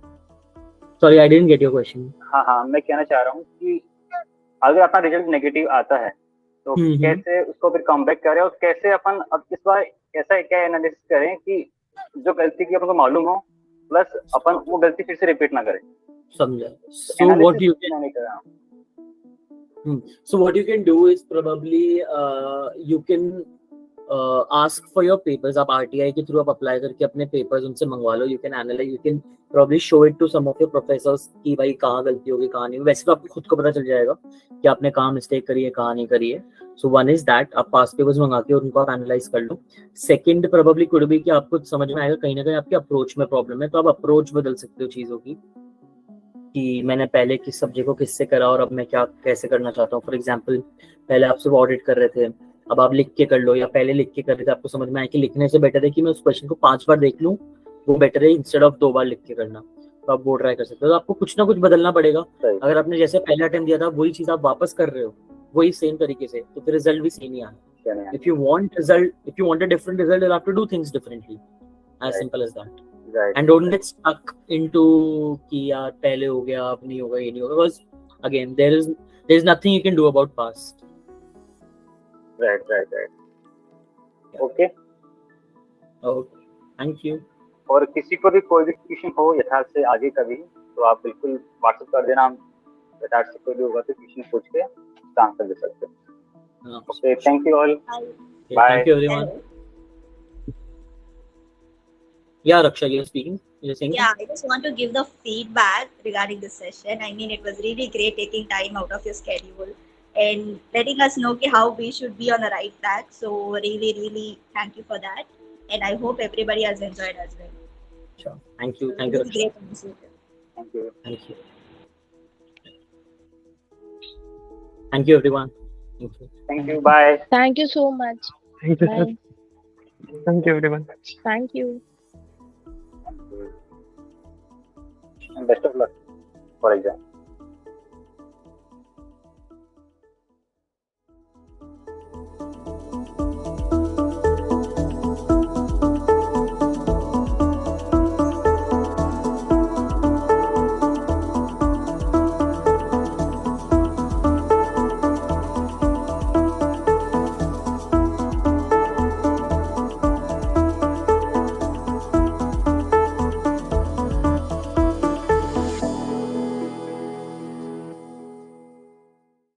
Sorry, I didn't get your question.
हाँ, मैं कहना चाह रहा हूँ कि अगर अपना रिजल्ट नेगेटिव आता है तो कैसे उसको फिर कमबैक करें, और कैसे अपन अब इस बार ऐसा क्या एनालिसिस करें कि जो गलती की अपन को मालूम हो, प्लस अपन वो गलती फिर से रिपीट ना करें.
समझा. So what you can do is probably you can ask for your papers. आप RTI के थ्रू आप अप्लाई करके अपने पेपर्स उनसे मंगवा लो. You can analyze, you can probably show it to some of your professors कि भाई कहाँ गलती होगी कहाँ नहीं. वैसे तो आपको खुद को पता चल जाएगा कि आपने कहाँ मिस्टेक करी है कहाँ नहीं करी है. So one is that आप पास पेपर्स मंगा के उनको आप एनालाइज कर लो. सेकंड probably could be कि आपको समझ में आएगा कहीं ना कहीं आपके अप्रोच में प्रॉब्लम है, तो आप अप्रोच बदल सकते हो चीज़ों की कि मैंने पहले किस सब्जेक्ट को किससे करा और अब मैं क्या कैसे करना चाहता हूँ. फॉर एग्जांपल पहले आप सिर्फ ऑडिट कर रहे थे, अब आप लिख के कर लो, या पहले लिख के कर रहे थे आपको समझ में आया कि लिखने से बेटर है कि मैं उस क्वेश्चन को 5 बार देख लूँ, वो बेटर है इंस्टेड ऑफ 2 बार लिख के करना. तो आप वो ट्राई कर सकते हो. तो आपको कुछ ना कुछ बदलना पड़ेगा. अगर आपने जैसे पहले अटेम्प्ट दिया था वही चीज आप वापस कर रहे हो वही सेम तरीके से, तो फिर रिजल्ट भी सेम ही आना. If you want a different result, you have to do things differently. As simple as that. And don't get stuck into कि यार पहले हो गया अब नहीं होगा ये नहीं होगा, because again there is nothing you can do about past.
Right. Okay.
Thank you.
और किसी को भी कोई भी क्वेश्चन हो यथार्थ से आगे कभी, तो आप बिल्कुल व्हाट्सएप कर देना. यथार्थ से कोई भी होगा तो क्वेश्चन पूछ के आंसर दे सकते हैं. Okay, thank you all. Bye.
Thank you everyone. Yeah, Raksha, you're speaking. You're saying.
Yeah, I just want to give the feedback regarding this session. I mean, it was really great taking time out of your schedule and letting us know how we should be on the right track. So really, really thank you for that. And I hope everybody has enjoyed as well.
Sure. Thank you. Thank you,
Really
Raksha.
great initiative.
Thank you.
Thank you. Thank you, everyone. Thank you.
Thank you. Bye.
Thank you so much.
Thank you, sir.
Bye.
Thank you, everyone.
Thank you.
And best of luck for exam.